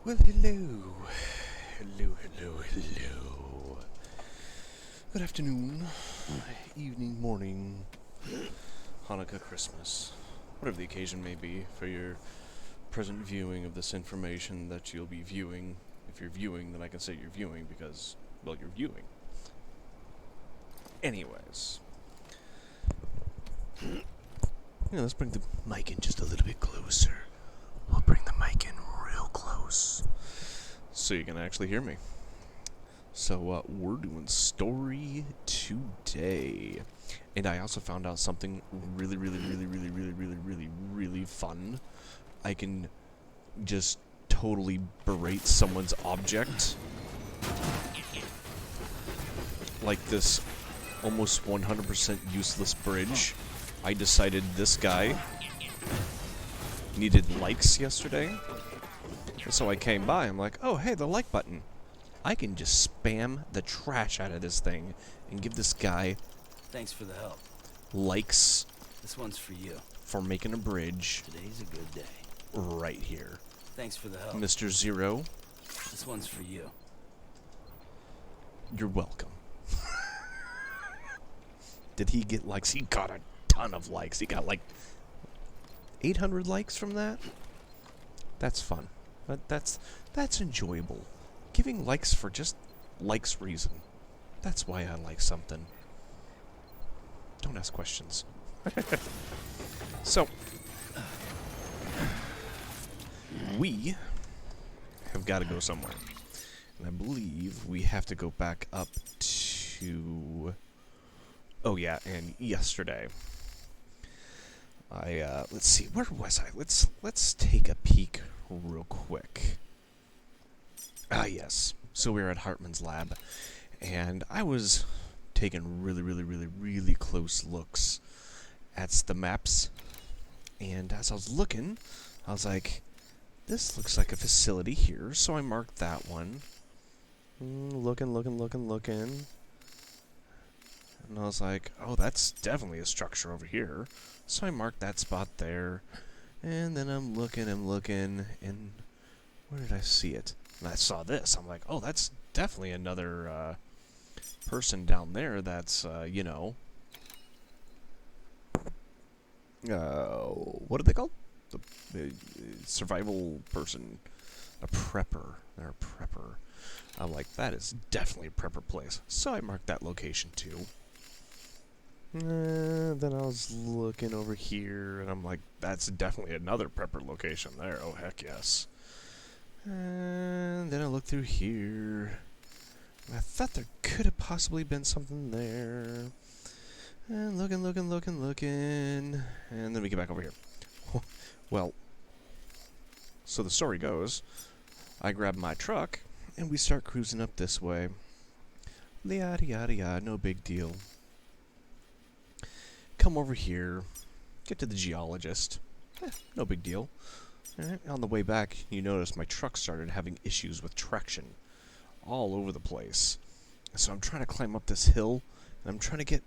Well, hello. Hello. Good afternoon, evening, morning, Hanukkah, Christmas, whatever the occasion may be for your present viewing of this information that you'll be viewing. If you're viewing, then I can say you're viewing because, well, you're viewing. Anyways. Let's bring the mic in just a little bit closer. We'll bring the mic in real close so you can actually hear me. So, we're doing story today. And I also found out something really fun. I can just totally berate someone's object. Like this almost 100% useless bridge. I decided this guy needed likes yesterday. And so I came by, I'm like, oh, hey, the like button. I can just spam the trash out of this thing and give this guy Thanks for the help. likes This one's for you. for making a bridge Today's a good day. right here. Thanks for the help. Mr. Zero, This one's for you. you're welcome. Did he get likes? He got a ton of likes. He got like 800 likes from that. That's fun. That's enjoyable. Giving likes for just likes reason. That's why I like something. Don't ask questions. So, we have got to go somewhere. And I believe we have to go back up to... Oh yeah, and yesterday. Let's see, where was I? Let's take a peek real quick. Ah, yes. So we were at Hartman's lab, and I was taking really close looks at the maps. And as I was looking, I was like, this looks like a facility here, so I marked that one. Looking. And I was like, oh, that's definitely a structure over here. So I marked that spot there. And then I'm looking, and where did I see it? And I saw this. I'm like, oh, that's definitely another person down there that's, what are they called? The survival person. A prepper. They're a prepper. I'm like, that is definitely a prepper place. So I marked that location too. Then I was looking over here, and I'm like, that's definitely another prepper location there. Oh, heck yes. And then I looked through here. And I thought there could have possibly been something there. And looking. And then we get back over here. Well, so the story goes, I grab my truck, and we start cruising up this way. Yada, no big deal. Come over here, get to the geologist. No big deal. Alright, on the way back, you notice my truck started having issues with traction all over the place. So I'm trying to climb up this hill, and I'm trying to get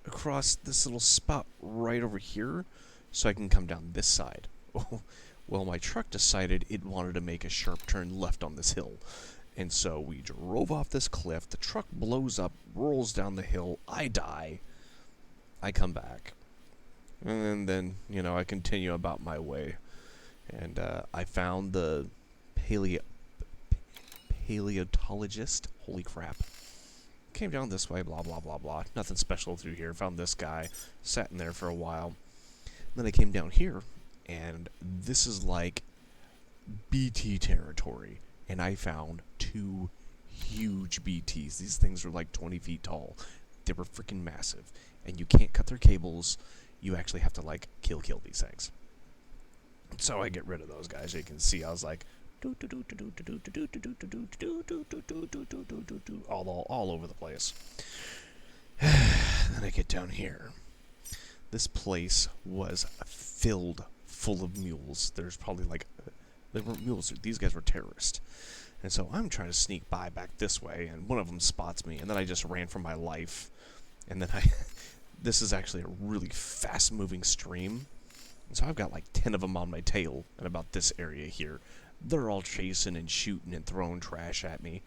across this little spot right over here so I can come down this side. Well, my truck decided it wanted to make a sharp turn left on this hill. And so we drove off this cliff, the truck blows up, rolls down the hill, I die. I come back, and then, I continue about my way, and I found the paleontologist. Holy crap. Came down this way, blah, blah, blah, blah. Nothing special through here. Found this guy, sat in there for a while. Then I came down here, and this is like BT territory, and I found 2 huge BTs. These things are like 20 feet tall. They were freaking massive. And you can't cut their cables. You actually have to, like, kill these things. So I get rid of those guys. You can see I was like, all over the place. Then I get down here. This place was filled full of mules. There's probably like, they weren't mules. These guys were terrorists. And so I'm trying to sneak by back this way, and one of them spots me, and then I just ran for my life. And then this is actually a really fast-moving stream. And so I've got like 10 of them on my tail in about this area here. they're all chasing and shooting and throwing trash at me.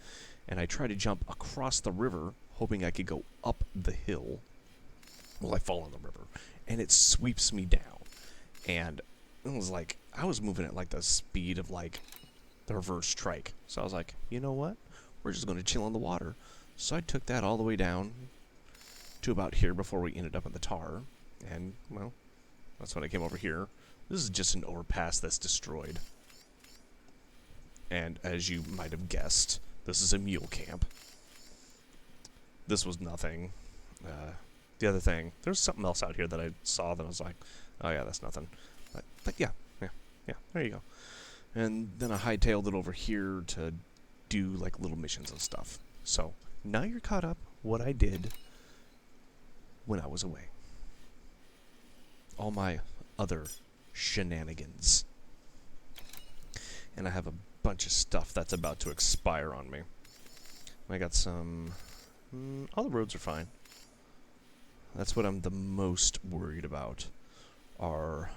And I try to jump across the river, hoping I could go up the hill. Well, I fall in the river, and it sweeps me down. And it was like, I was moving at like the speed of like the reverse strike. So I was like, you know what? We're just going to chill in the water. So I took that all the way down to about here before we ended up in the tar. And, well, that's when I came over here. This is just an overpass that's destroyed. And as you might have guessed, this is a mule camp. This was nothing. The other thing, there's something else out here that I saw that I was like, oh yeah, that's nothing. But yeah, there you go. And then I hightailed it over here to do like little missions and stuff. So now you're caught up what I did when I was away. All my other shenanigans. And I have a bunch of stuff that's about to expire on me. I got some... all the roads are fine. That's what I'm the most worried about, are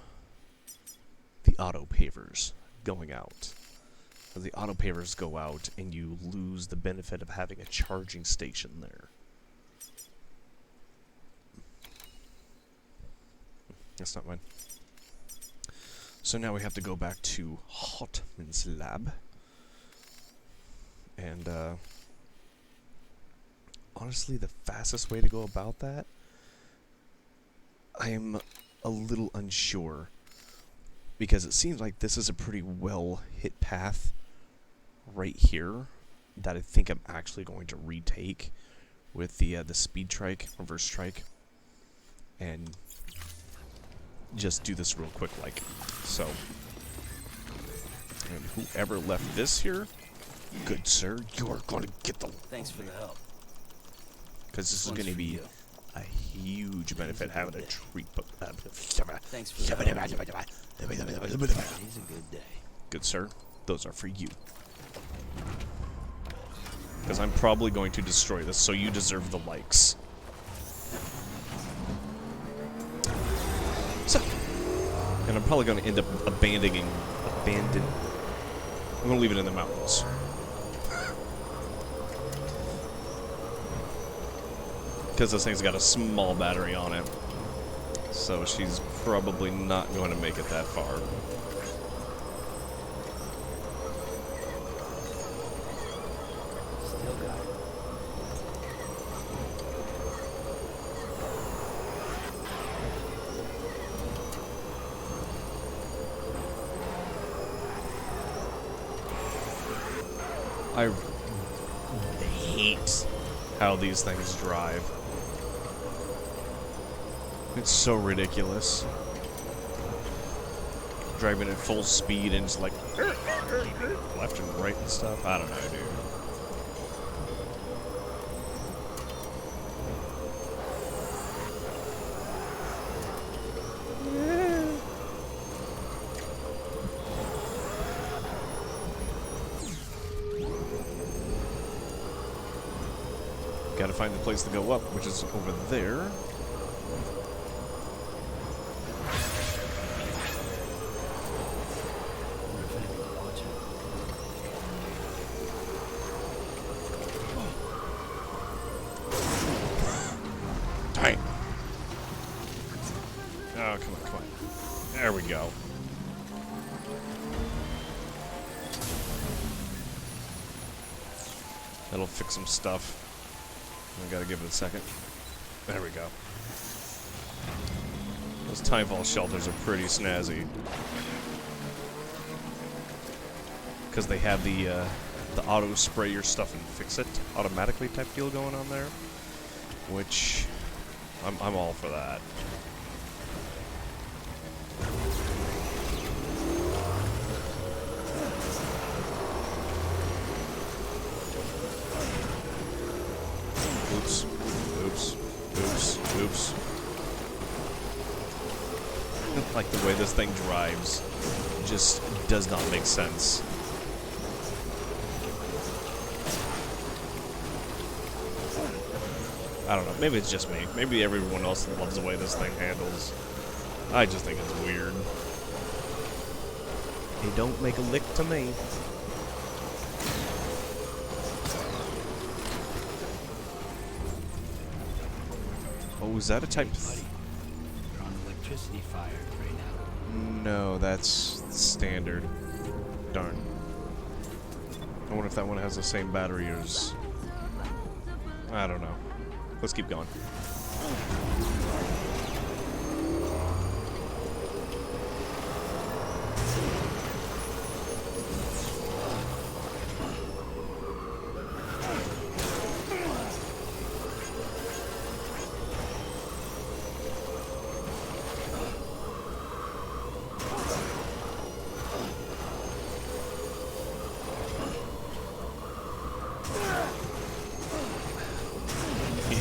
the auto pavers going out. The auto pavers go out and you lose the benefit of having a charging station there. That's not mine. So now we have to go back to Hotman's lab. And honestly, the fastest way to go about that, I am a little unsure, because it seems like this is a pretty well hit path right here that I think I'm actually going to retake with the speed trike, reverse strike, and just do this real quick, like so. And whoever left this here, good sir, you are going to get the... Thanks for the help. Because this is going to be a huge benefit having a tree... Thanks for the help. Today's a good day. Good sir, those are for you. Because I'm probably going to destroy this, so you deserve the likes. So, and I'm probably going to end up abandoning... I'm going to leave it in the mountains. Because this thing's got a small battery on it. So she's probably not going to make it that far. Still got it. I hate how these things drive. It's so ridiculous. Driving at full speed and just like left and right and stuff. I don't know, dude. Gotta find the place to go up, which is over there. Dang. Oh, come on. There we go. That'll fix some stuff. I gotta give it a second. There we go. Those timefall shelters are pretty snazzy. Because they have the auto spray your stuff and fix it automatically type deal going on there. Which, I'm all for that. Oops. Like the way this thing drives just does not make sense. I don't know, maybe it's just me. Maybe everyone else loves the way this thing handles. I just think it's weird. It don't make a lick to me. Oh, is that a type? You're on electricity fire right now. No, that's standard. Darn. I wonder if that one has the same battery as... I don't know. Let's keep going.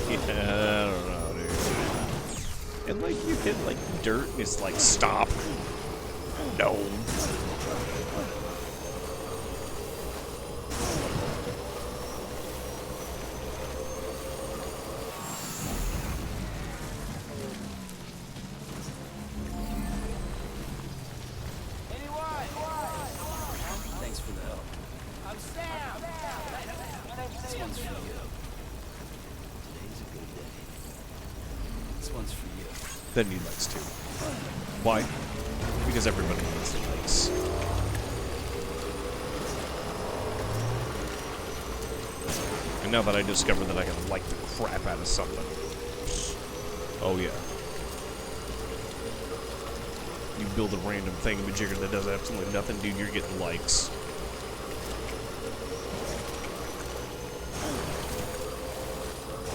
Yeah, I don't know, dude. And like you hit like dirt and it's like stop. No. Thanks for the help. I'm Sam. This one's for you. Today's a good day. This one's for you. Then need lights too. Why? Because everybody needs lights. And now that I discovered that I can light the crap out of something. Oh yeah. You build a random thingamajigger that does absolutely nothing, dude, you're getting likes.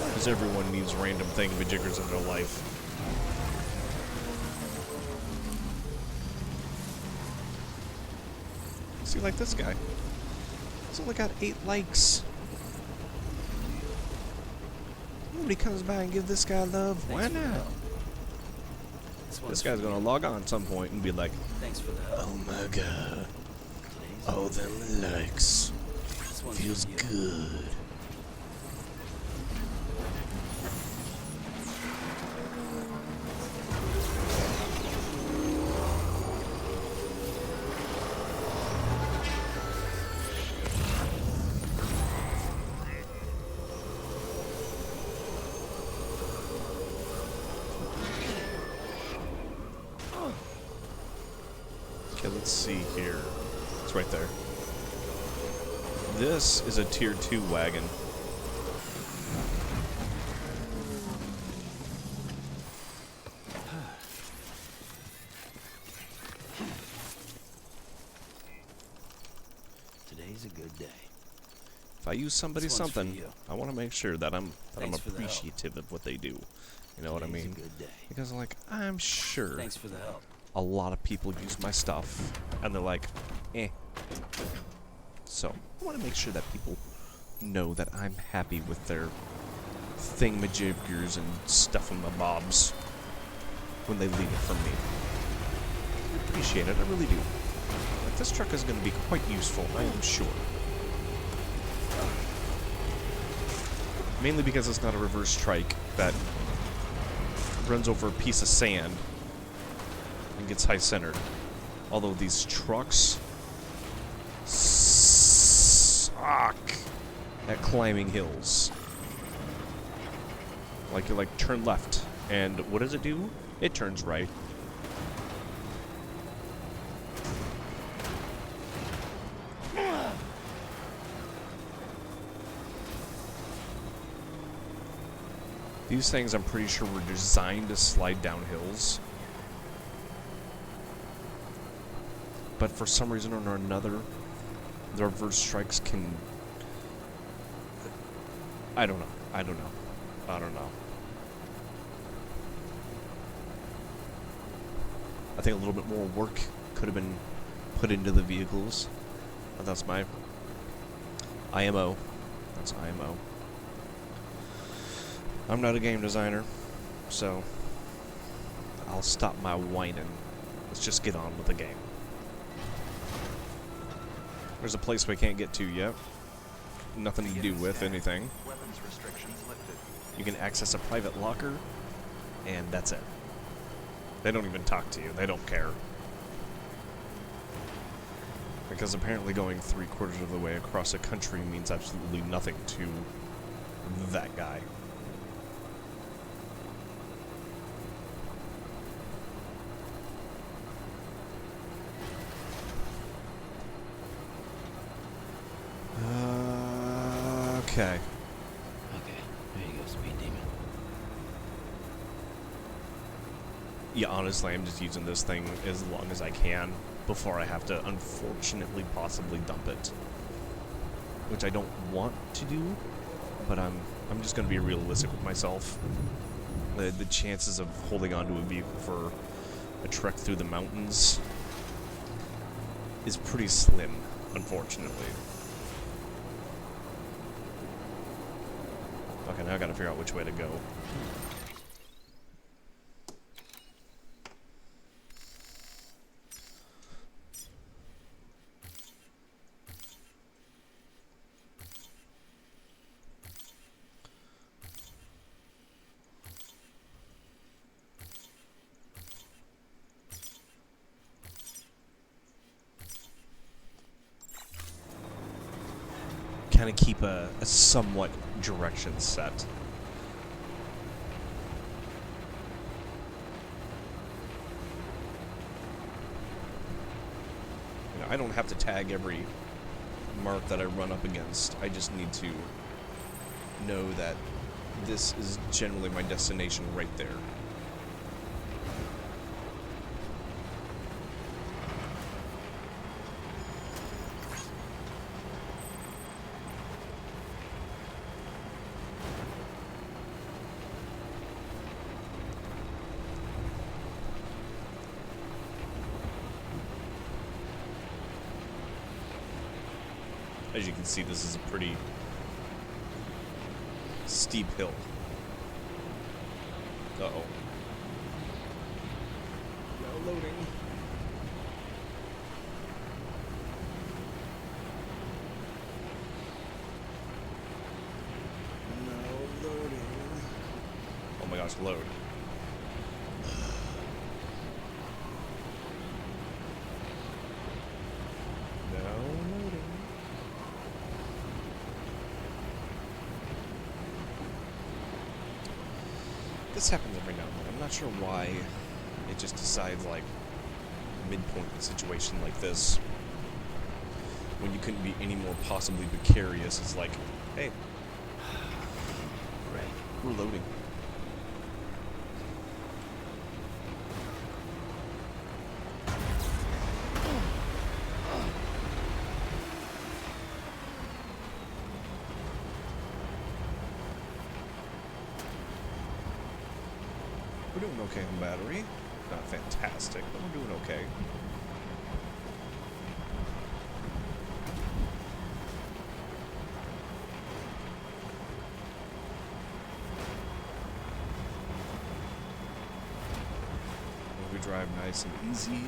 Because everyone needs random thingamajiggers in their life. See, like this guy. He's only got 8 likes. Nobody comes by and give this guy love. Why not? This guy's gonna log on at some point and be like, thanks for the help. oh my god. All them likes. Feels good. Okay, let's see here. It's right there. This is a tier 2 wagon. Today's a good day. If I use somebody This one's for something, you. I want to make sure that I'm Thanks for the help. appreciative of what they do. You know what I Today's mean? a good day. Because like I'm sure Thanks for the help. a lot of people use my stuff and they're like, eh. So I want to make sure that people know that I'm happy with their thingamajiggers and stuff in my bobs when they leave it from me. I appreciate it, I really do. Like, this truck is going to be quite useful, I am sure. Mainly because it's not a reverse trike that runs over a piece of sand and gets high-centered. Although these trucks suck at climbing hills. Like, you like turn left, and what does it do? It turns right. These things, I'm pretty sure, were designed to slide down hills. But for some reason or another, the reverse strikes can... I don't know. I don't know. I think a little bit more work could have been put into the vehicles. But that's my IMO. That's IMO. I'm not a game designer, so I'll stop my whining. Let's just get on with the game. There's a place we can't get to yet. Nothing to do with anything. Weapons restrictions lifted. You can access a private locker, and that's it. They don't even talk to you. They don't care. Because apparently going 3/4 of the way across a country means absolutely nothing to that guy. Okay. Okay, there you go, Speed Demon. Yeah, honestly, I'm just using this thing as long as I can before I have to, unfortunately, possibly dump it. Which I don't want to do, but I'm just going to be realistic with myself. The chances of holding onto a vehicle for a trek through the mountains is pretty slim, unfortunately. Okay, now I gotta figure out which way to go. Kind of keep a somewhat direction set. You know, I don't have to tag every mark that I run up against. I just need to know that this is generally my destination right there. As you can see, this is a pretty steep hill. Uh-oh. No loading. No loading. Oh my gosh, load. No loading. This happens every now and then. I'm not sure why it just decides, like, midpoint in a situation like this, when you couldn't be any more possibly precarious. It's like, hey, Right. we're loading. We're doing okay on battery. Not fantastic, but we're doing okay. We drive nice and easy,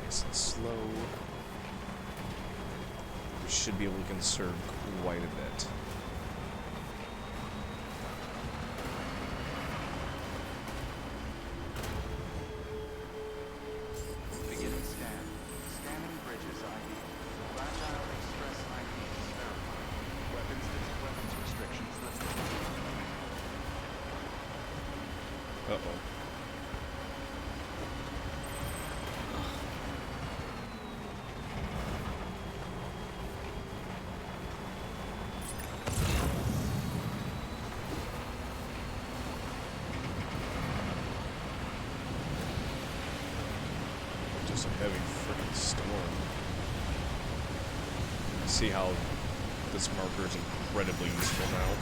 nice and slow. We should be able to conserve quite a bit. Beginning scan. Scanning bridges ID. Fragile Express ID is verified. Weapons restrictions lifted. Uh-oh. Just a heavy freaking storm. See how this marker is incredibly useful now.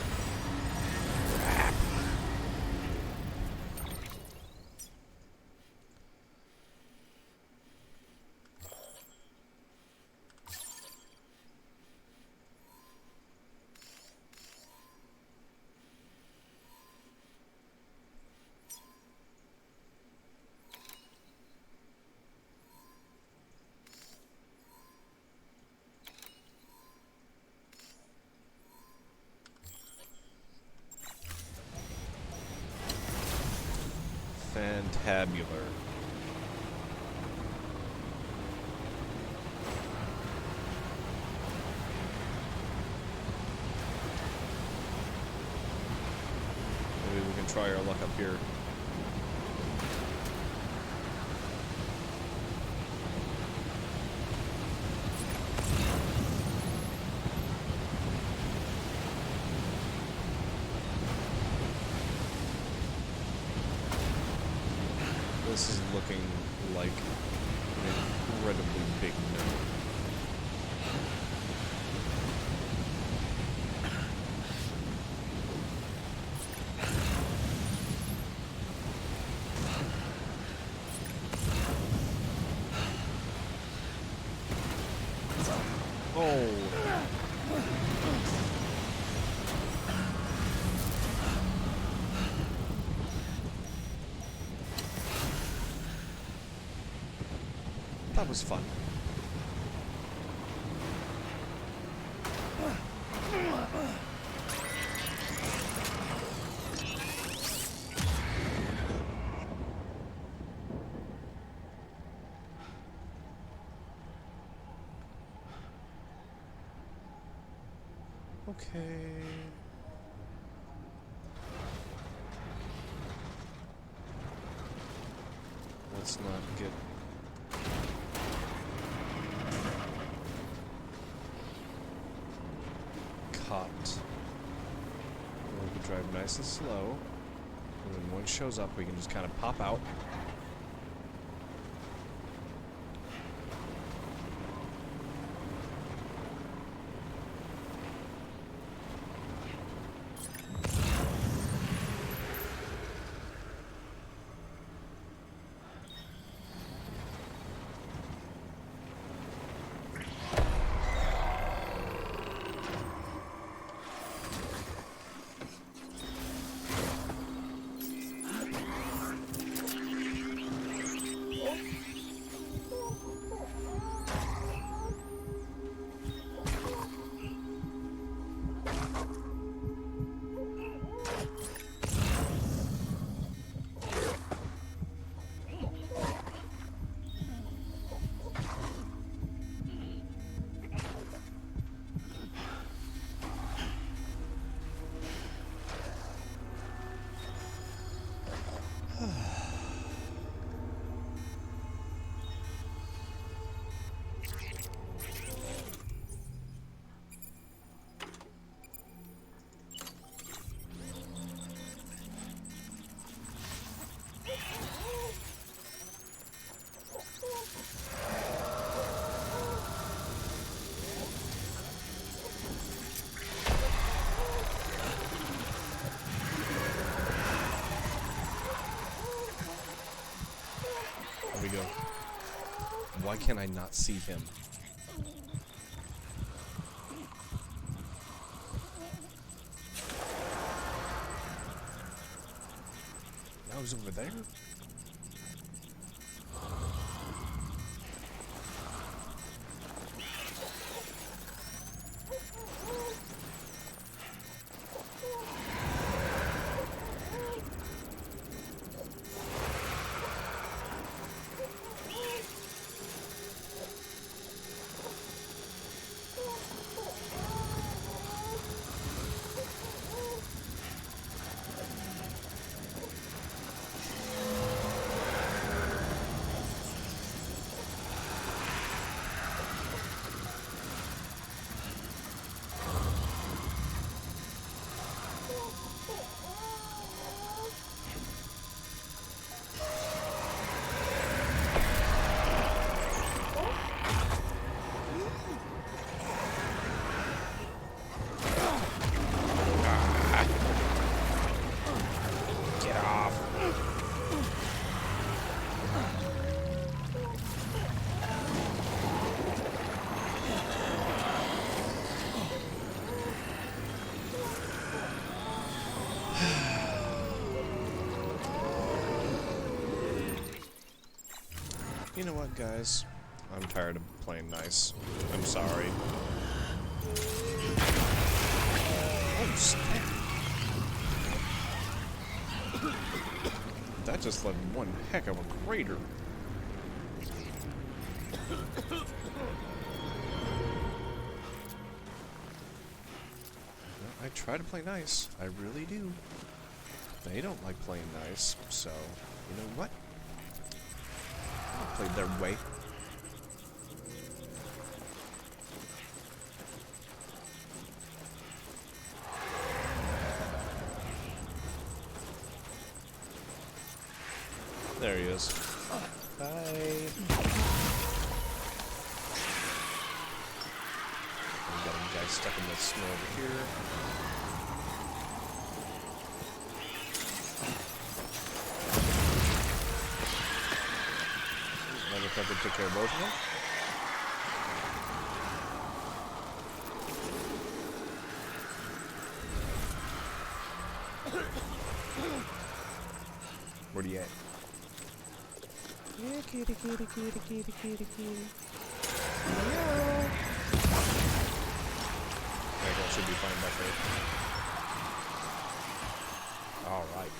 Fantabular. try our luck up here. This is looking like an incredibly big no. Oh. That was fun. Okay. Let's not get caught. We can drive nice and slow. And when one shows up, we can just kind of pop out. There we go. Why can't I not see him? Now he's over there? You know what, guys? I'm tired of playing nice. I'm sorry. Oh, snap. That just led one heck of a crater. I try to play nice. I really do. They don't like playing nice, so you know what? I'll play their way. There he is. Bye. We got him guys stuck in the snow over here. Another couple took care of both of them. Where you at? Yeah, kitty, kitty, kitty, kitty, kitty, kitty. Yeah. That girl should be fine by faith. Alright.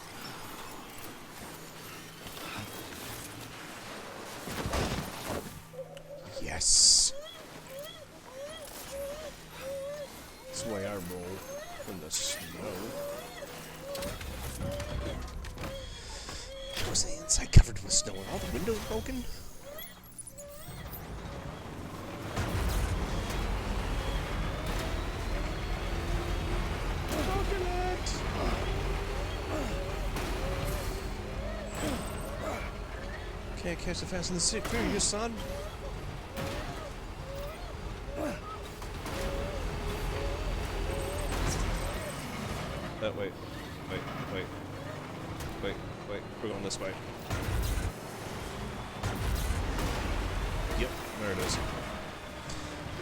Yes. That's the way I roll in the snow. Was the inside covered with snow and all the windows broken? Can't catch the fast and the sick, fear you, son. Wait. We're going this way. Yep, there it is.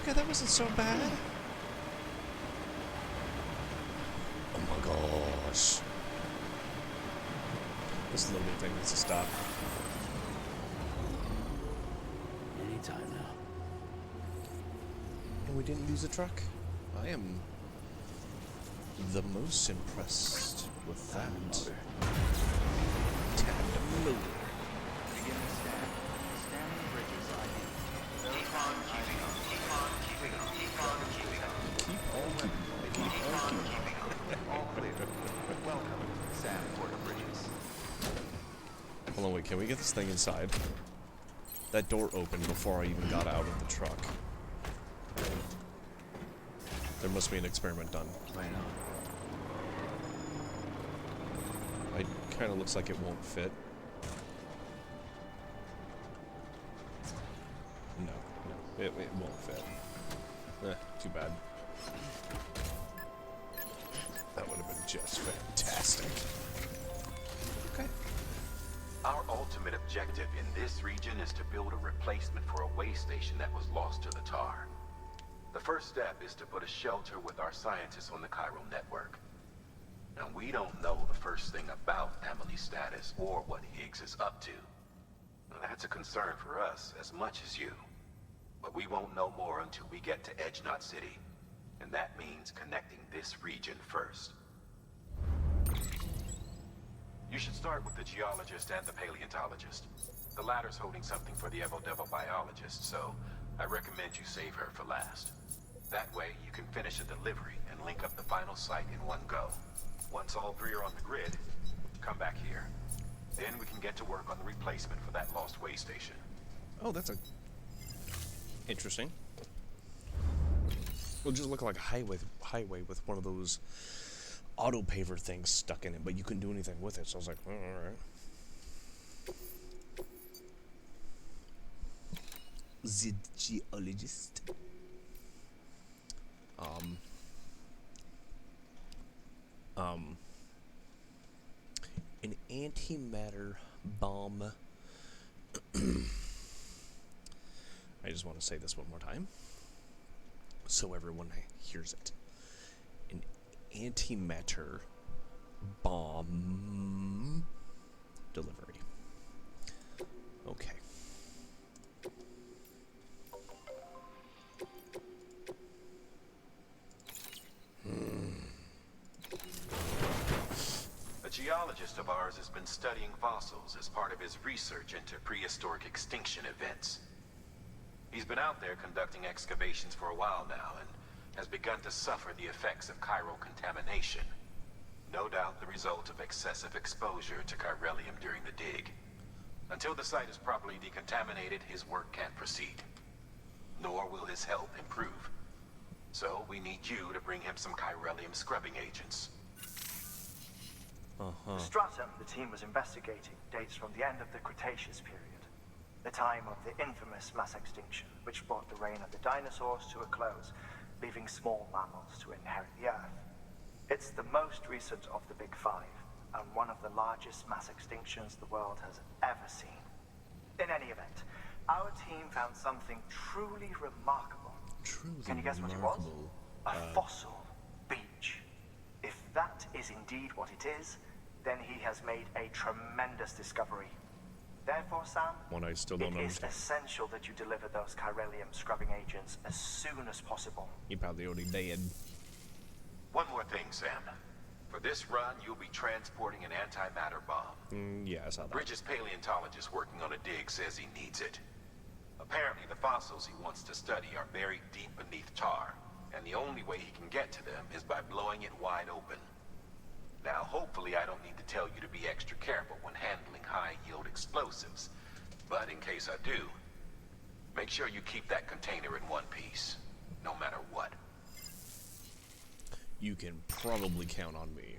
Okay, that wasn't so bad. Oh my gosh. This loading thing needs to stop. Anytime now. And we didn't lose a truck? I am the most impressed with that. Tandem. Begin to scan. Scanning bridges ID. Verifying ID. Keep on keeping. All clear. Welcome, Sam Porter Bridges. Hold on, wait, can we get this thing inside? That door opened before I even got out of the truck. There must be an experiment done. Right on. It kind of looks like it won't fit. No, it won't fit. Too bad. That would have been just fantastic. Okay. Our ultimate objective in this region is to build a replacement for a way station that was lost to the tar. The first step is to put a shelter with our scientists on the chiral network. Now, we don't know the first thing about Emily's status or what Higgs is up to. Now, that's a concern for us as much as you. But we won't know more until we get to Edge Knot City. And that means connecting this region first. You should start with the geologist and the paleontologist. The latter's holding something for the Evo-Devo biologist, so I recommend you save her for last. That way, you can finish a delivery and link up the final site in one go. Once all three are on the grid, come back here. Then we can get to work on the replacement for that lost way station. Oh, that's interesting. It'll just look like a highway with one of those auto paver things stuck in it, but you couldn't do anything with it. So I was like, oh, all right. The geologist. An antimatter bomb. I just want to say this one more time, so everyone hears it. An antimatter bomb delivery. Okay. A geologist of ours has been studying fossils as part of his research into prehistoric extinction events. He's been out there conducting excavations for a while now and has begun to suffer the effects of chiral contamination. No doubt the result of excessive exposure to chiralium during the dig. Until the site is properly decontaminated, his work can't proceed. Nor will his health improve. So we need you to bring him some chiralium scrubbing agents. The stratum the team was investigating dates from the end of the Cretaceous period, the time of the infamous mass extinction, which brought the reign of the dinosaurs to a close, leaving small mammals to inherit the Earth. It's the most recent of the Big Five, and one of the largest mass extinctions the world has ever seen. In any event, our team found something truly remarkable. Truly Can you guess what it was? A fossil beach. If that is indeed what it is, then he has made a tremendous discovery. Therefore, Sam, One I still don't it is understand. essential that you deliver those chiralium scrubbing agents as soon as possible. He probably already dead. One more thing, Sam. For this run, you'll be transporting an antimatter bomb. Yeah, I saw that. Bridges' paleontologist working on a dig says he needs it. Apparently, the fossils he wants to study are buried deep beneath tar, and the only way he can get to them is by blowing it wide open. Now, hopefully I don't need to tell you to be extra careful when handling high-yield explosives, but in case I do, make sure you keep that container in one piece, no matter what. You can probably count on me.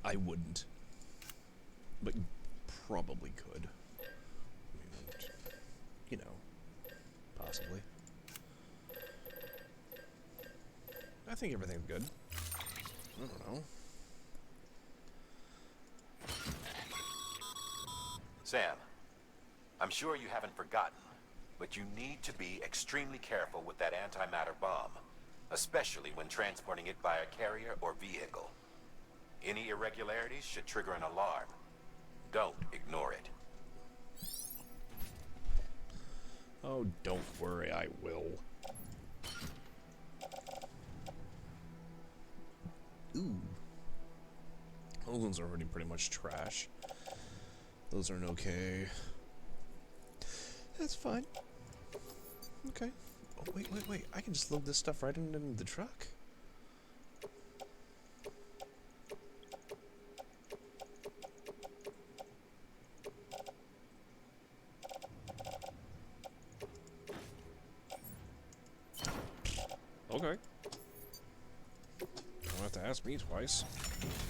I wouldn't. But you probably could. I mean, you know, possibly. I think everything's good. I don't know. Sam, I'm sure you haven't forgotten, but you need to be extremely careful with that antimatter bomb, especially when transporting it by a carrier or vehicle. Any irregularities should trigger an alarm. Don't ignore it. Oh, don't worry, I will. Ooh. Those ones are already pretty much trash. Those aren't okay. That's fine. Okay. Oh, wait. I can just load this stuff right into the truck. Okay. Don't have to ask me twice.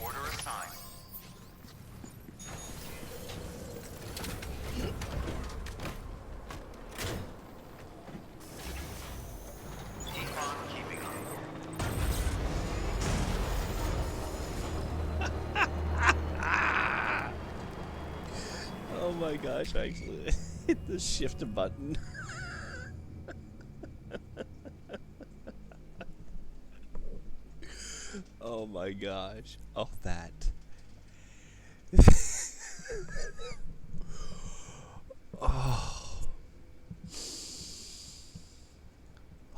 Order assigned. Keep on keeping on. Oh my gosh, I actually hit the shift button. Oh my gosh. Oh, that. Oh.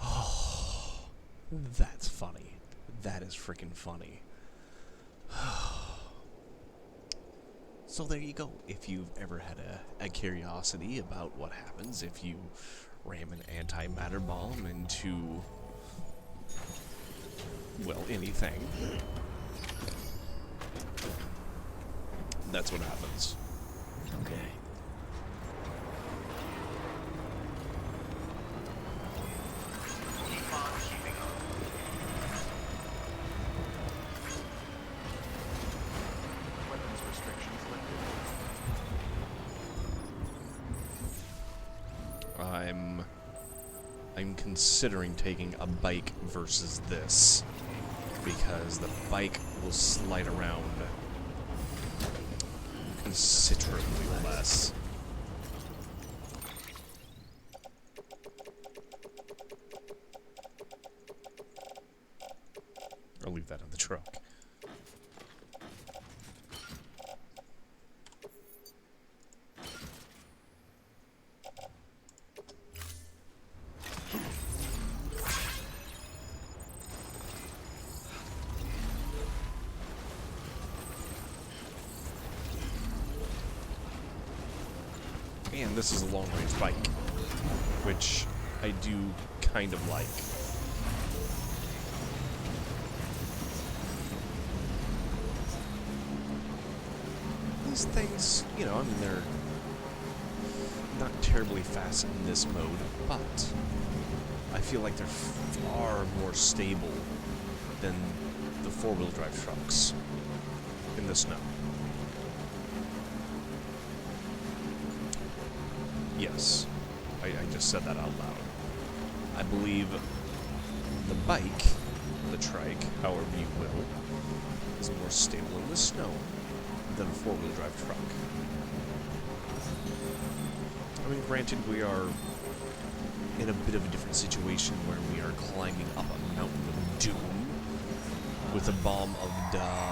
Oh. That's funny. That is freaking funny. So there you go. If you've ever had a curiosity about what happens if you ram an antimatter bomb into, well, anything, that's what happens. Okay. Keep on keeping on. Weapons restrictions lifted. I'm considering taking a bike versus this, because the bike will slide around considerably less. I'll leave that in the truck. And this is a long-range bike, which I do kind of like. these things, you know, I mean, they're not terribly fast in this mode, but I feel like they're far more stable than the four-wheel drive trucks in the snow. Yes, I just said that out loud. I believe the bike, the trike, however you will, is more stable in the snow than a four-wheel drive truck. I mean, granted, we are in a bit of a different situation where we are climbing up a mountain of doom with a bomb of death.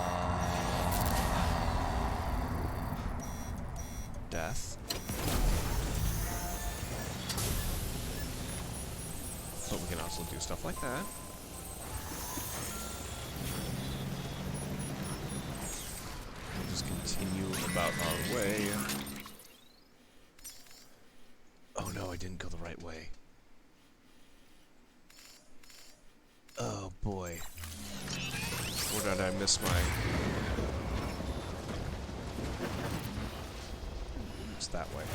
But we can also do stuff like that. We'll just continue about our way. Oh no, I didn't go the right way. Oh boy. Where did I miss my... It's that way.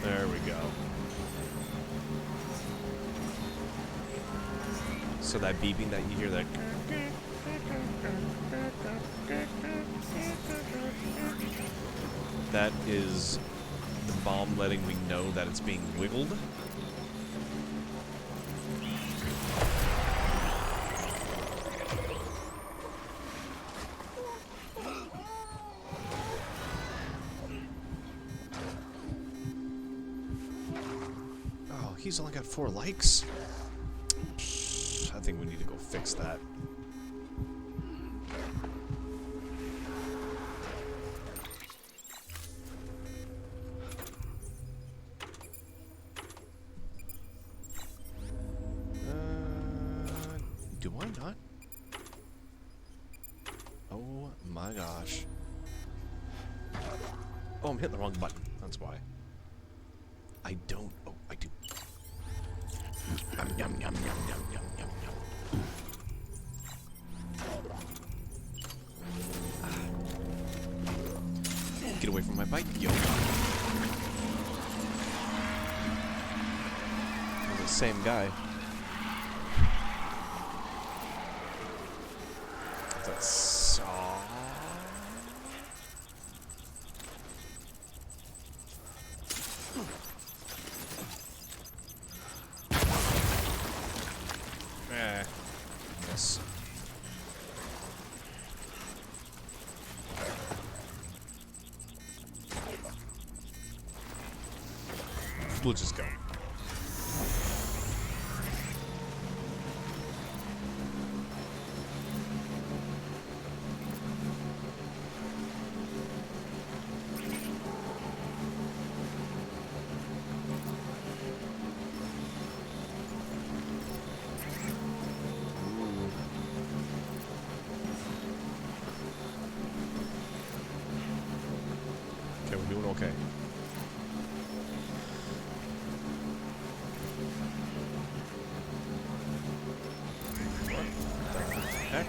There we go. So that beeping that you hear, that... That is the bomb letting me know that it's being wiggled. Oh, he's only got 4 likes? I think we need to go fix that. Do I not? Oh my gosh. Oh, I'm hitting the wrong button. That's why. I don't. Oh, I do. Yum, yum, yum, yum, yum, yum, yum, yum. Get away from my bike, yo. We're the same guy. That's yes. We'll just go. Okay, we're doing okay. What the heck?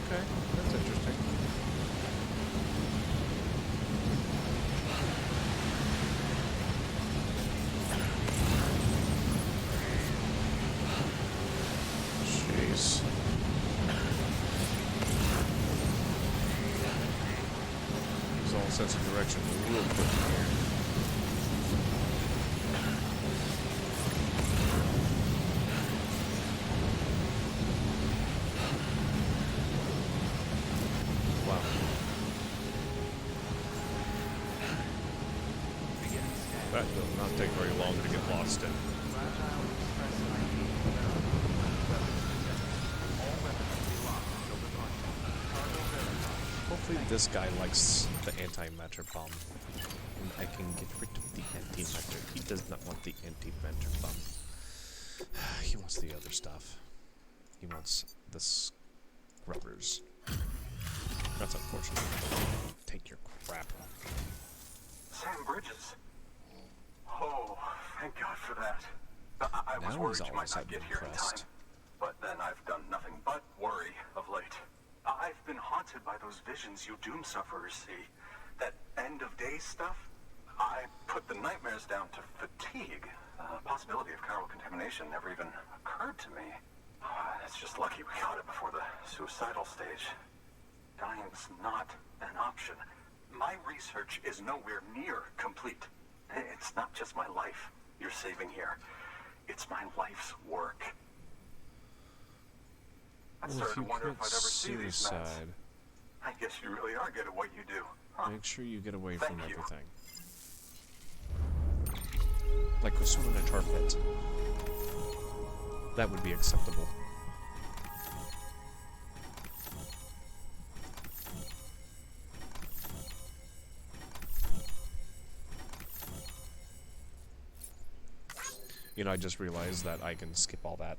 Okay, that's interesting. Jeez. Lose all sense of direction real quick here. Wow. That will not take very long to get lost in. Hopefully this guy likes the anti-matter bomb. And I can get rid of the anti-matter. He does not want the anti-matter bomb. He wants the other stuff. He wants the rubbers. That's unfortunate. Take your crap. Sam Bridges. Oh, thank God for that. I was Now worried he's all you of a might not sudden get here in time. impressed. But then I've done nothing but worry of late. I've been haunted by those visions you doom sufferers see. That end of days stuff. I put the nightmares down to fatigue. The possibility of chiral contamination never even occurred to me. It's just lucky we got it before the suicidal stage. Dying's not an option. My research is nowhere near complete. It's not just my life you're saving here. It's my life's work. I Well, started if to you wonder if quit I'd ever see these meds. suicide, I guess you really are good at what you do. Huh? make sure you get away from Thank you. everything. Like go swim in a tar pit. That would be acceptable. You know, I just realized that I can skip all that.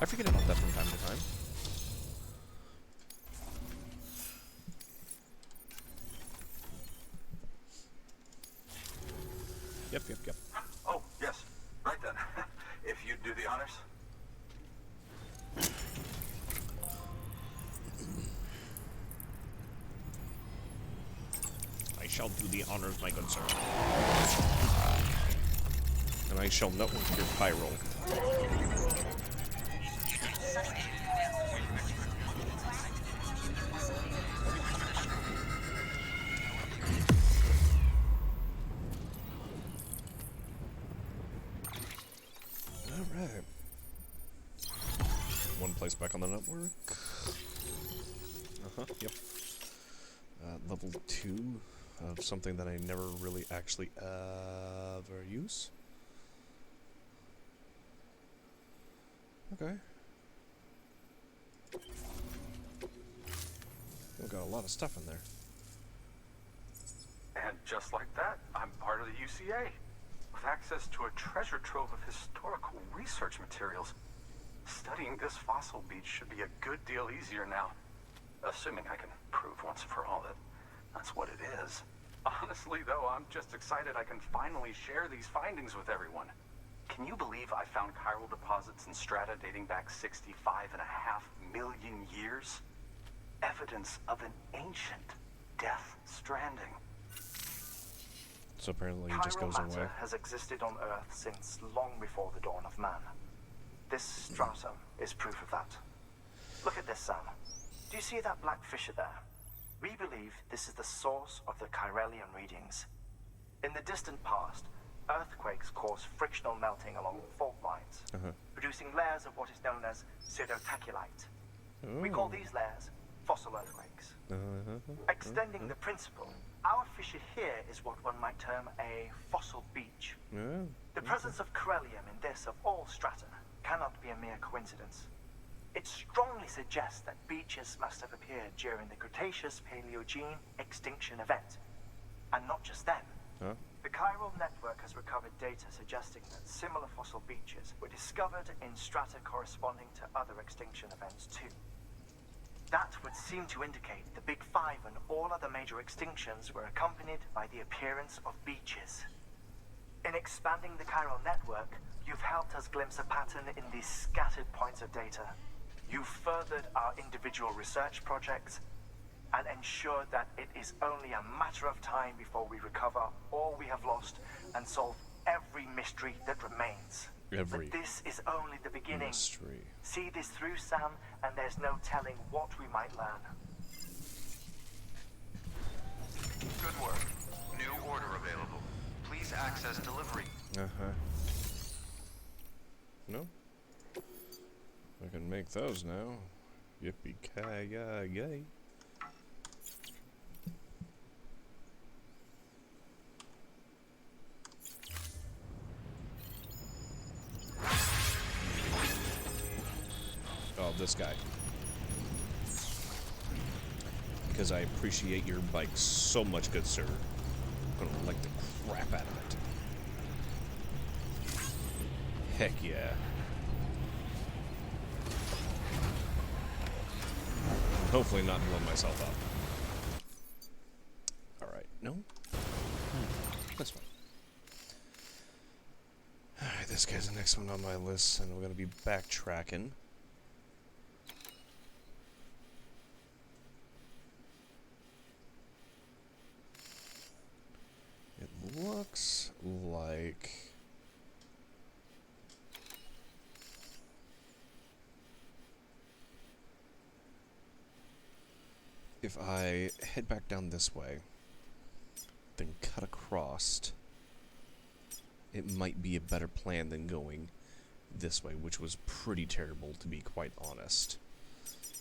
I forget about that from time to time. Yep. Oh, yes. Right then. If you'd do the honors. I shall do the honors, my good sir. And I shall note with your pyro. Alright. One place back on the network. Yep. Level 2 of something that I never really actually ever use. Okay. We've got a lot of stuff in there. And just like that, I'm part of the UCA. With access to a treasure trove of historical research materials. Studying this fossil beach should be a good deal easier now. Assuming I can prove once for all that that's what it is. Honestly, though, I'm just excited I can finally share these findings with everyone. Can you believe I found chiral deposits in strata dating back 65.5 million years? Evidence of an ancient Death Stranding. So apparently it just Chiral goes away. matter has existed on Earth since long before the dawn of man. This stratum is proof of that. Look at this, Sam. Do you see that black fissure there? We believe this is the source of the Chiralian readings. In the distant past, earthquakes cause frictional melting along fault lines, producing layers of what is known as pseudotaculite. We call these layers fossil earthquakes. Extending the principle, our fissure here is what one might term a fossil beach. The presence of corellium in this of all strata cannot be a mere coincidence. It strongly suggests that beaches must have appeared during the Cretaceous-Paleogene extinction event. And not just then. The chiral network has recovered data suggesting that similar fossil beaches were discovered in strata corresponding to other extinction events too. That would seem to indicate the Big Five and all other major extinctions were accompanied by the appearance of beaches. In expanding the chiral network, you've helped us glimpse a pattern in these scattered points of data. You've furthered our individual research projects and ensured that it is only a matter of time before we recover all we have lost and solve every mystery that remains. But this is only the beginning. Mystery. See this through, Sam, and there's no telling what we might learn. Good work. New order available. Please access delivery. No? I can make those now. Yippee-ki-yay. Oh, this guy. Because I appreciate your bike so much, good sir. I'm gonna like the crap out of it. Heck yeah. hopefully not blow myself up. Alright, no? This one. Alright, this guy's the next one on my list, and we're going to be backtracking. It looks like... if I head back down this way, then cut across, it might be a better plan than going this way, which was pretty terrible, to be quite honest.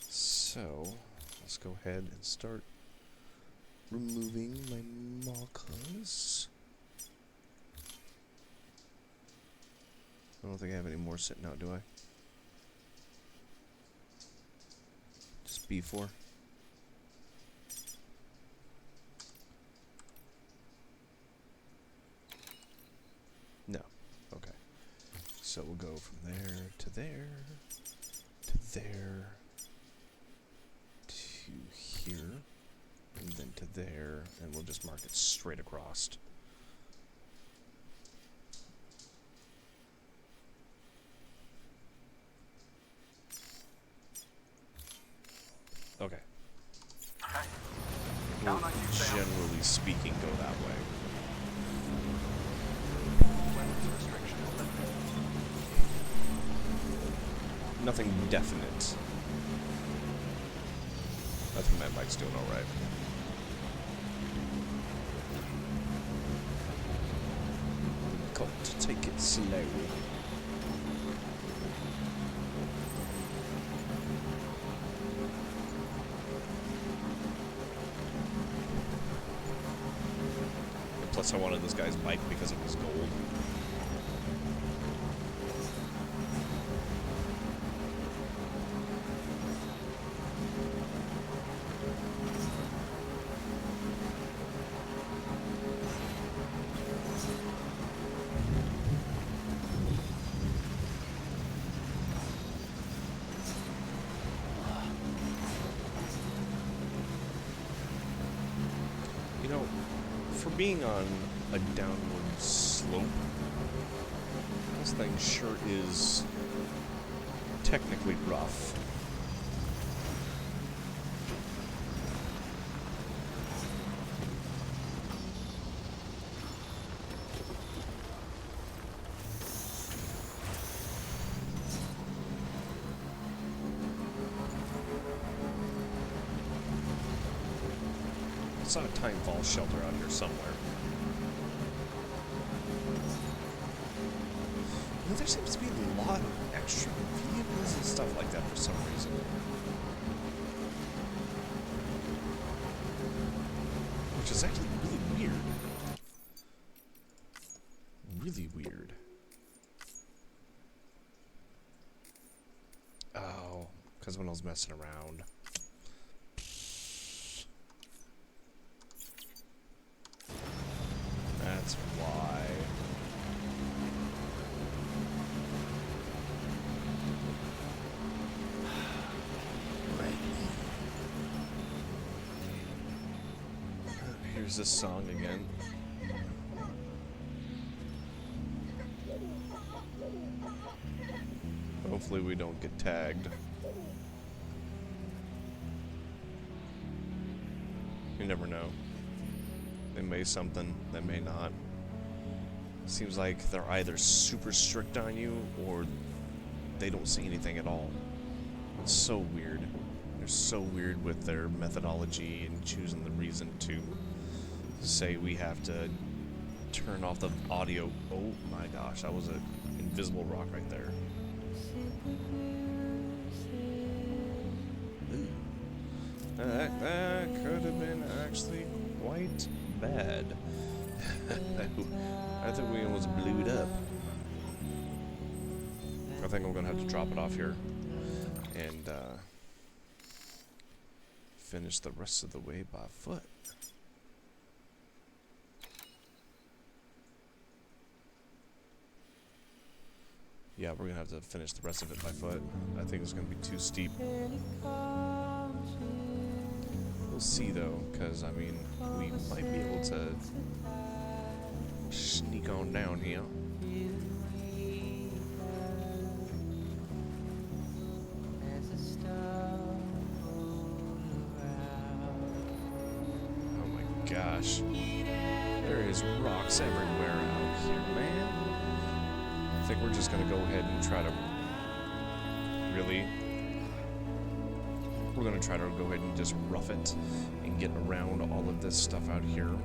So, let's go ahead and start removing my markers. I don't think I have any more sitting out, do I? Just B4. No. Okay. So we'll go from there to there, to there, to here, and then to there, and we'll just mark it straight across. Okay. We'll, generally speaking, go that way. Nothing definite. I think my bike's doing alright. Got to take it slowly. Plus I wanted this guy's bike because it was gold. You know, for being on a downward slope, this thing sure is technically rough. I saw a time fall shelter out here somewhere. You know, there seems to be a lot of extra vehicles and stuff like that for some reason. Which is actually really weird. Really weird. Oh, because when I was messing around. That's why. Right. Here's this song again. Hopefully we don't get tagged. You never know. They may something, they may not. Seems like they're either super strict on you or they don't see anything at all. It's so weird. They're so weird with their methodology and choosing the reason to say we have to turn off the audio. Oh my gosh, that was an invisible rock right there. Ooh. That could have been actually quite bad. I think we almost blew it up. I think I'm gonna have to drop it off here and finish the rest of the way by foot. Yeah, we're gonna have to finish the rest of it by foot. I think it's gonna be too steep. We'll see though, because I mean, we might be able to sneak on down here. Oh my gosh. There is rocks everywhere out here, man. I think we're just gonna go ahead and try to... Really? We're gonna try to go ahead and just rough it and get around all of this stuff out here.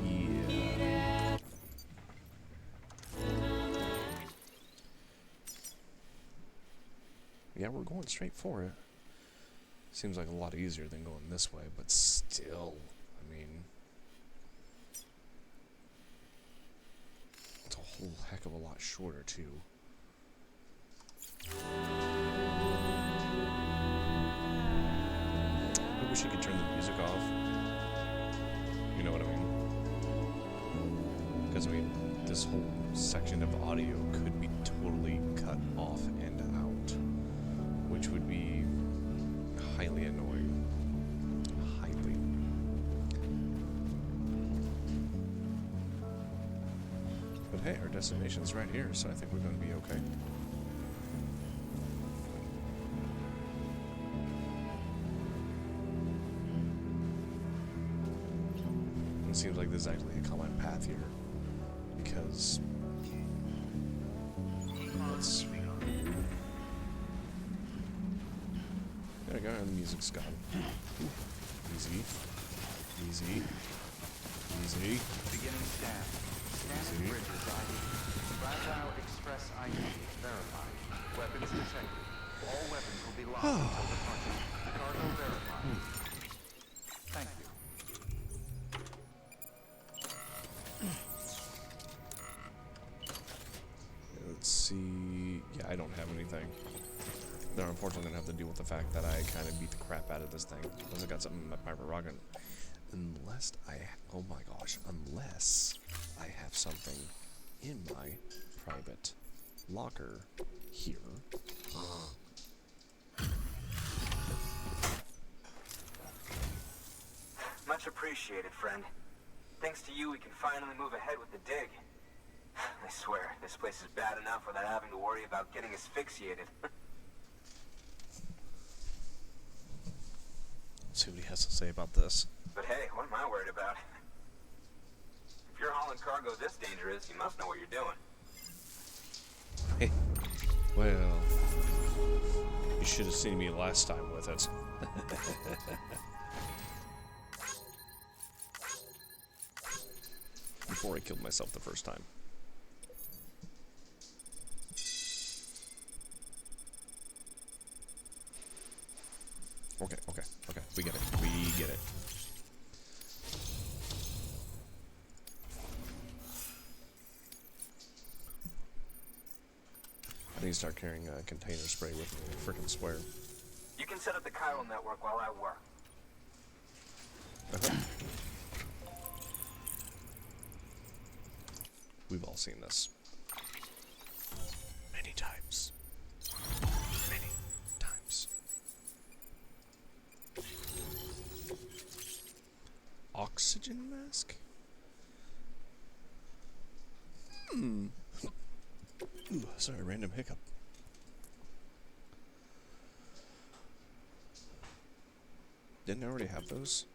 Yeah. Yeah, we're going straight for it. Seems like a lot easier than going this way, but still, I mean, it's a whole heck of a lot shorter, too. I wish you could turn the music off. You know what I mean? Because, I mean, this whole section of audio could be totally cut off and out, which would be highly annoying. Highly. But hey, our destination's right here, so I think we're going to be okay. It seems like there's actually a common path here, because let's... There we go, and the music's gone. Easy. Easy. Easy. Beginning scan. Scanning bridges ID. Fragile Express ID verified. Weapons detected. All weapons will be locked until departure. Cargo verified. Thank you. Let's see... Yeah, I don't have anything. They're unfortunately going to have to deal with the fact that I kind of beat the crap out of this thing. Unless I got something at my prerogative. Unless I... Oh my gosh. Unless I have something in my private locker here. Much appreciated, friend. Thanks to you, we can finally move ahead with the dig. I swear, this place is bad enough without having to worry about getting asphyxiated. Let's see what he has to say about this. But hey, what am I worried about? If you're hauling cargo this dangerous, you must know what you're doing. Hey. Well, you should have seen me last time with it. Before I killed myself the first time. Okay, okay, okay. We get it. We get it. I need to start carrying a container spray with me, I freaking swear. You can set up the chiral network while I work. We've all seen this. Many times. Many times. Oxygen mask? Ooh, sorry, random hiccup. Didn't I already have those?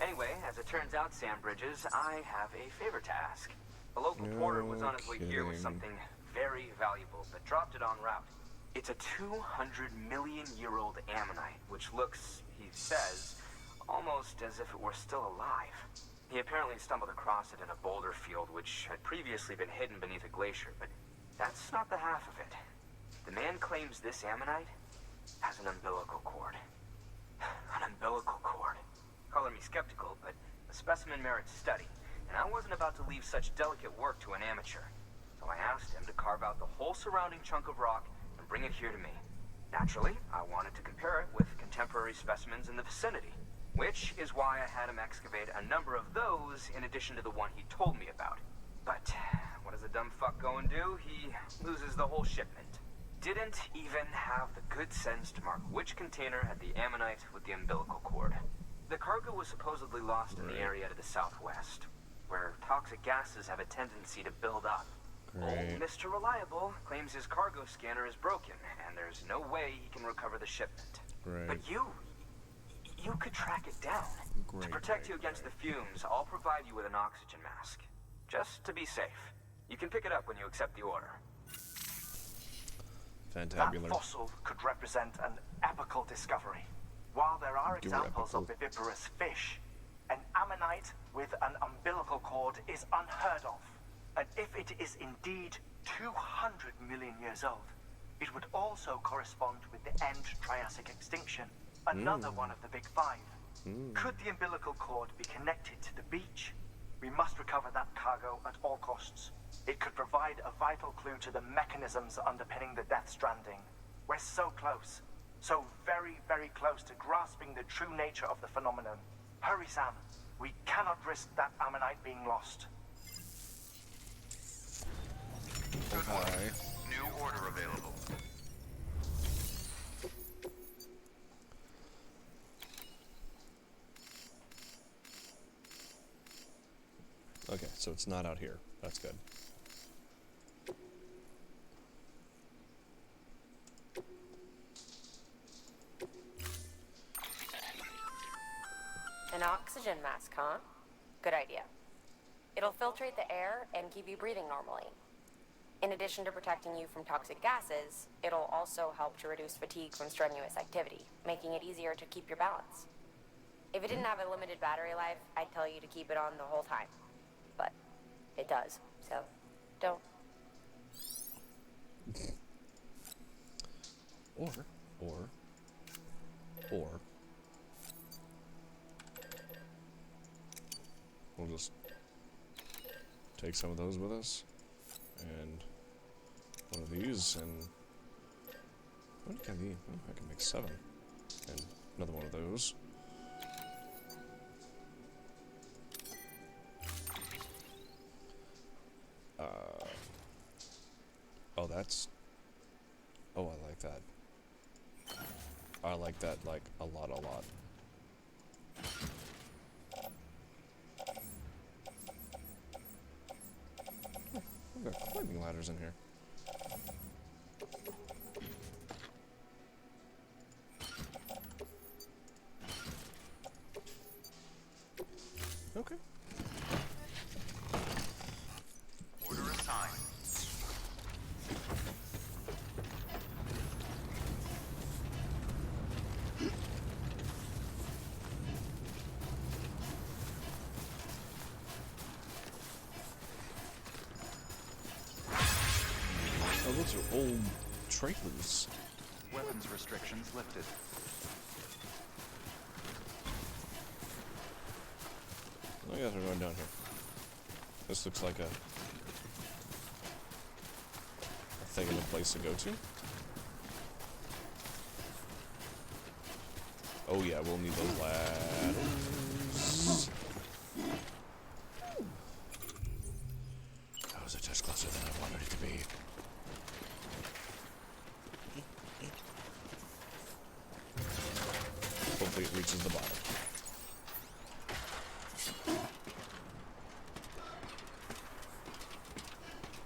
Anyway, as it turns out, Sam Bridges, I have a favor to ask. A local porter was on his way here with something very valuable, but dropped it en route. It's a 200-million-year-old ammonite, which looks, he says, almost as if it were still alive. He apparently stumbled across it in a boulder field, which had previously been hidden beneath a glacier, but that's not the half of it. The man claims this ammonite has an umbilical cord. An umbilical cord. Color me skeptical, but the specimen merits study, and I wasn't about to leave such delicate work to an amateur. So I asked him to carve out the whole surrounding chunk of rock and bring it here to me. Naturally, I wanted to compare it with contemporary specimens in the vicinity, which is why I had him excavate a number of those in addition to the one he told me about. But what does the dumb fuck go and do? He loses the whole shipment. Didn't even have the good sense to mark which container had the ammonite with the umbilical cord. The cargo was supposedly lost in the area to the southwest, where toxic gases have a tendency to build up. Old Mr. Reliable claims his cargo scanner is broken, and there's no way he can recover the shipment. But you could track it down. To protect you against the fumes, I'll provide you with an oxygen mask. Just to be safe. You can pick it up when you accept the order. Fantabular. That fossil could represent an epical discovery. While there are examples of viviparous fish, an ammonite with an umbilical cord is unheard of. And if it is indeed 200 million years old, it would also correspond with the end Triassic extinction, another one of the big five. Could the umbilical cord be connected to the beach? We must recover that cargo at all costs. It could provide a vital clue to the mechanisms underpinning the Death Stranding. We're so close. So very, very close to grasping the true nature of the phenomenon. Hurry, Sam. We cannot risk that ammonite being lost. Good morning. New order available. Okay, so it's not out here. That's good. An oxygen mask, huh? Good idea. It'll filtrate the air and keep you breathing normally. In addition to protecting you from toxic gases, it'll also help to reduce fatigue from strenuous activity, making it easier to keep your balance. If it didn't have a limited battery life, I'd tell you to keep it on the whole time. But it does, so don't. Or we'll just take some of those with us, and one of these, and what can I can make 7, and another one of those. Oh, that's. Oh, I like that. I like that, like, a lot. Oh, we've got climbing ladders in here. Okay. Order assigned. Oh, those are old trailers. Weapons restrictions lifted. Oh, yeah, they're going down here. This looks like a thing and a place to go to. Oh yeah, we'll need those ladders. That was a touch closer than I wanted it to be. Hopefully it reaches the bottom.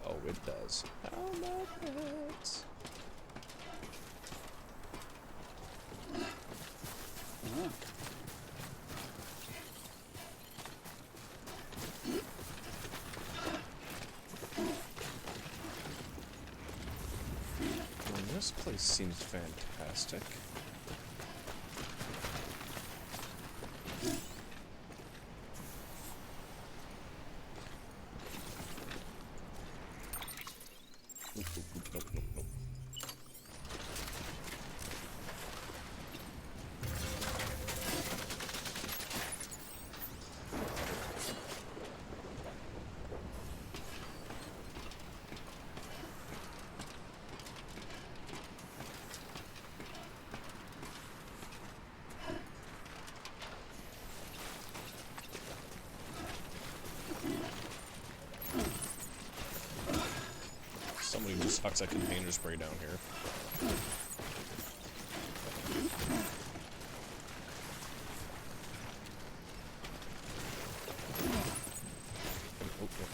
Oh, it does. How about that? Well, this place seems fantastic. Nope. toxic container spray down here. Oh, oh.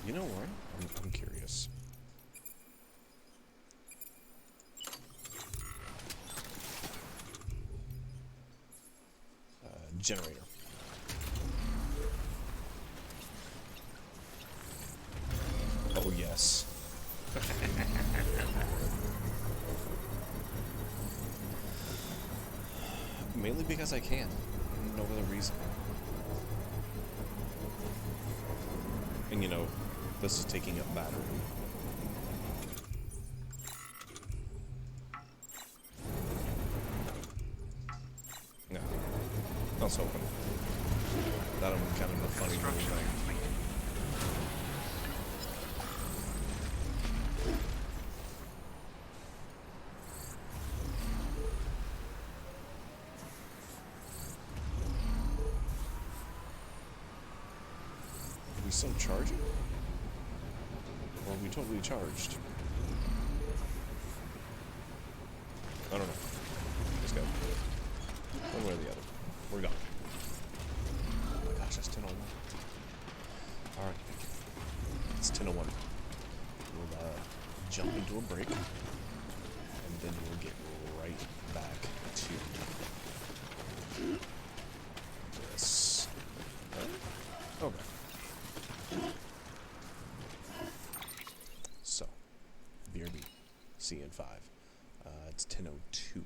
You know what? I'm curious. Generator. Oh, yes. Mainly because I can. No other reason. And you know, this is taking up battery. No. I was hoping. That would be kind of a funny little thing. Are we still charging? Well, we totally charged. I don't know. Let's go. One way or the other. We're gone. Oh my gosh, that's 10:01. Alright. It's 10:01. We'll jump into a break. And then we'll get right back to this. Okay. So, BRB, CN5. It's 10:02.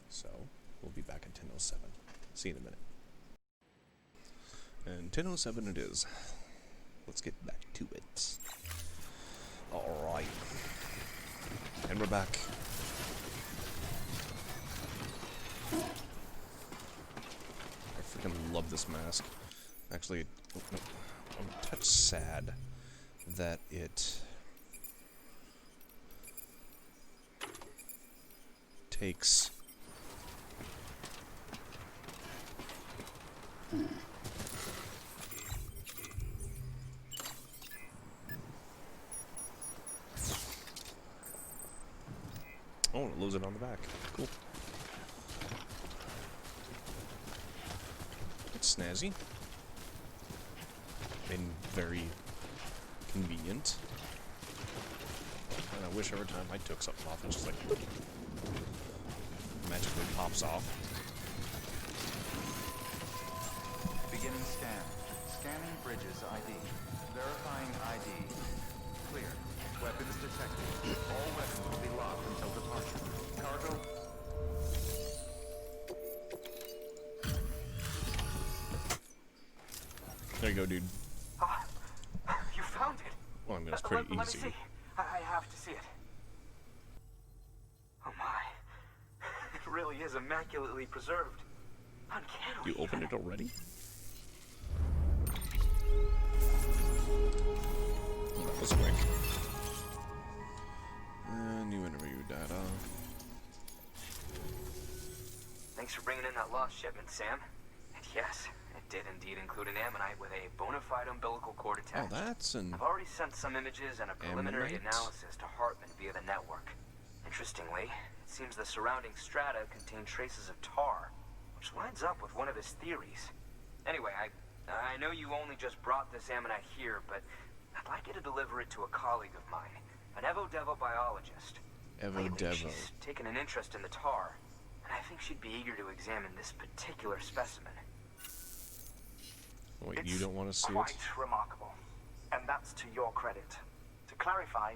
So, we'll be back at 10:07. See you in a minute. And 10:07 it is. Let's get back to it. Alright. And we're back. I freaking love this mask. Actually, oh, no, I'm a touch sad that it takes oh, it loads it on the back. Cool. It's snazzy. And very convenient. And I wish every time I took something off, it just like magically pops off. Beginning scan. Scanning bridges ID. Verifying ID. Clear. Weapons detected. All weapons will be locked until departure. Cargo. There you go, dude. You found it. Well, I mean, it's pretty Let me easy. see. I have to see it. Oh my. It really is immaculately preserved. Uncannily. You opened it already? Well, that was quick. New interview data. Thanks for bringing in that lost shipment, Sam. And yes, it did indeed include an ammonite with a bona fide umbilical cord Oh, attached. that's an... I've already sent some images and a preliminary Ammonite? analysis to Hartman via the network. Interestingly, it seems the surrounding strata contain traces of tar, which lines up with one of his theories. Anyway, I know you only just brought this ammonite here, but I'd like you to deliver it to a colleague of mine, an Evo Devo biologist. Evo Lately, Devo. she's taken an interest in the tar, and I think she'd be eager to examine this particular specimen. Wait, It's you don't want to see quite it? remarkable, and that's to your credit. To clarify,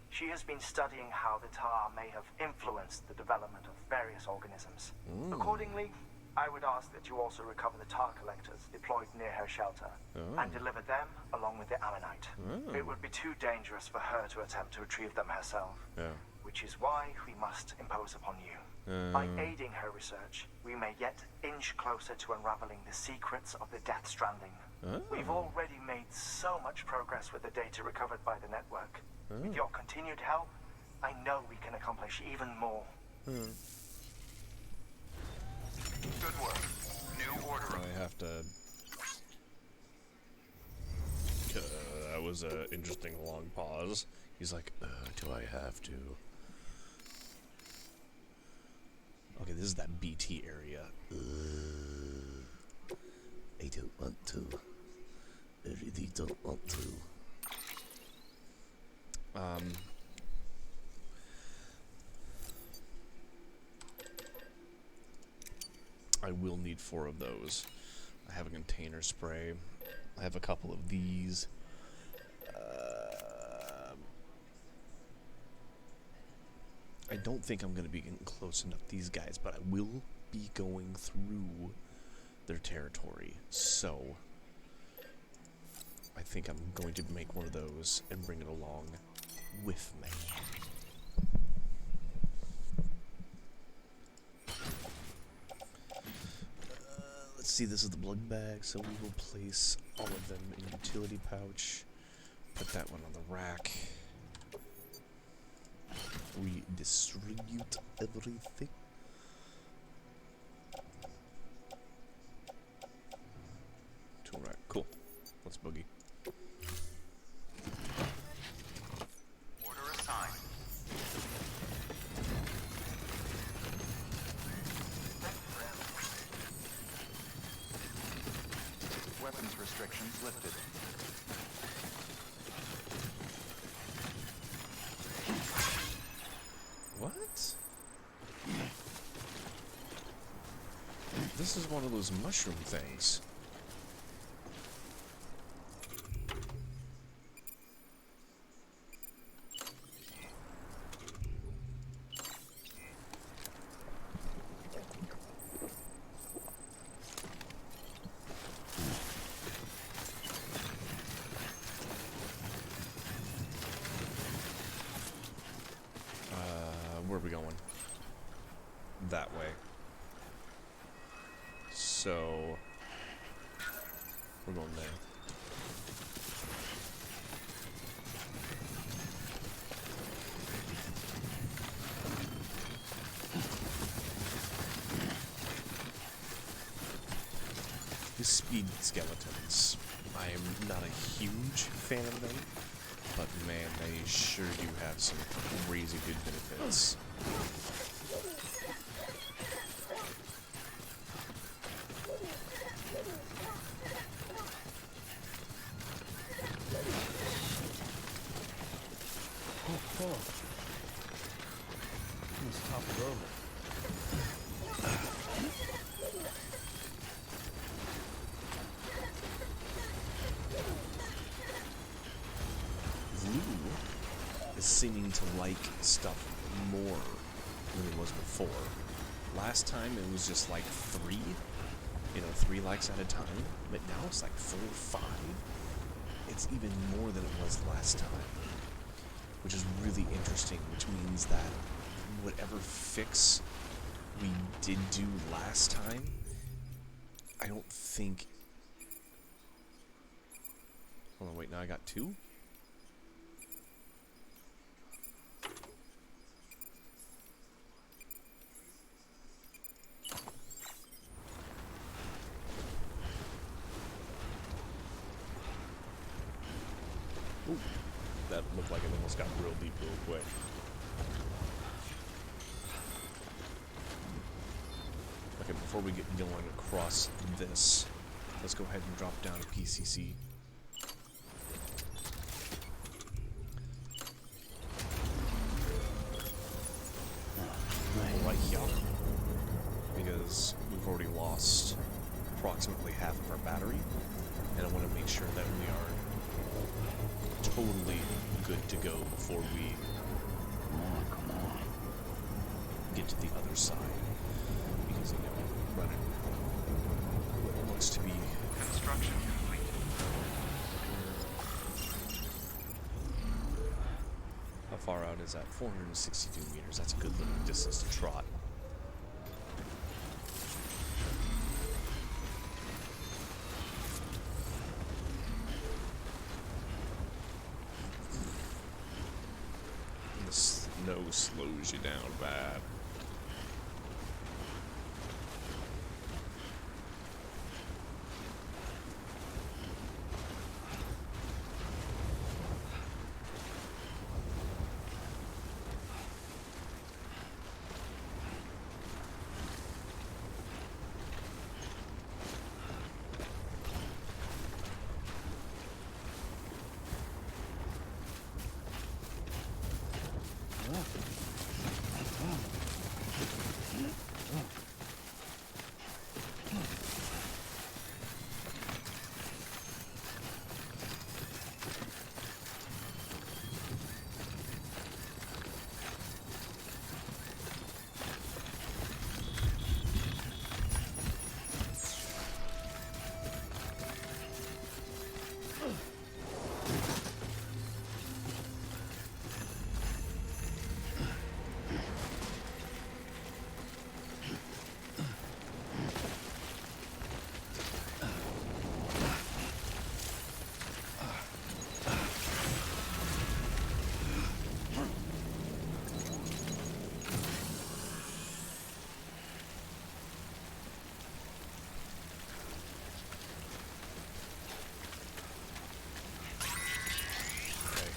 she has been studying how the tar may have influenced the development of various organisms. Accordingly, I would ask that you also recover the tar collectors deployed near her shelter and deliver them along with the ammonite. It would be too dangerous for her to attempt to retrieve them herself, Yeah. which is why we must impose upon you. By aiding her research, we may yet inch closer to unraveling the secrets of the Death Stranding. We've already made so much progress with the data recovered by the network. With your continued help, I know we can accomplish even more. Good work. New order. I have to... that was an interesting long pause. He's like, do I have to? Okay, this is that BT area. I don't want to. I really don't want to. I will need 4 of those. I have a container spray. I have a couple of these. I don't think I'm going to be getting close enough to these guys, but I will be going through their territory. So, I think I'm going to make one of those and bring it along with me. Let's see, this is the blood bag, so we will place all of them in utility pouch. Put that one on the rack. We distribute everything. Tool rack, cool. Let's boogie. Order assigned. Weapons restrictions lifted. What? This is one of those mushroom things. Where are we going? That way. So, we're going there. The speed skeletons. I am not a huge fan of them, but man, they sure do have some crazy good benefits. Oh. Let's top it over. Blue is seeming to like stuff more than it was before. Last time it was just like 3, 3 likes at a time, but now it's like 4 or 5. It's even more than it was last time, which is really interesting, which means that whatever fix we did do last time, I don't think... Hold on, wait, now I got 2? Ooh, that looked like it almost got real deep real quick. Okay, before we get going across this, let's go ahead and drop down a PCC. Right here, because we've already lost approximately half of our battery, and I want to make sure that we are totally good to go before we get to the other side, because running what looks to be Construction complete. how far out is that? 462 meters. That's a good little distance to trot. The snow slows you down bad.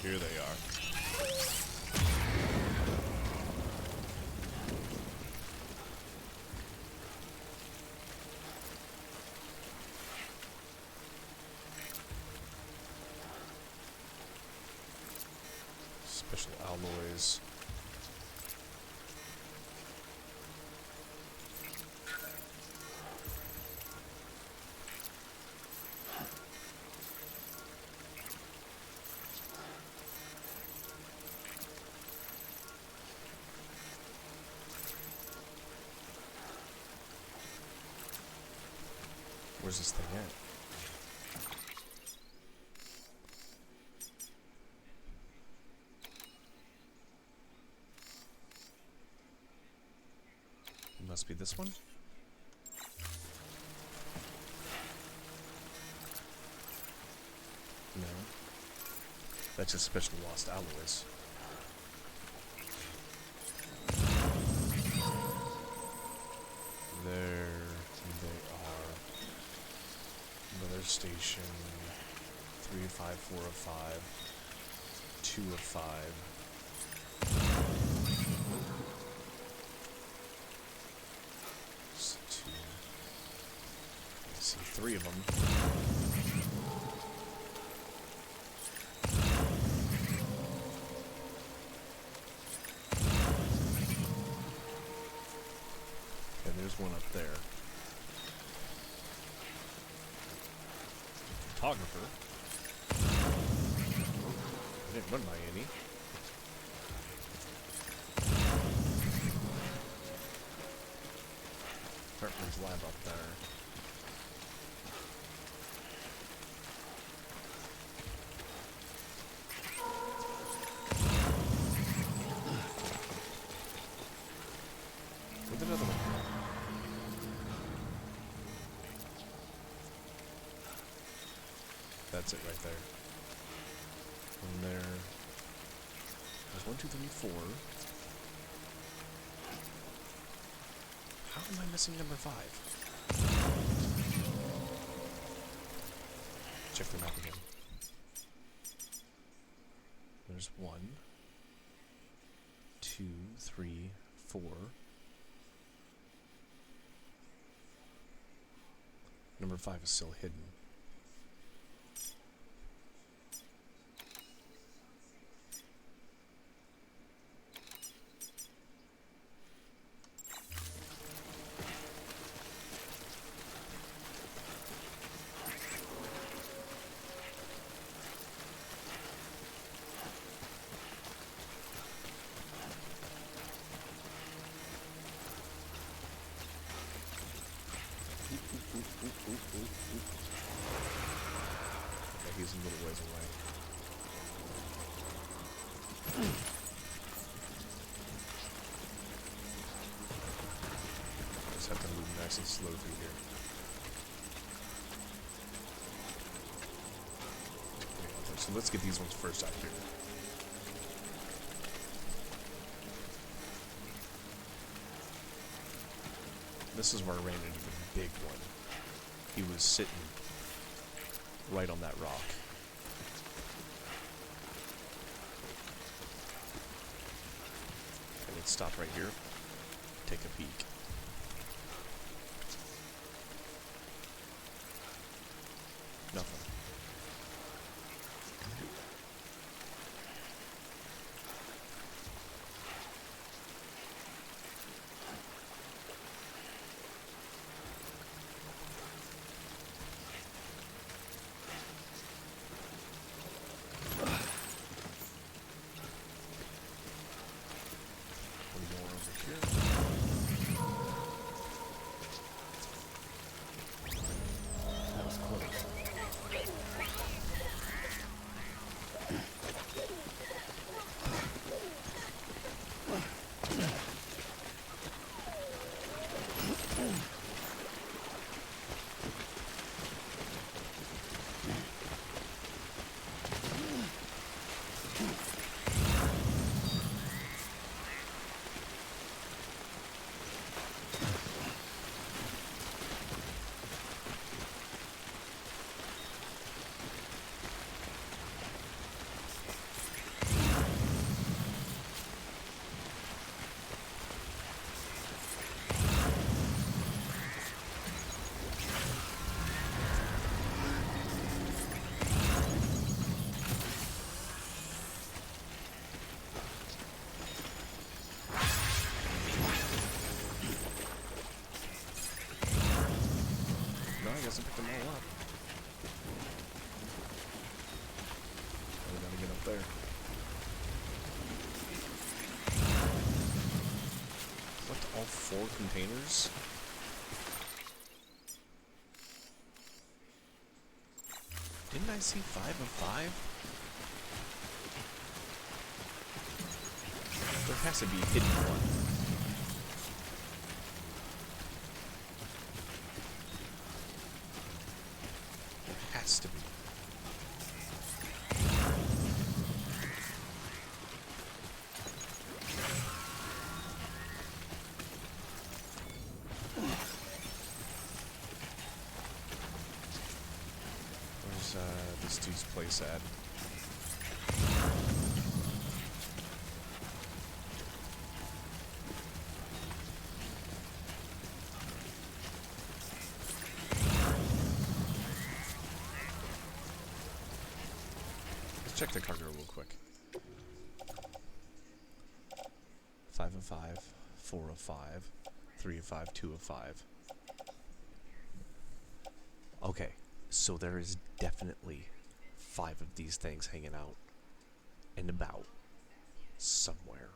Here they are. Special alloys. Where's this thing at? It must be this one? No. That's just special lost alloys. There they are. Another station. 3 of 5, 4 of 5. 2 of 5. It's 2. Let's see, 3 of them. Okay, there's one up there. Photographer. I didn't run by any. Carpenter's lab up there. With another one. That's it right there. And there's 1, 2, 3, 4. How am I missing number 5? Check the map again. There's 1, 2, 3, 4. Number 5 is still hidden. Okay, he's a little ways away. Just have to move nice and slow through here. Okay, so let's get these ones first out here. This is where I ran into the big one. He was sitting right on that rock. And let's stop right here. Take a peek. Nothing. That was close. up there. Collect all 4 containers? Didn't I see 5 of 5? There has to be a hidden one. There has to be. Where's this dude's place at? Check the cargo real quick. 5 of 5, 4 of 5, 3 of 5, 2 of 5. Okay, so there is definitely 5 of these things hanging out and about somewhere.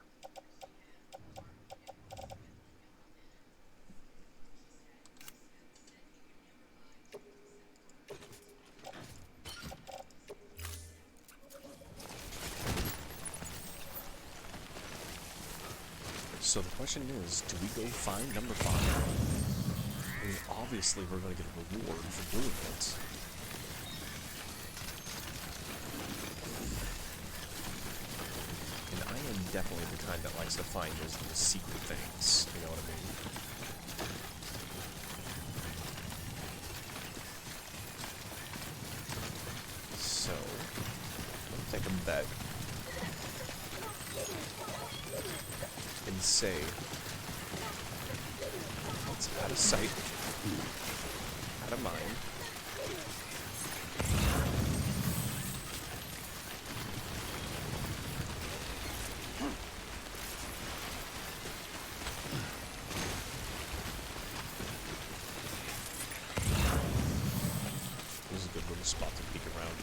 So the question is, do we go find number 5? I mean, obviously we're going to get a reward for doing it. And I am definitely the kind that likes to find those little secret things, you know what I mean? So, I'm thinking that and say, it's out of sight, out of mind. This is a good little spot to peek around.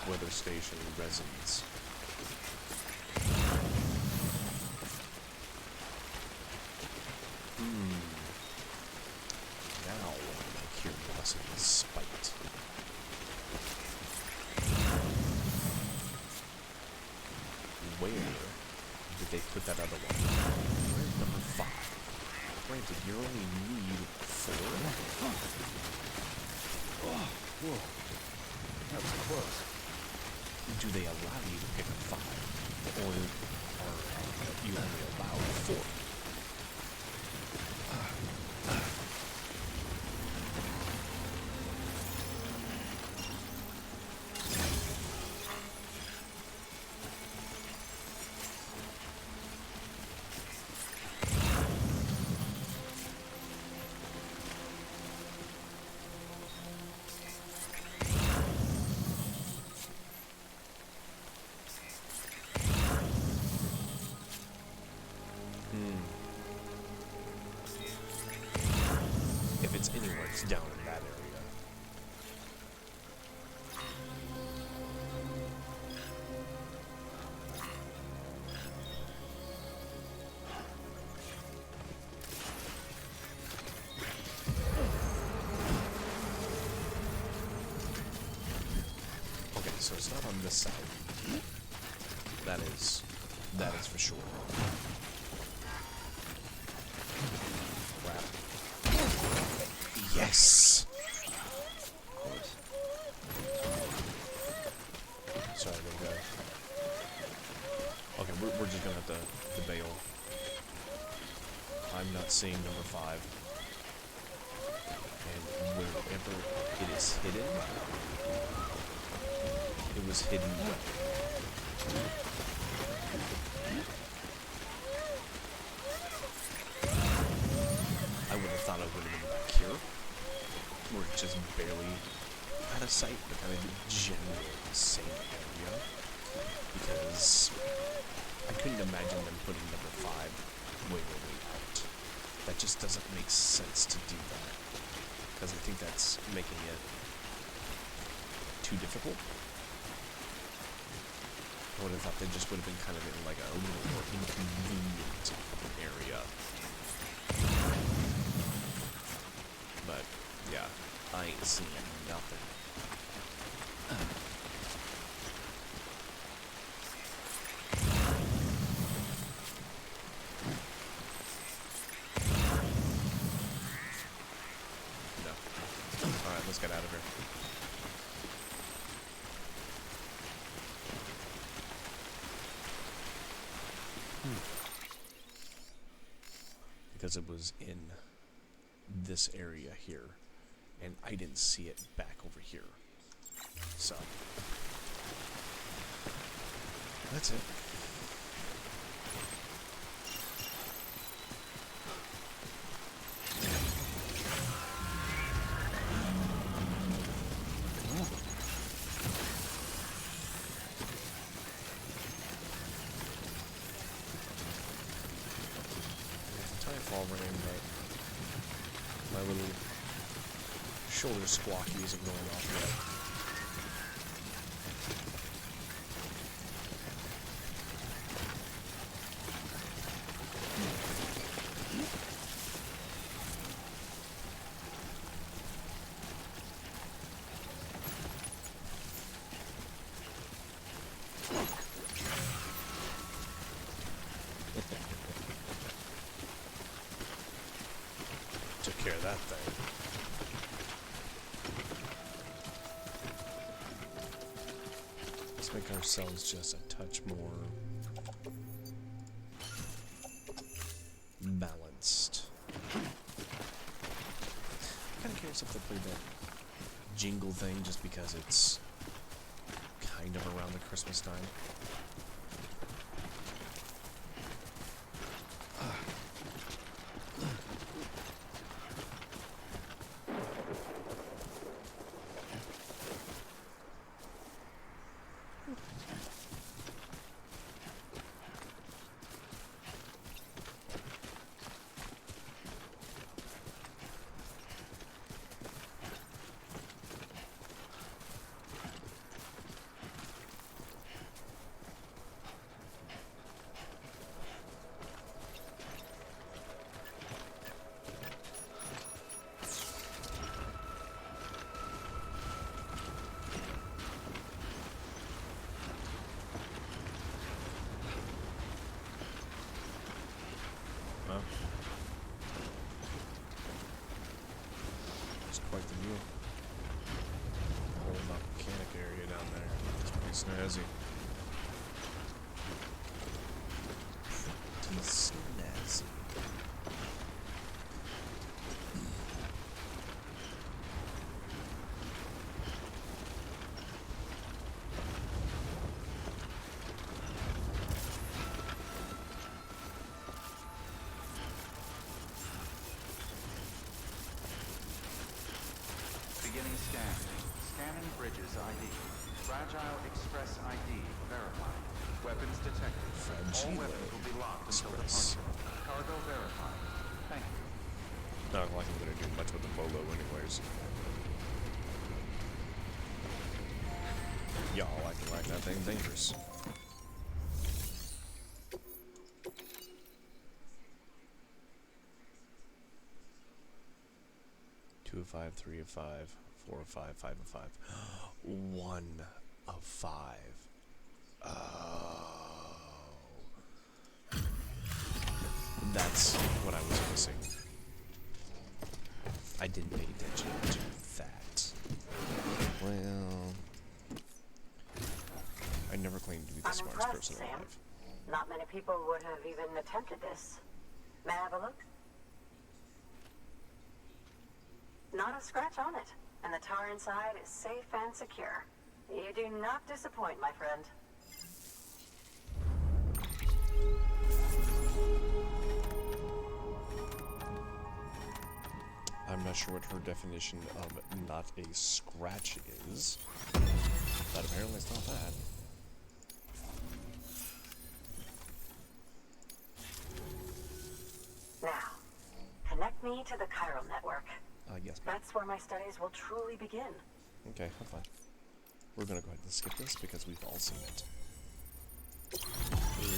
Weather station residence. Now my curiosity is spiked. Where did they put that other one? Where's number 5? Granted, you only need 4. Whoa. That was close. Do they allow you to pick up 5? Or are you only allowed 4? If it's anywhere, it's down in that area. Okay, so it's not on this side. That is for sure. Crap. Yes! Sorry, little guy. Okay, we're just gonna have to bail. I'm not seeing number 5. And wherever it is hidden, it was hidden well. I would have thought I would have been back here. we're just barely out of sight, but kind of the general same area. Because I couldn't imagine them putting number 5 way out. That just doesn't make sense to do that. Because I think that's making it too difficult. I would have thought they just would have been kind of in like a little more inconvenient area. But, yeah, I ain't seeing nothing. No. Alright, let's get out of here. Because it was in this area here, and I didn't see it back over here. So, that's it. Titanfall running, but my little shoulder squawky isn't going off yet. Took care of that thing. Let's make ourselves just a touch more balanced. I'm kind of curious if they played that jingle thing just because it's kind of around the Christmas time. It's quite the view. The whole volcanic area down there. It's pretty snazzy. Pretty snazzy. Beginning scan. Scanning bridges ID. Fragile Express ID verified. Weapons detected. All weapons will be locked until Express. departure. Cargo verified. Thank you. Not like I'm gonna do much with the Bolo anyways. Y'all acting like that thing's dangerous. Two of 5, 3 of 5, 4 of 5, 5 of 5. 1 of 5. Oh. That's what I was missing. I didn't pay attention to that. Well, I never claimed to be the I'm smartest impressed, person Sam. alive. Not many people would have even attempted this. May I have a look? Not a scratch on it, and the tar inside is safe and secure. You do not disappoint, my friend. I'm not sure what her definition of not a scratch is, but apparently it's not that. Now, connect me to the chiral network. Yes, ma'am. That's where my studies will truly begin. Okay, I'm fine. We're gonna go ahead and skip this because we've all seen it.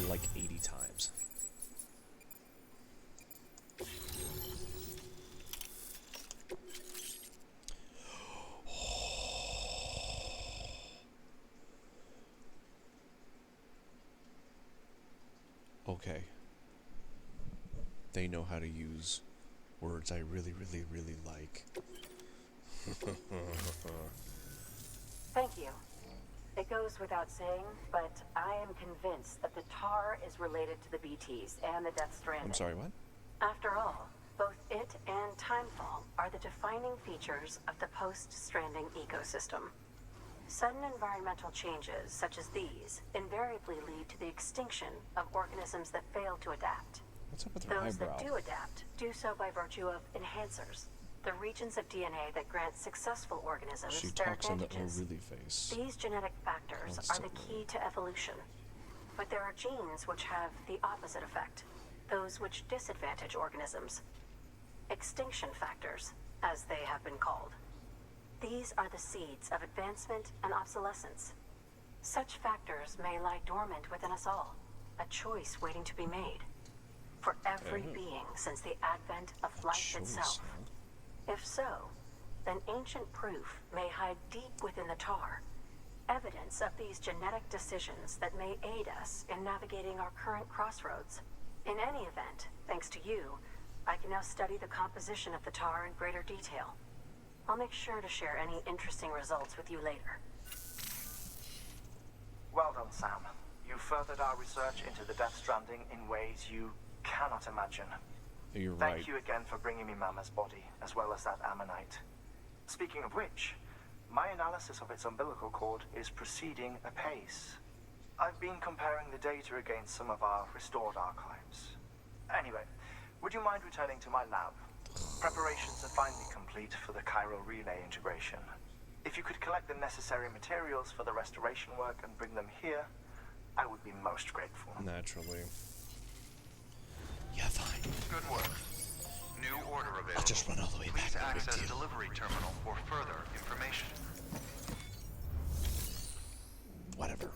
Like 80 times. Okay. They know how to use words I really, really, really like. Thank you. It goes without saying, but I am convinced that the tar is related to the BTs and the Death Stranding. I'm sorry, what? After all, both it and Timefall are the defining features of the post-stranding ecosystem. Sudden environmental changes, such as these, invariably lead to the extinction of organisms that fail to adapt. What's up with her Those eyebrow? that do adapt do so by virtue of enhancers, the regions of DNA that grant successful organisms She their talks in the advantages. really face. These genetic factors are the key to evolution. But there are genes which have the opposite effect, those which disadvantage organisms. Extinction factors, as they have been called. These are the seeds of advancement and obsolescence. Such factors may lie dormant within us all, a choice waiting to be made. For every being since the advent of life itself. If so, then ancient proof may hide deep within the tar, evidence of these genetic decisions that may aid us in navigating our current crossroads. In any event, thanks to you, I can now study the composition of the tar in greater detail. I'll make sure to share any interesting results with you later. Well done, Sam. You furthered our research into the Death Stranding in ways you cannot imagine. You're right. Thank you again for bringing me Mama's body, as well as that ammonite. Speaking of which, my analysis of its umbilical cord is proceeding apace. I've been comparing the data against some of our restored archives. Anyway, would you mind returning to my lab? Preparations are finally complete for the chiral relay integration. If you could collect the necessary materials for the restoration work and bring them here, I would be most grateful. Naturally. Yeah, fine. Good work. New order available. I'll just run all the way back. Please No big access deal. delivery terminal for further information. Whatever.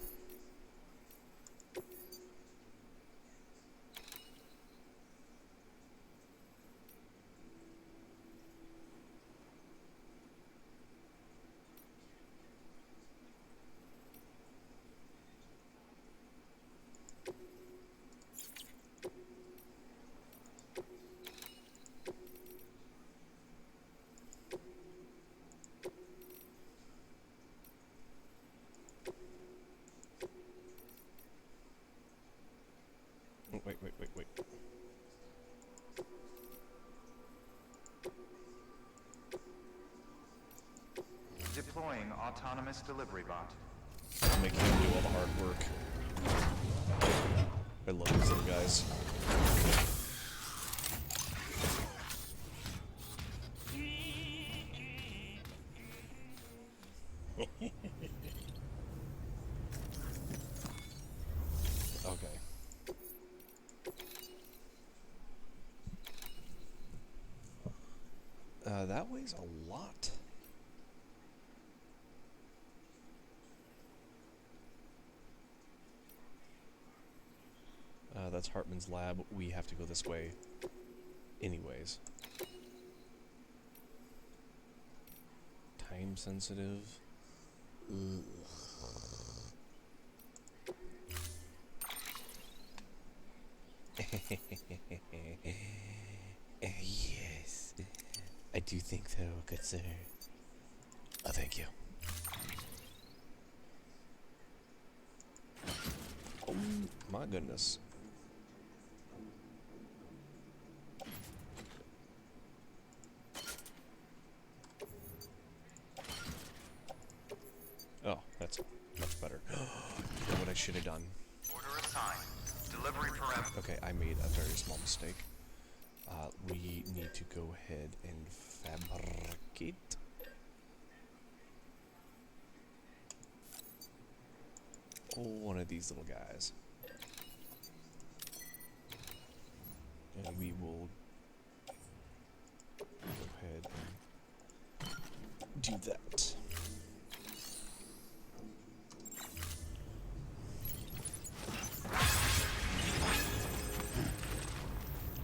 Oh, wait. Deploying autonomous delivery bot. I'm making him do all the hard work. I love these little guys. Okay. That weighs a lot. That's Hartman's lab. We have to go this way anyways. Time sensitive. Ugh. Yes, I do think so, good sir. Oh, thank you. Oh my goodness. Oh, that's much better. You know what I should have done? Order assigned. Delivery parameter. Okay, I made a very small mistake. We need to go ahead and fabricate. Oh, one of these little guys. And we will go ahead and do that.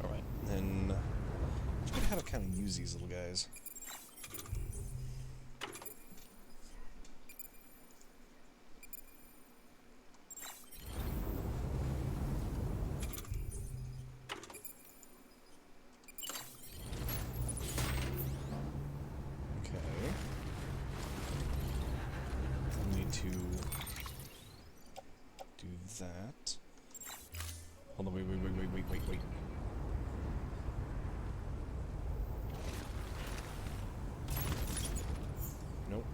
Alright, then let's figure out how to kind of use these little guys. That. Hold on, wait. Nope.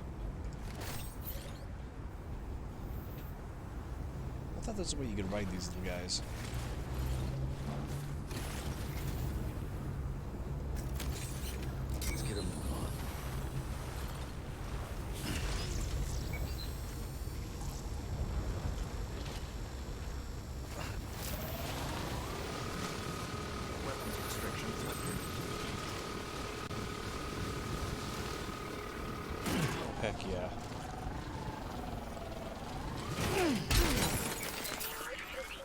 I thought that's the way you could ride these little guys. Let's get him on. Weapons restrictions lifted. Heck yeah.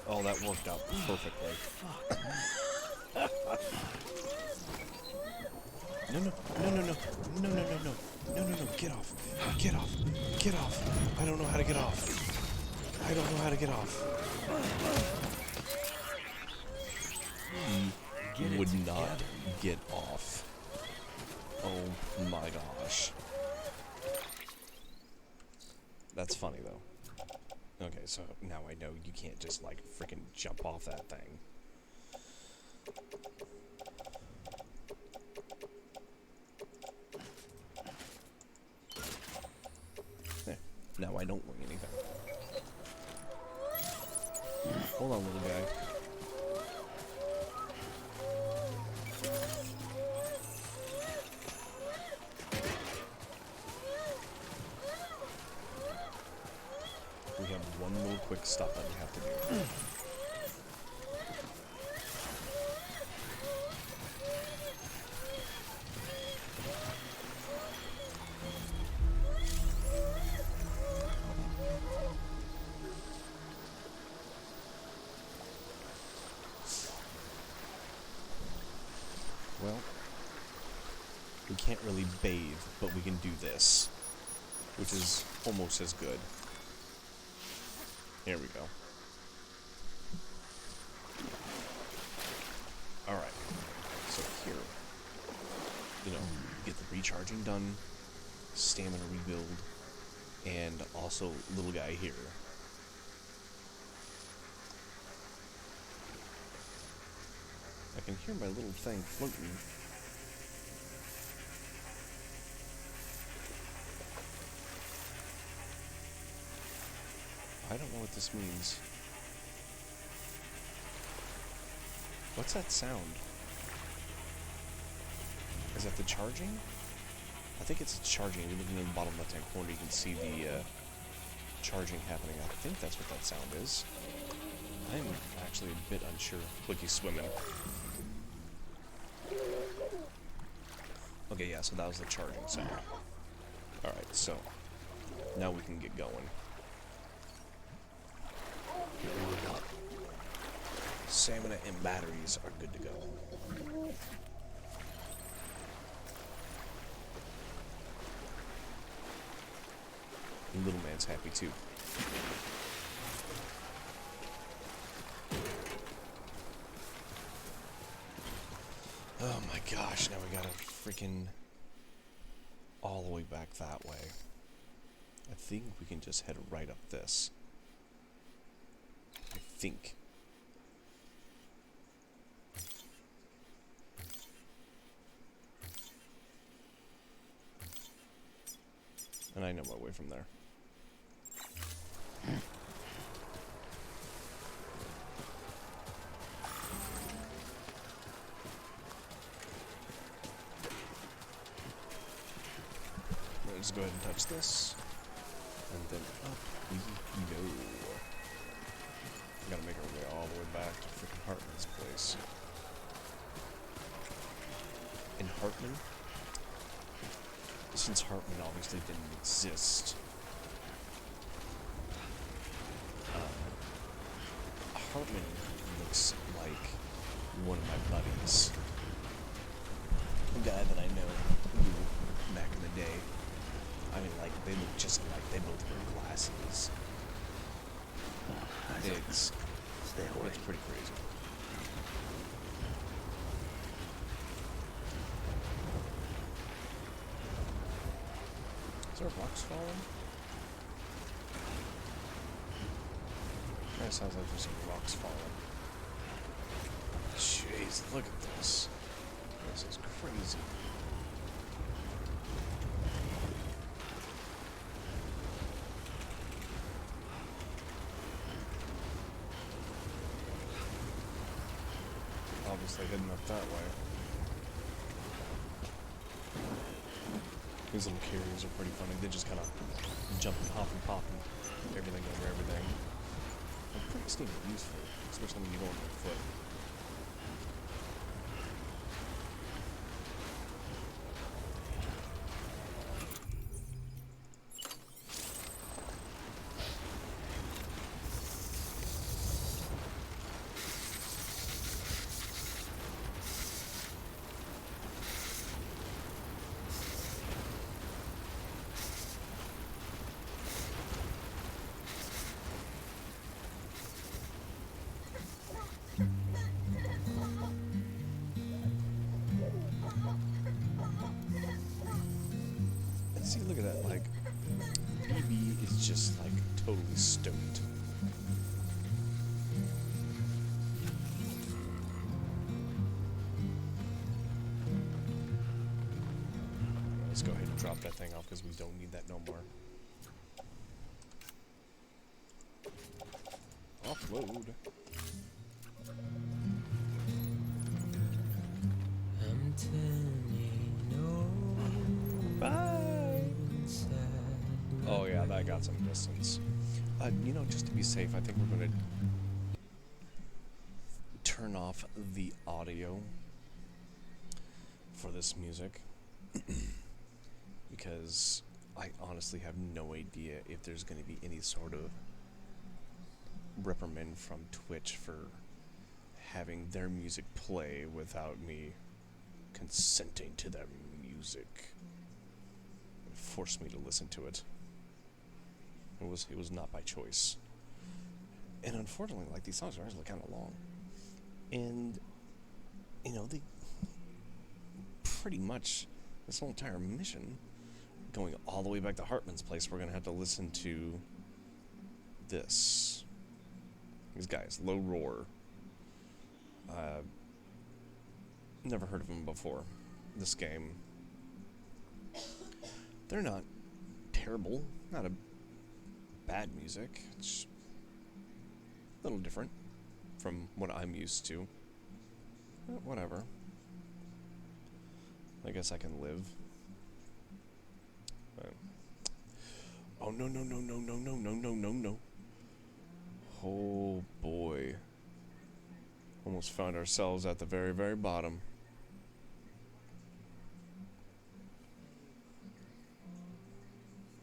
Oh, that worked out perfectly. No, get off. Get off. I don't know how to get off. He would not get off. Oh my gosh. That's funny though. Okay, so now I know you can't just like freaking jump off that thing. There. Now I don't ring anything. Hold on, little guy. We have one little quick stop that we have to do. Well, we can't really bathe, but we can do this, which is almost as good. Here we go. Alright. So here, get the recharging done, stamina rebuild, and also little guy here. I can hear my little thing floating. I don't know what this means. What's that sound? Is that the charging? I think it's charging. If you look in the bottom left-hand corner, you can see the charging happening. I think that's what that sound is. I'm actually a bit unsure. Look, he's swimming. Okay, yeah, so that was the charging sound. Alright, so now we can get going. Stamina and batteries are good to go. And little man's happy too. Oh my gosh, now we gotta freaking all the way back that way. I think we can just head right up this. I think. And I know my way from there. let's go ahead and touch this. And then up we go. We gotta make our way all the way back to freaking Hartman's place. In Hartman, since Hartman obviously didn't exist, Hartman looks like one of my buddies. A guy that I know who, back in the day, I mean, like, they look just alike. They both wear glasses. Stay away. It's pretty crazy. Is there rocks falling? That sounds like there's some rocks falling. Jeez, look at this. This is crazy. Obviously heading up that way. These little carriers are pretty funny. They just kind of jump and hop and pop and everything over everything. They're pretty sneaky useful, especially when you go on foot. See, look at that, like, BB is just, like, totally stoked. Let's go ahead and drop that thing off, because we don't need that no more. Offload. I'm turning Bye! Oh yeah, that got some distance. You know, just to be safe, I think we're gonna turn off the audio for this music. Because I honestly have no idea if there's gonna be any sort of reprimand from Twitch for having their music play without me consenting to their music. It forced me to listen to it. It was not by choice. And unfortunately, like, these songs are actually kind of long. And, you know, they pretty much, this whole entire mission, going all the way back to Hartman's place, we're going to have to listen to this. These guys, Low Roar. Never heard of them before. This game. They're not terrible. Not a bad music. It's a little different from what I'm used to. Whatever. I guess I can live. Oh, no, no, no, no, no, no, no, no, no, no. Oh, boy. Almost found ourselves at the very, very bottom.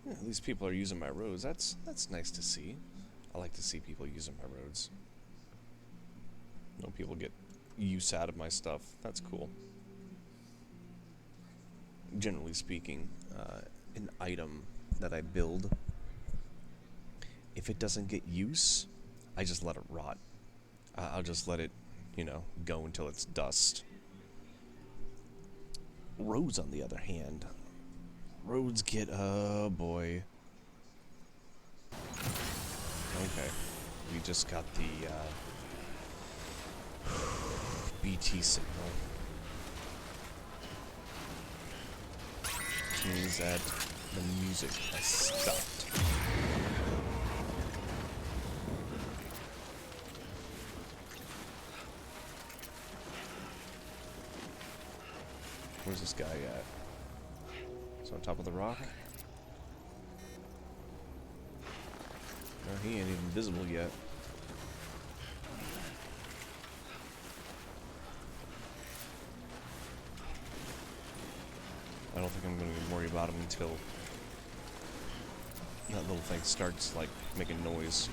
Yeah, at least people are using my roads. That's nice to see. I like to see people using my roads. You know, people get use out of my stuff. That's cool. Generally speaking, an item that I build, if it doesn't get use, I just let it rot. I'll just let it, you know, go until it's dust. Roads, on the other hand, roads get, oh boy. Okay, we just got the BT signal. Which means that the music has stopped. Where's this guy at? He's on top of the rock. He ain't even visible yet. I don't think I'm going to worry about him until that little thing starts, like, making noise.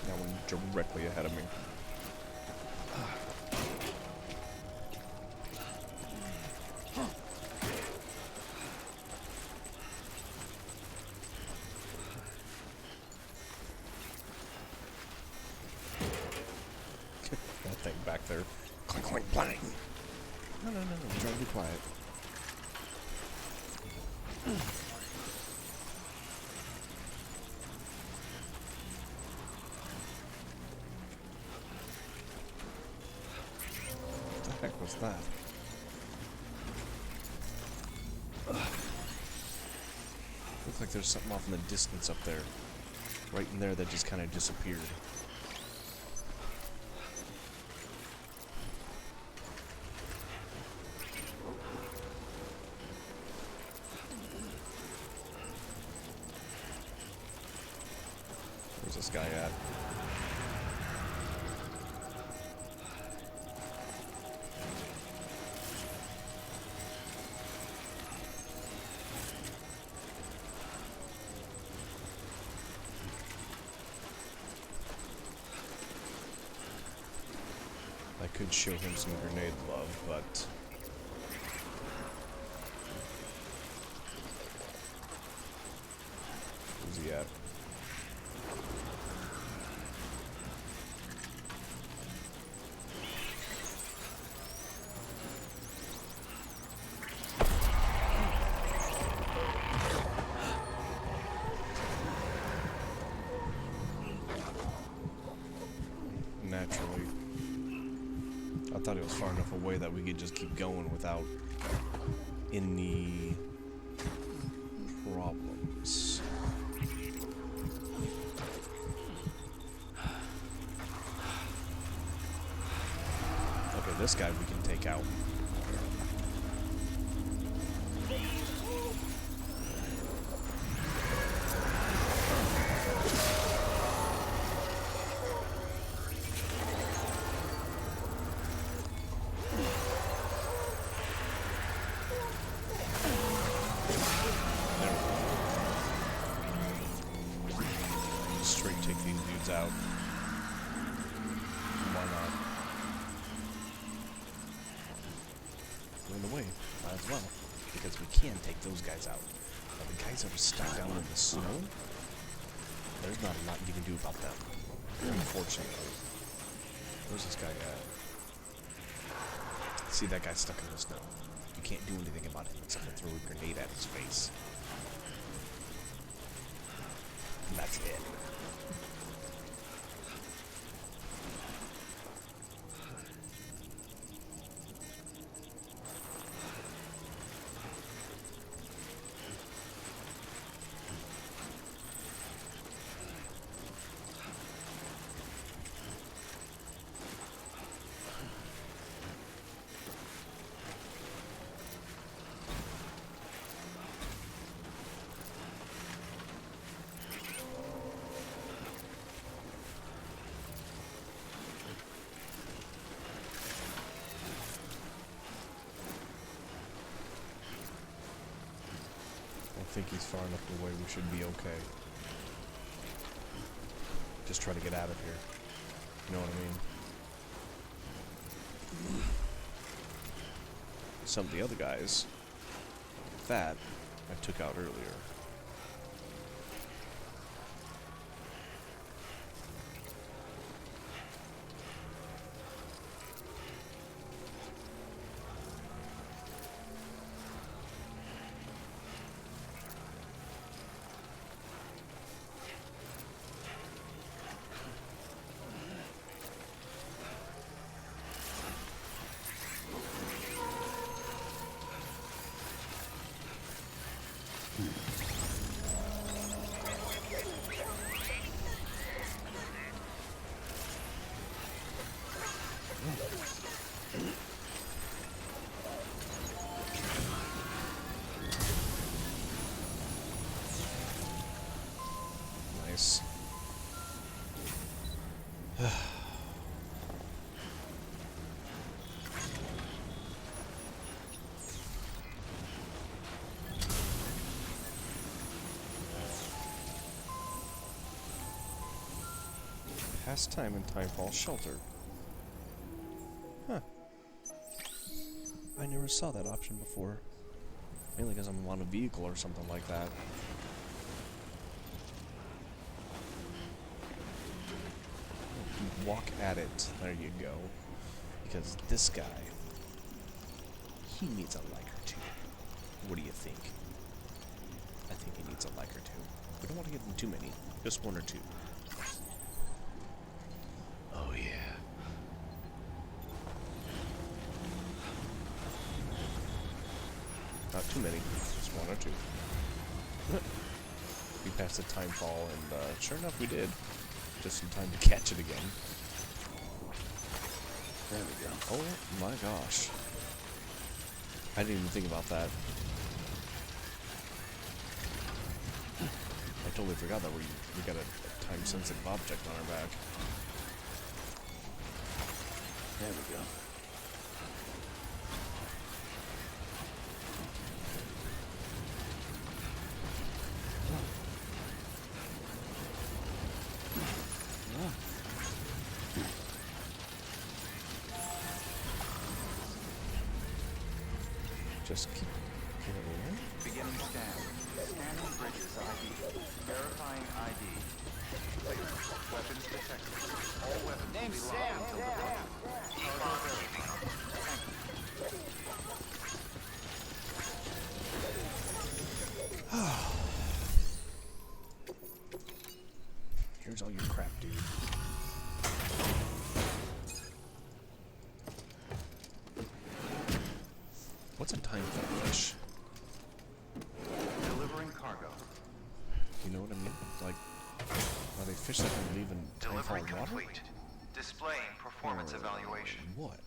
That one directly ahead of me. That thing back there. Clink, clink, blang. No, I'm trying to be quiet. What the heck was that? Looks like there's something off in the distance up there. Right in there that just kind of disappeared. Where's this guy at? I could show him some grenade love, but... Where's he at? Naturally. I thought it was far enough away that we could just keep going without any problems. Okay, this guy we can take out. Straight take these dudes out. Why not? We're in the way. Might as well. Because we can take those guys out. Now the guys that are stuck down in the snow, there's not a lot you can do about them. Unfortunately. Where's this guy at? See that guy stuck in the snow. You can't do anything about him except for throw a grenade at his face. And that's it. I think he's far enough away, we should be okay. Just try to get out of here. You know what I mean? Some of the other guys, that I took out earlier. Pastime in Timefall Shelter. Huh. I never saw that option before. Mainly because I'm on a vehicle or something like that. Walk at it. There you go. Because this guy, he needs a like or two. What do you think? I think he needs a like or two. We don't want to give him too many. Just one or two. Oh yeah. Not too many. Just one or two. We passed the Timefall, and sure enough, we did. Just in time to catch it again. There we go. Oh my gosh. I didn't even think about that. I totally forgot that we got a time-sensitive object on our back. There we go. Just keep getting in. Beginning scan. Scanning bridges ID. Verifying ID. Clear. Weapons detected. All weapons will be locked until departure. Cargo verified. Here's all your crap, dude. What's a time fish? Delivering cargo. You know what I mean? Like, are they fish that can live in Delivery Timefall water? complete. Displaying performance evaluation. What?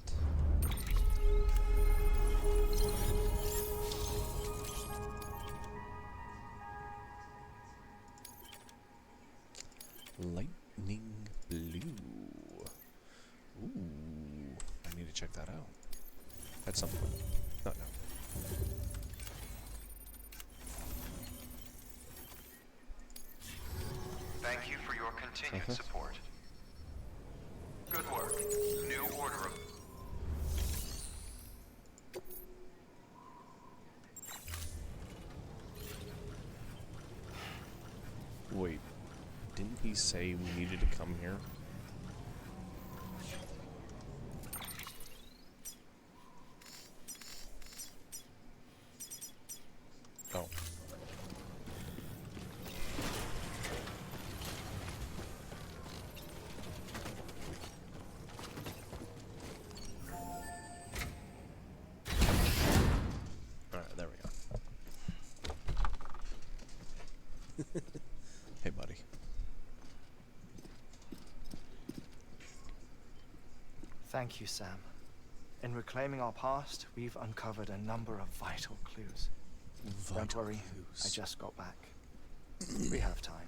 Lightning blue. Ooh, I need to check that out. At some point. Not now. Thank you for your continued support. Good work. New order of... Wait, didn't he say we needed to come here? Oh. Alright, there we go. Hey, buddy. Thank you, Sam. In reclaiming our past, we've uncovered a number of vital clues. Don't worry, I just got back. We have time.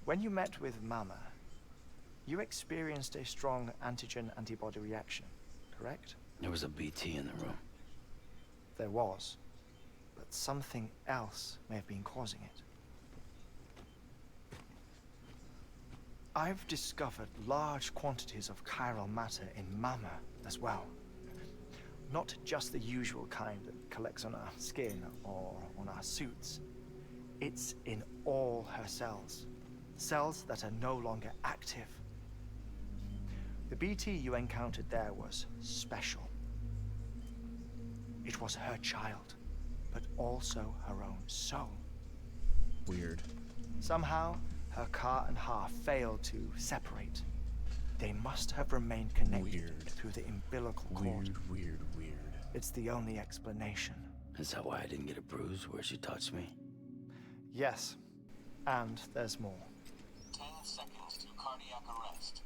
When you met with Mama, you experienced a strong antigen-antibody reaction, correct? There was a BT in the room. There was, but something else may have been causing it. I've discovered large quantities of chiral matter in Mama as well. Not just the usual kind that collects on our skin or on our suits. It's in all her cells. Cells that are no longer active. The BT you encountered there was special. It was her child, but also her own soul. Weird. Somehow, her car and half failed to separate. They must have remained connected through the umbilical cord. Weird. It's the only explanation. Is that why I didn't get a bruise where she touched me? Yes, and there's more. 10 seconds to cardiac arrest.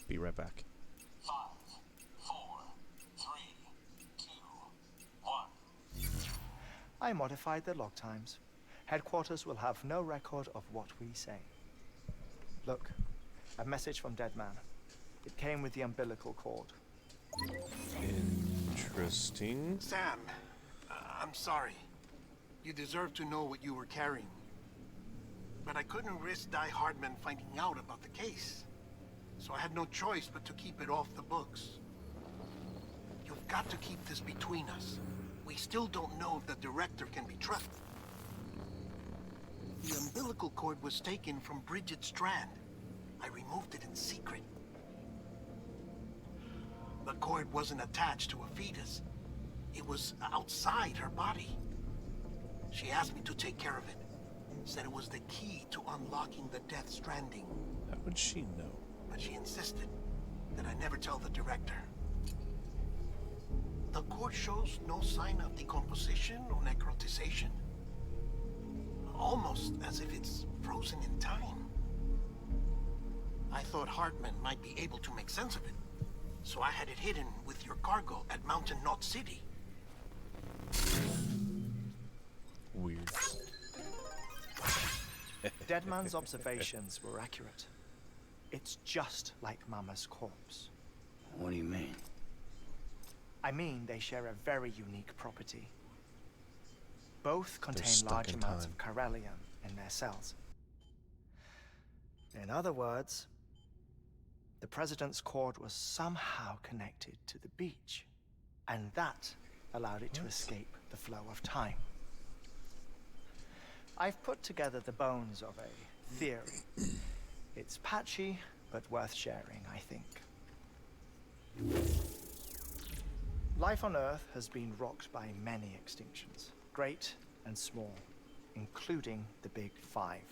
Be right back. 5, 4, 3, 2, 1. I modified the log times. Headquarters will have no record of what we say. Look, a message from Dead Man. It came with the umbilical cord. Interesting. Sam, I'm sorry. You deserve to know what you were carrying. But I couldn't risk Die Hardman finding out about the case. So I had no choice but to keep it off the books. You've got to keep this between us. We still don't know if the director can be trusted. The umbilical cord was taken from Bridget Strand. I removed it in secret. The cord wasn't attached to a fetus. It was outside her body. She asked me to take care of it. Said it was the key to unlocking the Death Stranding. How would she know? But she insisted that I never tell the director. The cord shows no sign of decomposition or necrotization. Almost as if it's frozen in time. I thought Hartman might be able to make sense of it. So I had it hidden with your cargo at Mountain Knot City. Weird. Deadman's observations were accurate. It's just like Mama's corpse. What do you mean? I mean, they share a very unique property. Both contain stuck large in amounts time. of chiralium in their cells. In other words, the president's cord was somehow connected to the beach, and that allowed it to escape the flow of time. I've put together the bones of a theory. It's patchy, but worth sharing, I think. Life on Earth has been rocked by many extinctions, great and small, including the Big Five.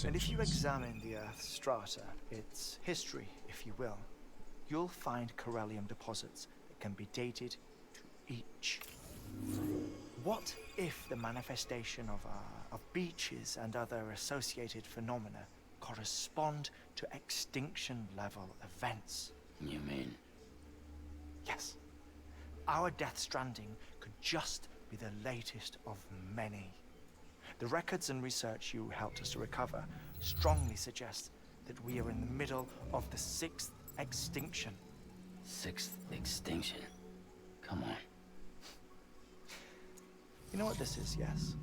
And if you examine the Earth's strata, its history, if you will, you'll find chiralium deposits that can be dated to each. What if the manifestation of beaches and other associated phenomena correspond to extinction-level events? You mean? Yes. Our Death Stranding could just be the latest of many. The records and research you helped us to recover strongly suggest that we are in the middle of the 6th extinction. 6th extinction? Come on. You know what this is, yes?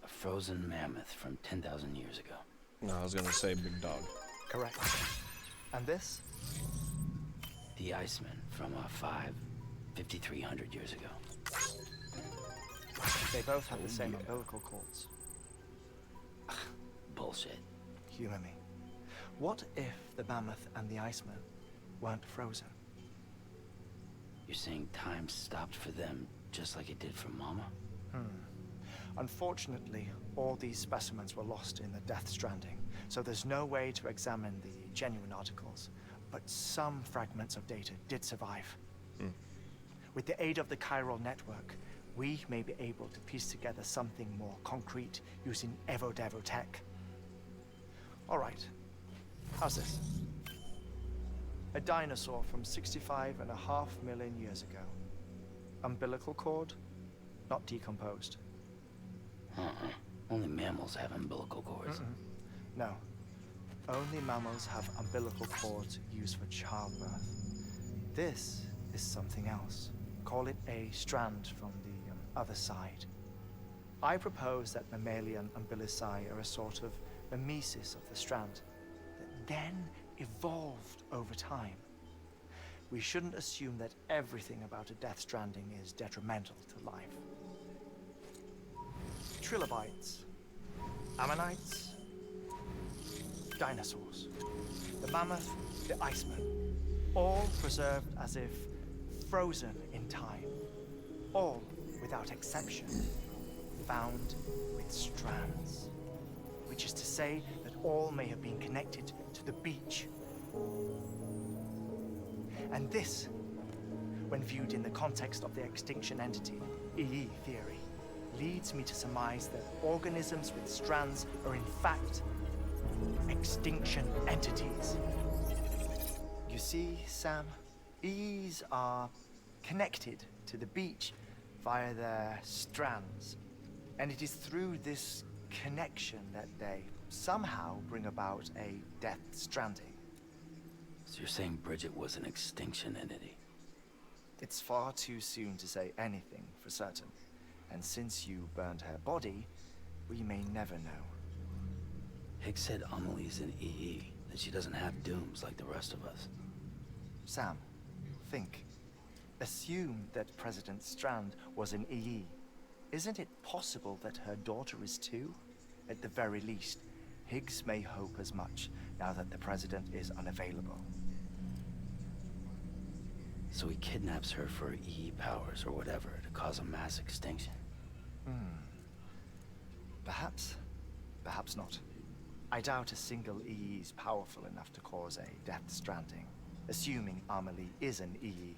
A frozen mammoth from 10,000 years ago. No, I was gonna say big dog. Correct. And this? The Iceman from 5,300 years ago. They both have the same umbilical cords. Bullshit. Humor me. What if the mammoth and the Iceman weren't frozen? You're saying time stopped for them just like it did for Mama? Unfortunately, all these specimens were lost in the Death Stranding, so there's no way to examine the genuine articles. But some fragments of data did survive. With the aid of the chiral network, we may be able to piece together something more concrete using Evo-Devo tech. All right, how's this? A dinosaur from 65.5 million years ago. Umbilical cord, not decomposed. Only mammals have umbilical cords. No, only mammals have umbilical cords used for childbirth. This is something else. Call it a strand from the other side. I propose that mammalian umbilici are a sort of mimesis of the strand that then evolved over time. We shouldn't assume that everything about a Death Stranding is detrimental to life. Trilobites, ammonites, dinosaurs, the mammoth, the Iceman, all preserved as if frozen in time, all without exception, found with strands, which is to say that all may have been connected to the beach. And this, when viewed in the context of the extinction entity, EE theory, leads me to surmise that organisms with strands are in fact extinction entities. You see, Sam, EEs are connected to the beach via their strands, and it is through this connection that they somehow bring about a death stranding. So you're saying Bridget was an extinction entity? It's far too soon to say anything for certain. And since you burned her body, we may never know. Higgs said Amelie's an EE, that she doesn't have dooms like the rest of us. Sam, think. Assume that President Strand was an EE. Isn't it possible that her daughter is too? At the very least, Higgs may hope as much now that the President is unavailable. So he kidnaps her for EE powers or whatever to cause a mass extinction. Perhaps. Perhaps not. I doubt a single EE is powerful enough to cause a death stranding, assuming Amelie is an EE.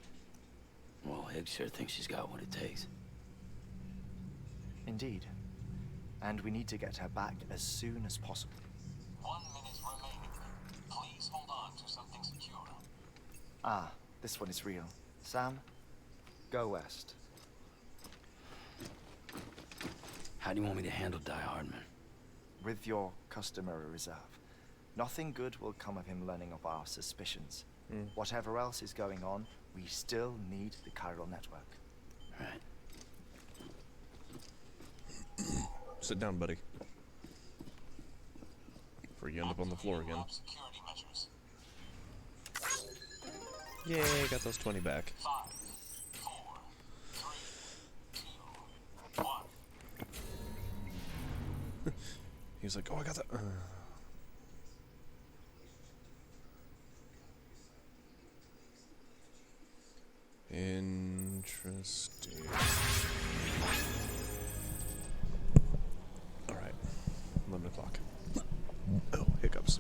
Well, Higgs sure thinks she's got what it takes. Indeed. And we need to get her back as soon as possible. 1 minute remaining. Please hold on to something secure. Ah, this one is real. Sam, go west. How do you want me to handle Die Hardman? With your customary reserve. Nothing good will come of him learning of our suspicions. Whatever else is going on, we still need the chiral network. Right. Sit down, buddy. Before you end up on the floor again. Security measures. Yay, got those 20 back. 5, 4, 3, 2, 1. He's like, oh, I got that. Interesting. Alright. 11 o'clock. Oh, hiccups.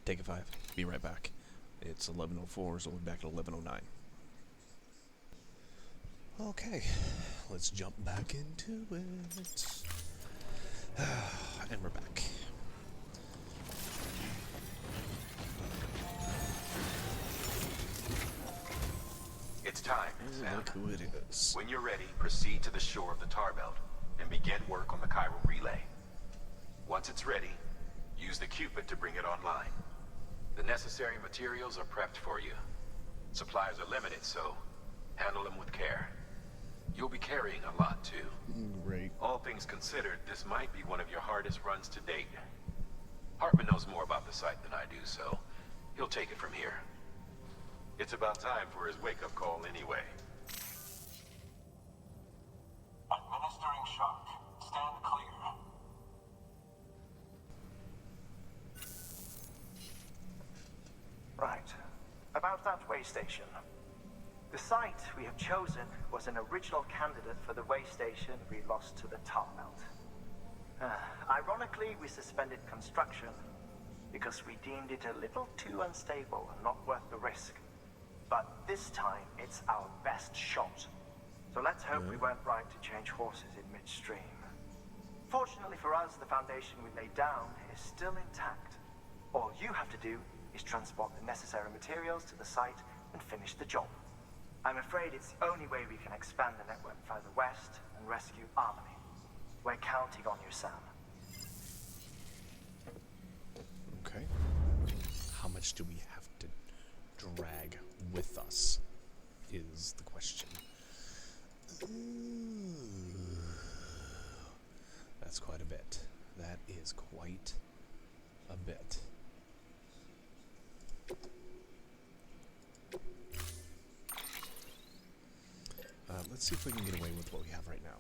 Take a 5. Be right back. It's 11:04, so we'll be back at 11:09. Okay, let's jump back into it. And we're back. It's time, Sam. Look who it is. When you're ready, proceed to the shore of the tar belt and begin work on the chiral relay. Once it's ready, use the Cupid to bring it online. The necessary materials are prepped for you. Supplies are limited, so handle them with care. You'll be carrying a lot, too. Great. All things considered, this might be one of your hardest runs to date. Hartman knows more about the site than I do, so he'll take it from here. It's about time for his wake-up call anyway. Administering shock. Stand clear. Right. About that way station. The site we have chosen was an original candidate for the way station we lost to the tar belt. Ironically, we suspended construction because we deemed it a little too unstable and not worth the risk. But this time, it's our best shot. So let's hope we weren't right to change horses in midstream. Fortunately for us, the foundation we laid down is still intact. All you have to do is transport the necessary materials to the site and finish the job. I'm afraid it's the only way we can expand the network further west and rescue Amelie. We're counting on you, Sam. Okay. How much do we have to drag with us is the question. That's quite a bit. That is quite a bit. Let's see if we can get away with what we have right now.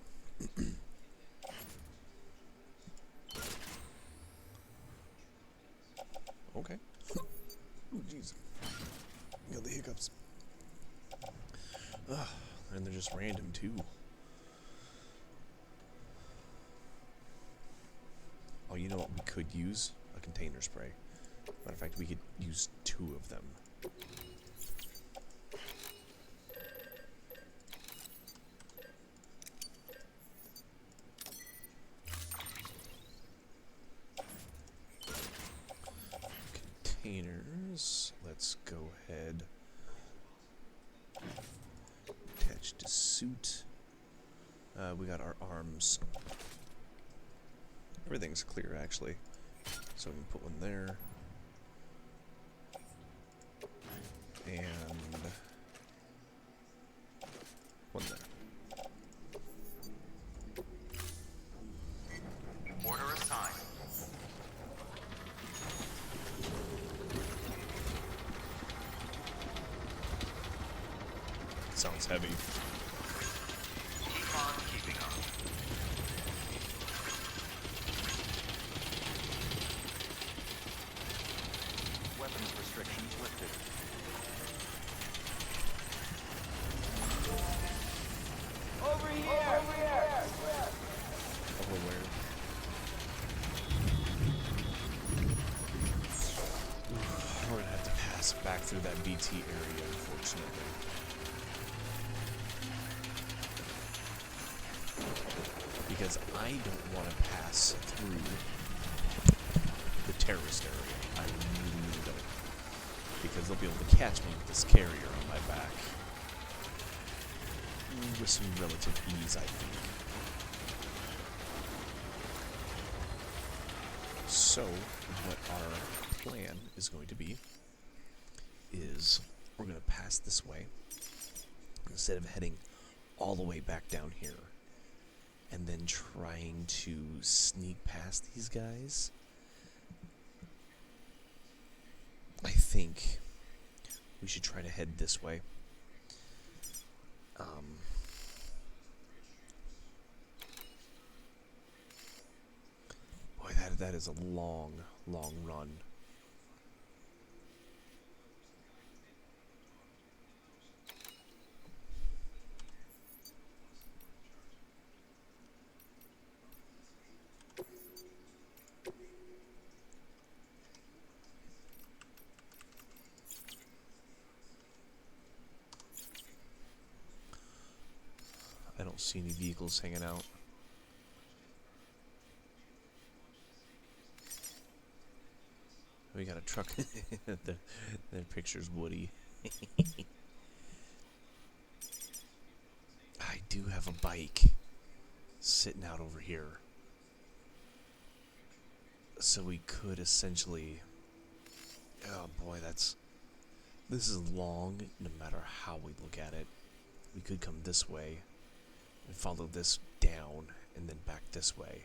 Okay. Ooh, jeez. Got the hiccups. Ugh, and they're just random, too. Oh, you know what we could use? A container spray. Matter of fact, we could use 2 of them. Containers. Let's go ahead. Attach to suit. We got our arms. Everything's clear, actually. So we can put one there. And one there. Order assigned. Sounds heavy. Keep on keeping on. Weapons restrictions lifted. Over here! Overwhere. We're gonna have to pass back through that BT area, unfortunately. Because I don't want to pass through the terrorist area. I really, really don't. Because they'll be able to catch me with this carrier on my back. With some relative ease, I think. So, what our plan is going to be is we're going to pass this way instead of heading all the way back down here and then trying to sneak past these guys. I think we should try to head this way. Boy, that is a long, long run. I don't see any vehicles hanging out. We got a truck. Their picture's Woody. I do have a bike sitting out over here. So we could essentially... Oh boy, this is long no matter how we look at it. We could come this way and follow this down and then back this way.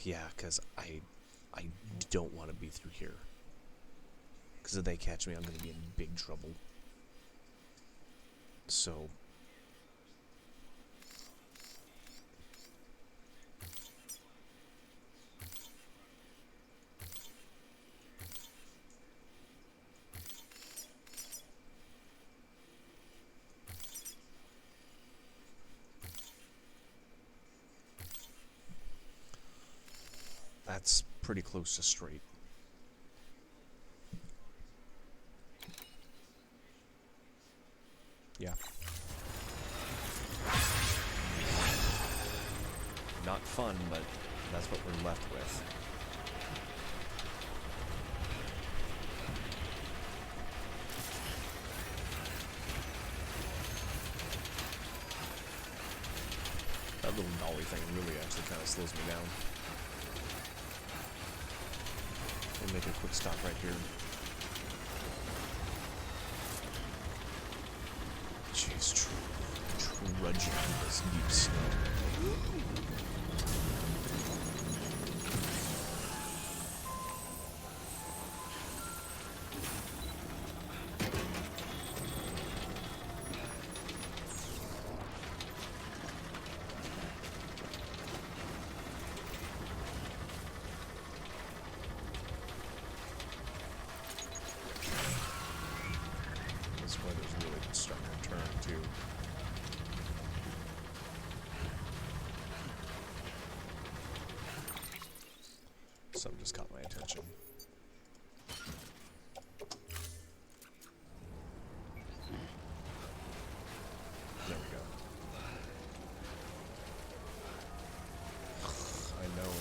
Yeah, because I don't want to be through here. Because if they catch me, I'm going to be in big trouble. So... That's pretty close to straight. Yeah. Not fun, but that's what we're left with. That little dolly thing really actually kind of slows me down. We'll make a quick stop right here. Jeez, trudging through this deep snow. This weather's really starting to turn too. Something just caught my attention. There we go. I know.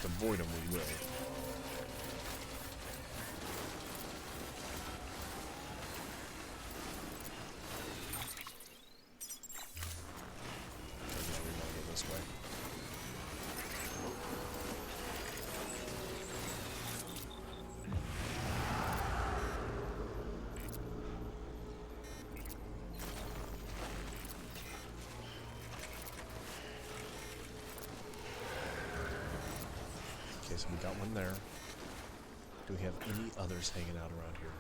just avoid them, we will. Okay, we want to go this way. Okay, so we got one there. Do we have any others hanging out around here?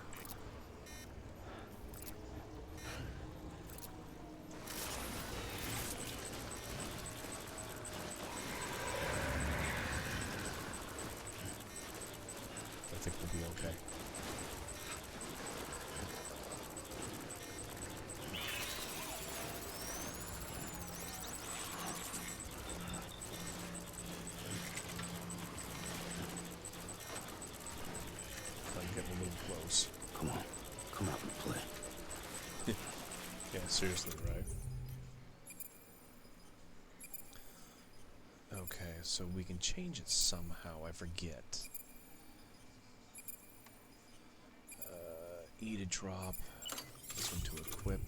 I think we'll be okay. I'm getting a little close. Come on. Come out and play. Yeah, seriously, right? Okay, so we can change it somehow. I forget. E to drop. This one to equip.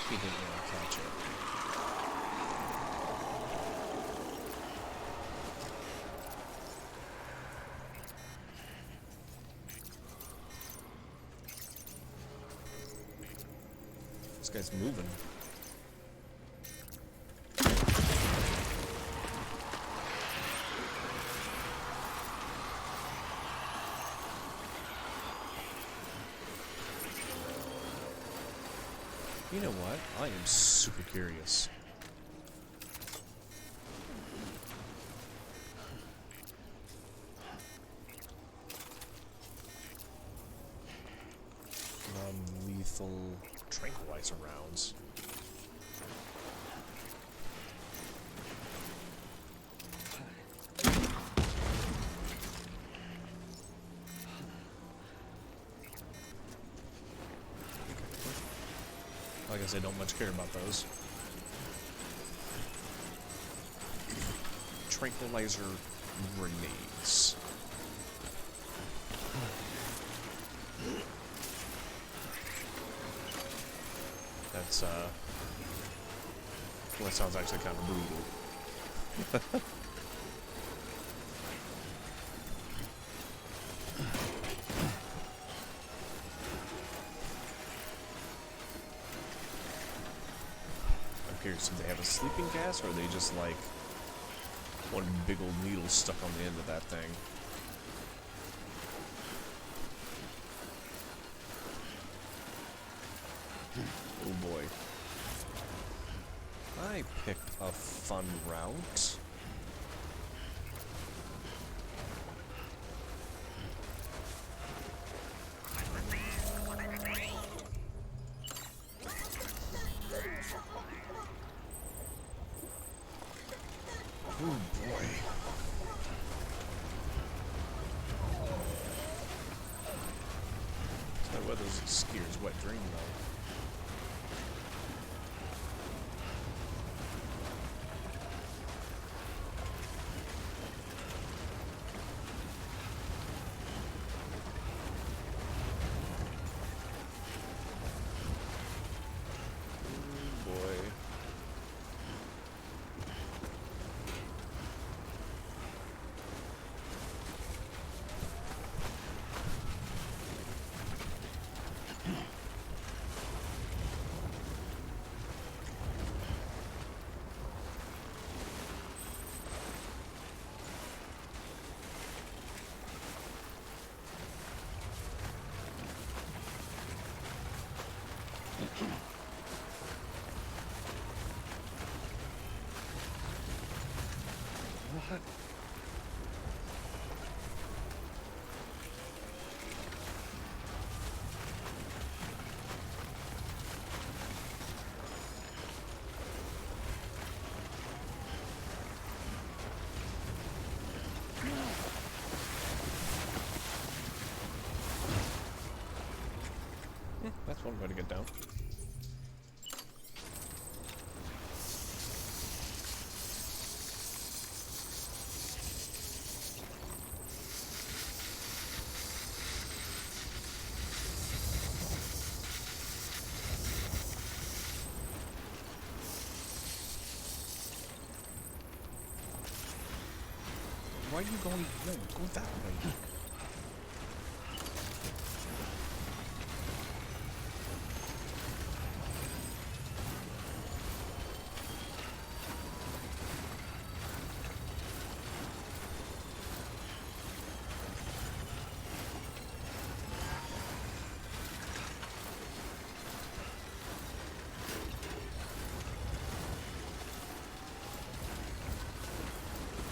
He didn't really catch it. This guy's moving. You know what? I am super curious. Non-lethal tranquilizer rounds. I guess I don't much care about those. Tranquilizer grenades. That's, well, that sounds actually kind of brutal. I'm curious, do they have a sleeping gas, or are they just like one big old needle stuck on the end of that thing? Oh boy. I picked a fun route. Oh boy. That weather's a skier's wet dream though. That's one way to get down. Why are you going? No, go that way.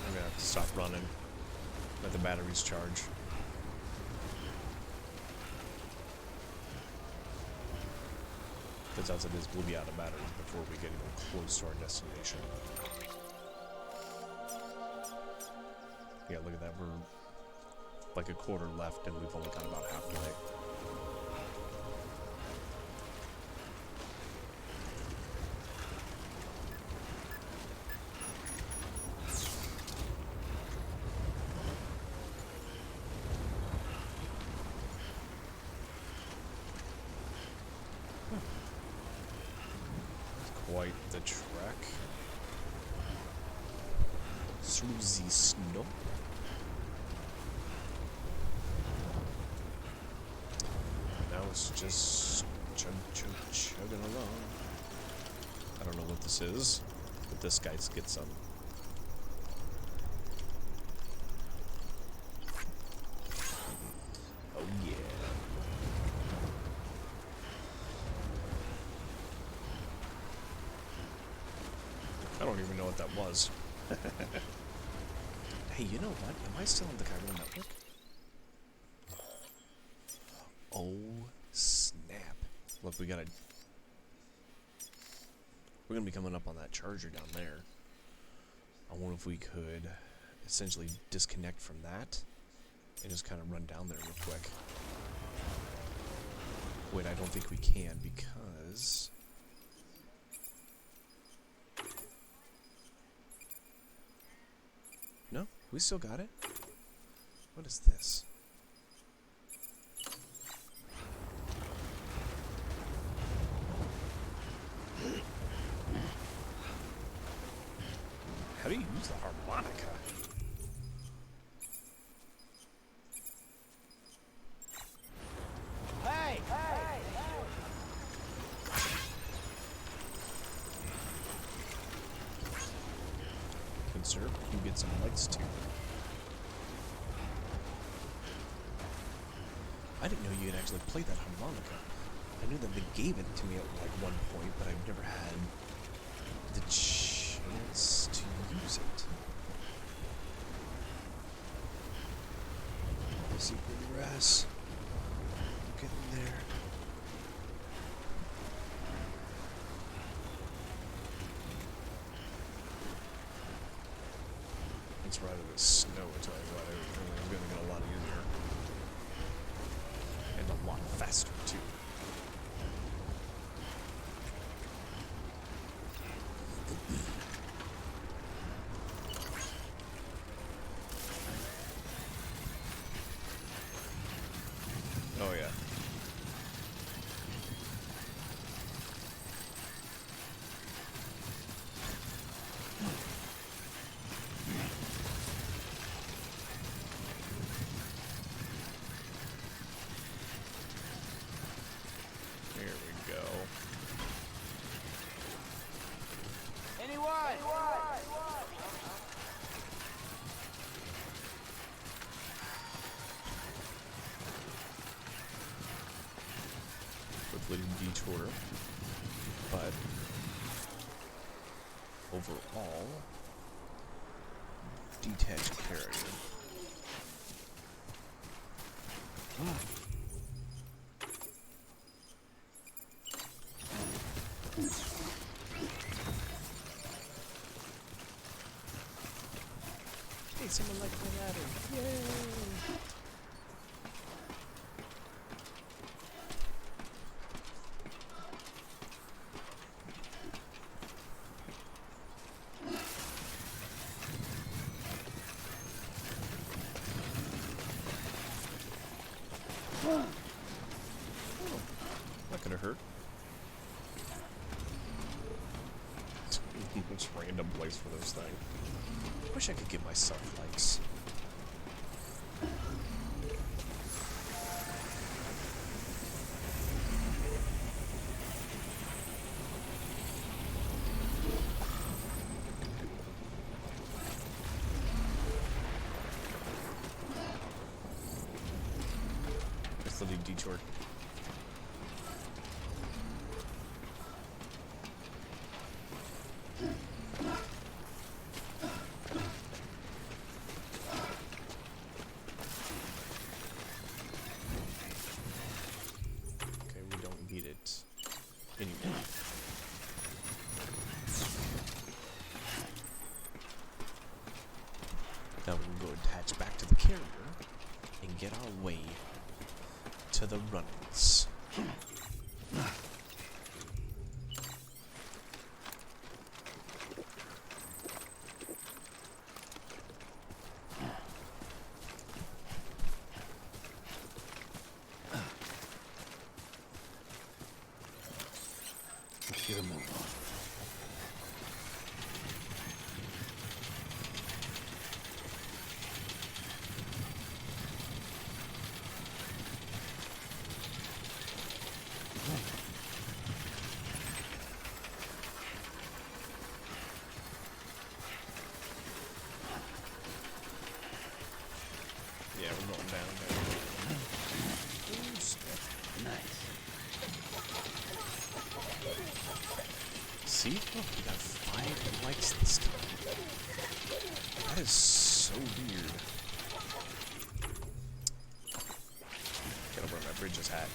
I'm gonna have to stop running. Let the batteries charge. Because as it is, we'll be out of batteries before we get even close to our destination. Yeah, look at that. We're like a quarter left, and we've only got about halfway. Quite the trek through the snow. Now it's just chugging along. I don't know what this is, but this guy's get some. Oh yeah. I don't even know what that was. Hey, you know what? Am I still on the Cairo network? Oh, snap. Look, we're gonna be coming up on that charger down there. I wonder if we could essentially disconnect from that and just kind of run down there real quick. Wait, I don't think we can because... No, we still got it. What is this? How do you use the harmonica? Hey! Hey! Good sir, you get some lights too. I didn't know you had actually played that harmonica. I knew that they gave it to me at like one point, but I've never had the chance to use it. Secret grass. Get in there. It's right in the snow, I tell you what. Everything's gonna get a lot easier. And a lot faster, too. Oh, yeah. Here we go. Anyone? Quick little detour. But overall, detached carrier. Hey, someone liked my ladder. Yay! could have hurt. It's random place for this thing. Wish I could give myself likes. Just a little detour. Anyway. Now we can go attach back to the carrier and get our way to the runnels. Computer move on. Yeah, we're going down there. Nice. See? Look, we got 5 likes this time. That is so weird. Gotta wear my Bridges hat.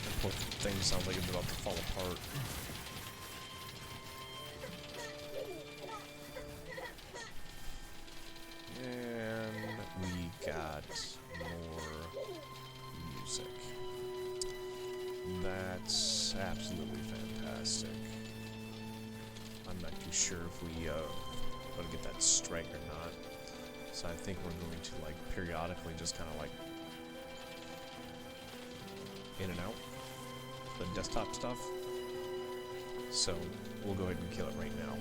The poor thing sounds like it's about to fall apart. And we got more music. That's absolutely fantastic. I'm not too sure if we ought to get that strike or not. So I think we're going to like periodically just kind of like in and out the desktop stuff. So we'll go ahead and kill it right now.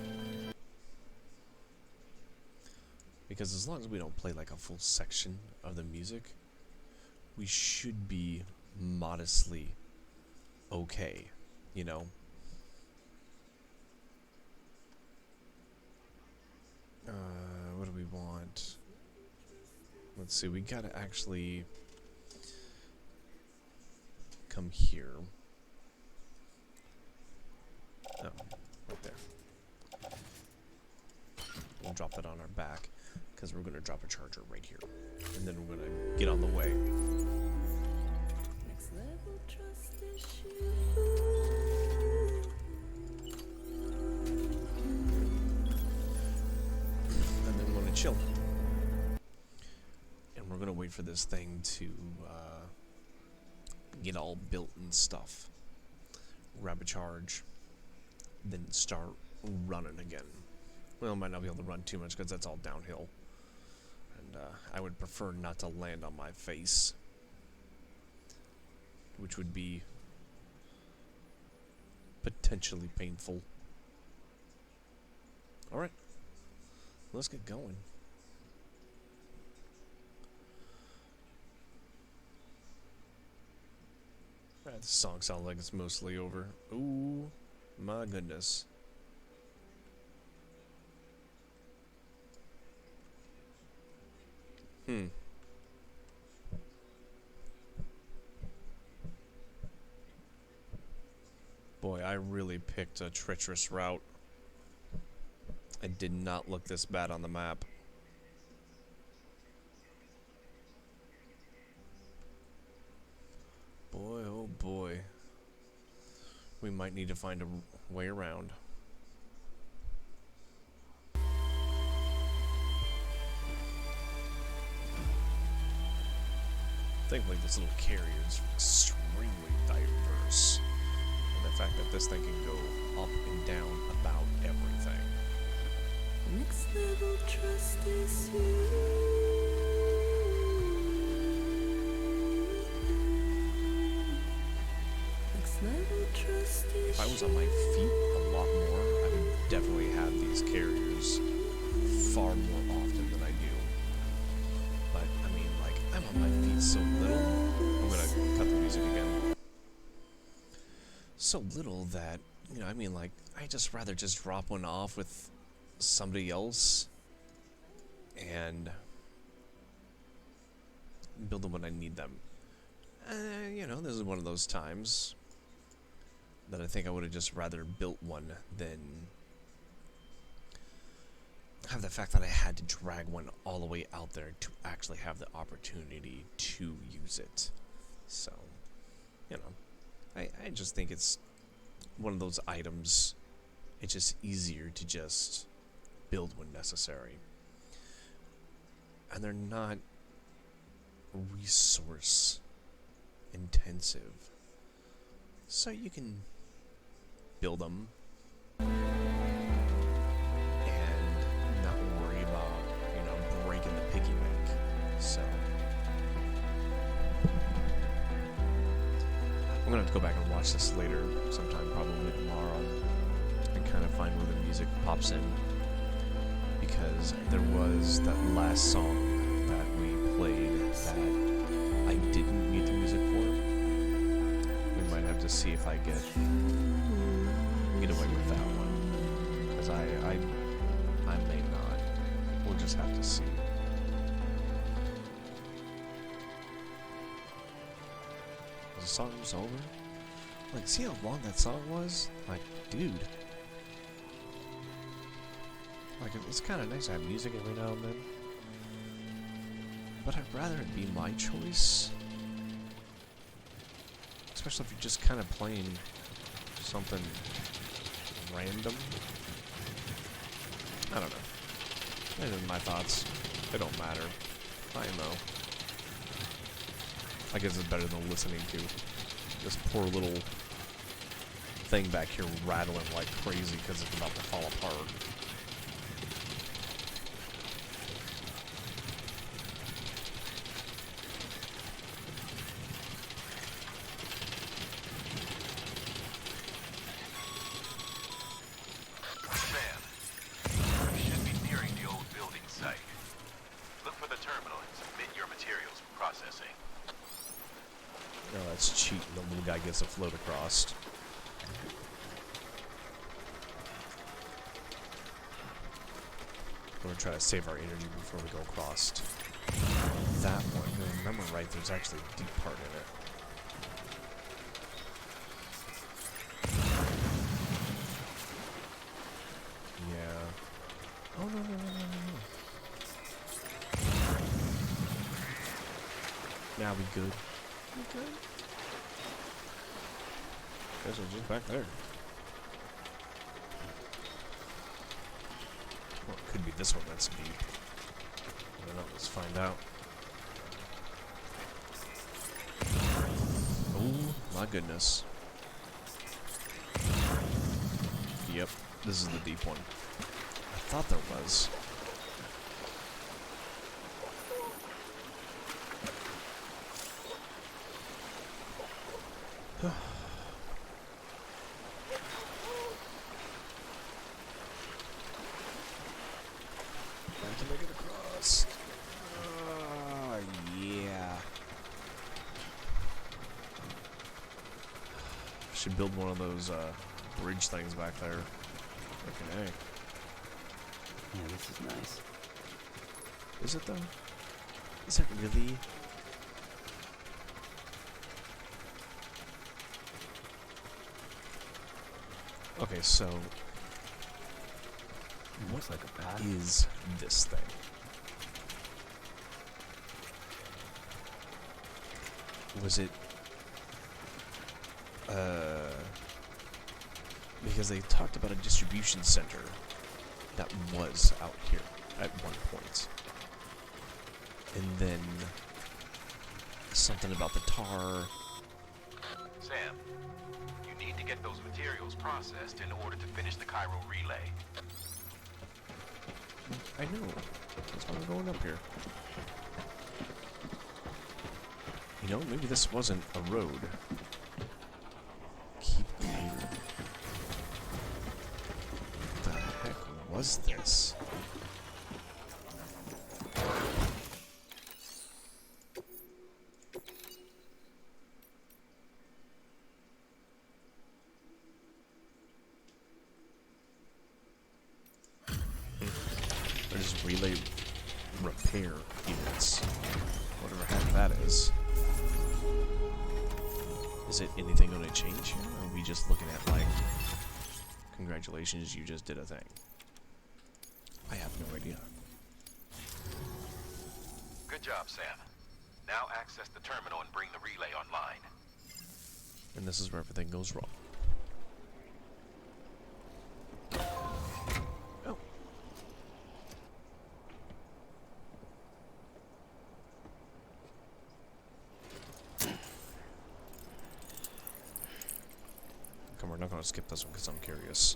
Because as long as we don't play like a full section of the music, we should be modestly okay, you know? What do we want? Let's see, we gotta actually come here. Oh, right there. We'll drop that on our back, because we're gonna drop a charger right here. And then we're gonna get on the way. Next level trust issue. And then we're gonna chill. And we're gonna wait for this thing to get all built and stuff. Grab a charge. Then start running again. Well, might not be able to run too much because that's all downhill. And I would prefer not to land on my face, which would be potentially painful. Alright, let's get going. Alright, this song sounds like it's mostly over. Ooh, my goodness. Boy, I really picked a treacherous route. It did not look this bad on the map. Boy, oh boy. We might need to find a way around. Thankfully, this little carrier is extremely diverse. And the fact that this thing can go up and down about everything. Next level trust is you. Next level trust is If I was on my feet a lot more, I would definitely have these carriers far more often than I do. But, I mean, like, I'm on my feet so little. I'm gonna cut the music again. So little that, you know, I mean, like, I just rather just drop one off with somebody else and build them when I need them. You know, this is one of those times that I think I would have just rather built one than have the fact that I had to drag one all the way out there to actually have the opportunity to use it. So, you know, I just think it's one of those items. It's just easier to just build when necessary. And they're not resource intensive. So you can build them and not worry about, you know, breaking the piggy bank. So I'm gonna have to go back and watch this later, sometime probably tomorrow, and kind of find where the music pops in, because there was that last song that we played that I didn't need the music for. We might have to see if I get away with that one, because I may not. We'll just have to see. The song was over. Like, see how long that song was? Like, dude. Like, it's kind of nice to have music every now and then. But I'd rather it be my choice. Especially if you're just kind of playing something random. I don't know. These are my thoughts. They don't matter. I know. I guess it's better than listening to this poor little thing back here rattling like crazy because it's about to fall apart. Gets to float across. We're gonna try to save our energy before we go across that one. If I remember right, there's actually a deep part in it. Yeah. Oh no no no no no no. Now we good. We good. Guess it's just back there. Well, it could be this one that's deep. I don't know, let's find out. Oh my goodness. Yep, this is the deep one. I thought there was. To make it across. Yeah. Should build one of those bridge things back there. Okay. Yeah, this is nice. Is it though? Is it really? Okay, so It looks like a bat. is this thing? Was it because they talked about a distribution center that was out here at one point. And then something about the tar. Sam, you need to get those materials processed in order to finish the Cairo relay. I know. That's why I'm going up here. You know, maybe this wasn't a road. Keep moving. What the heck was this? There's relay repair units. Whatever heck that is. Is it anything going to change here? Or are we just looking at like, congratulations, you just did a thing? I have no idea. Good job, Sam. Now access the terminal and bring the relay online. And this is where everything goes wrong. Oh. Come on, we're not going to skip this one because I'm curious.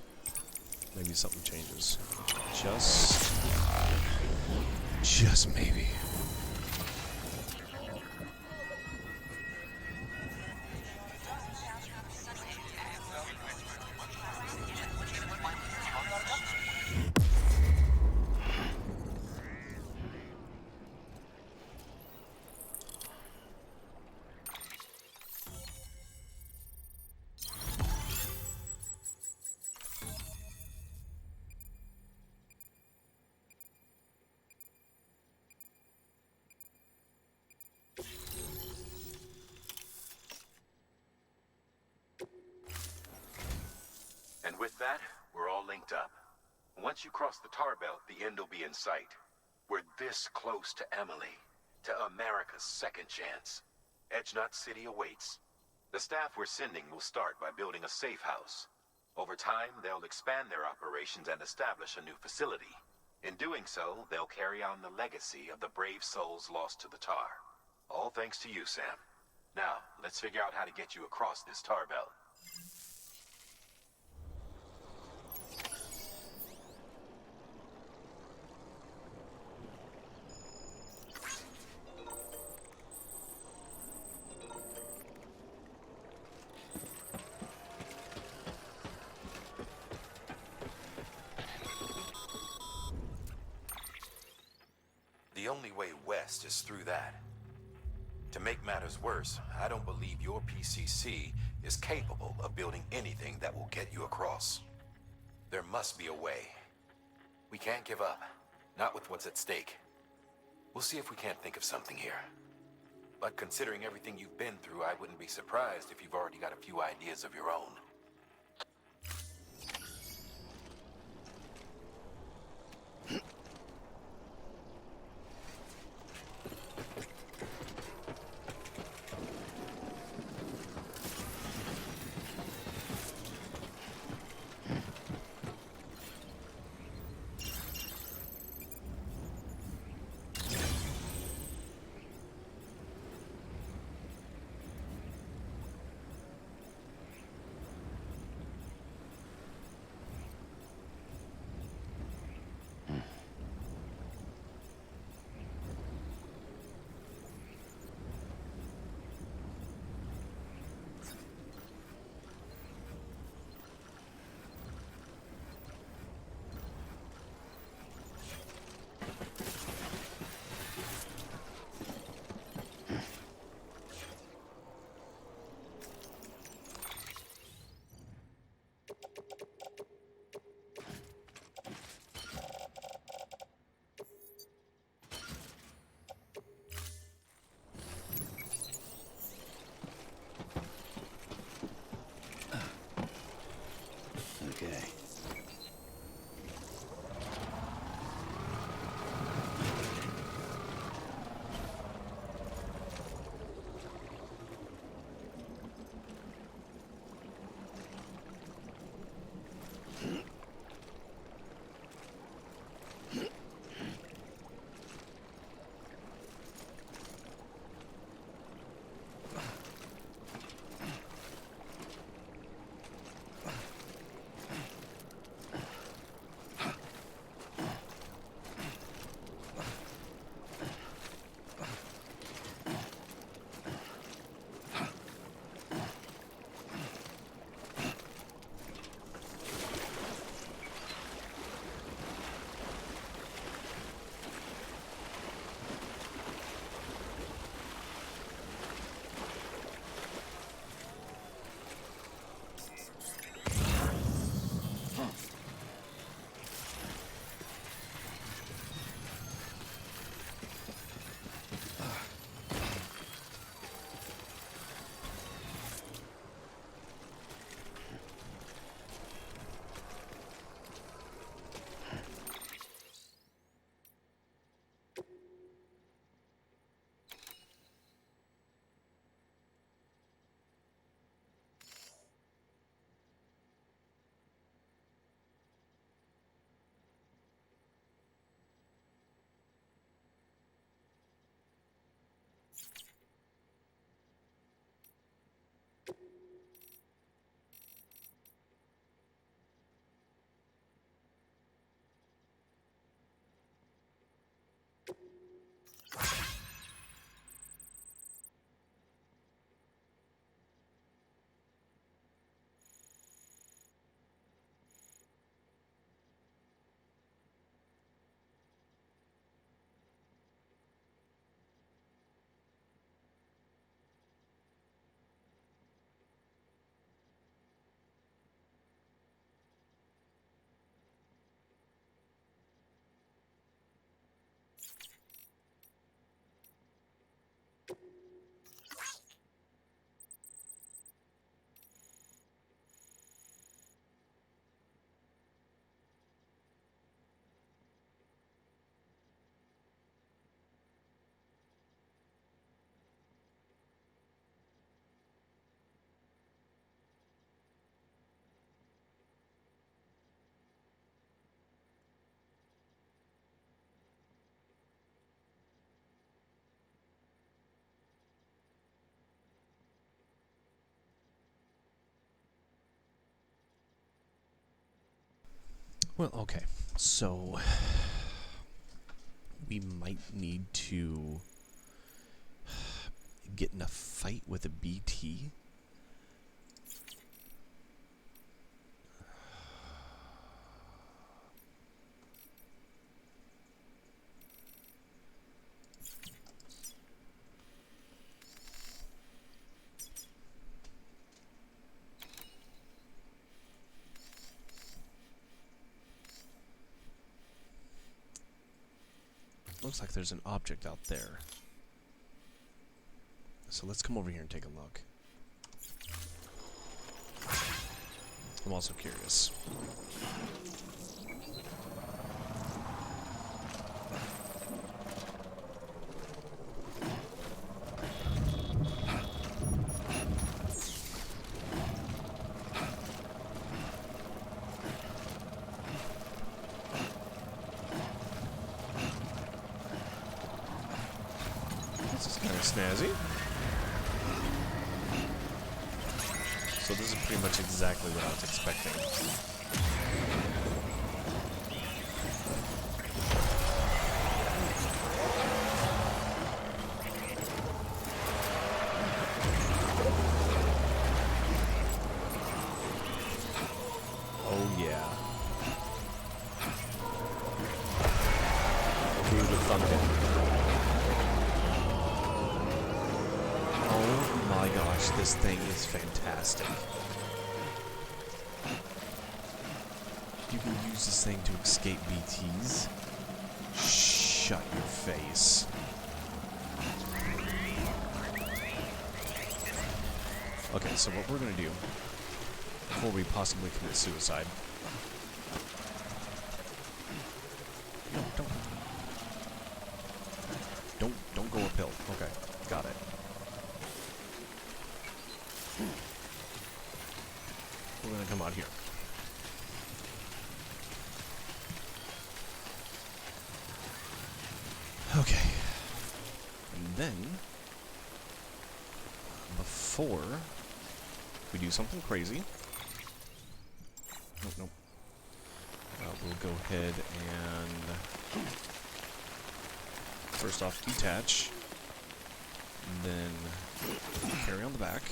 Maybe something changes. Just maybe. And with that, we're all linked up. Once you cross the tar belt, the end will be in sight. We're this close to Emily, to America's second chance. Edgenut City awaits. The staff we're sending will start by building a safe house. Over time, they'll expand their operations and establish a new facility. In doing so, they'll carry on the legacy of the brave souls lost to the tar. All thanks to you, Sam. Now, let's figure out how to get you across this tar belt. The only way west is through that. To make matters worse, I don't believe your PCC is capable of building anything that will get you across. There must be a way. We can't give up, not with what's at stake. We'll see if we can't think of something here. But considering everything you've been through, I wouldn't be surprised if you've already got a few ideas of your own. Well, okay. So we might need to get in a fight with a BT. Looks like there's an object out there. So let's come over here and take a look. I'm also curious. This is kind of snazzy. So this is pretty much exactly what I was expecting. Oh yeah. Who would have thumped it? Oh my gosh, this thing is fantastic. You can use this thing to escape BTs. Shut your face. Okay, so what we're gonna do before we possibly commit suicide. No, don't go uphill. Okay, got it. We're gonna come out here. Okay. And then, before we do something crazy, nope, we'll go ahead and first off detach, and then carry on the back.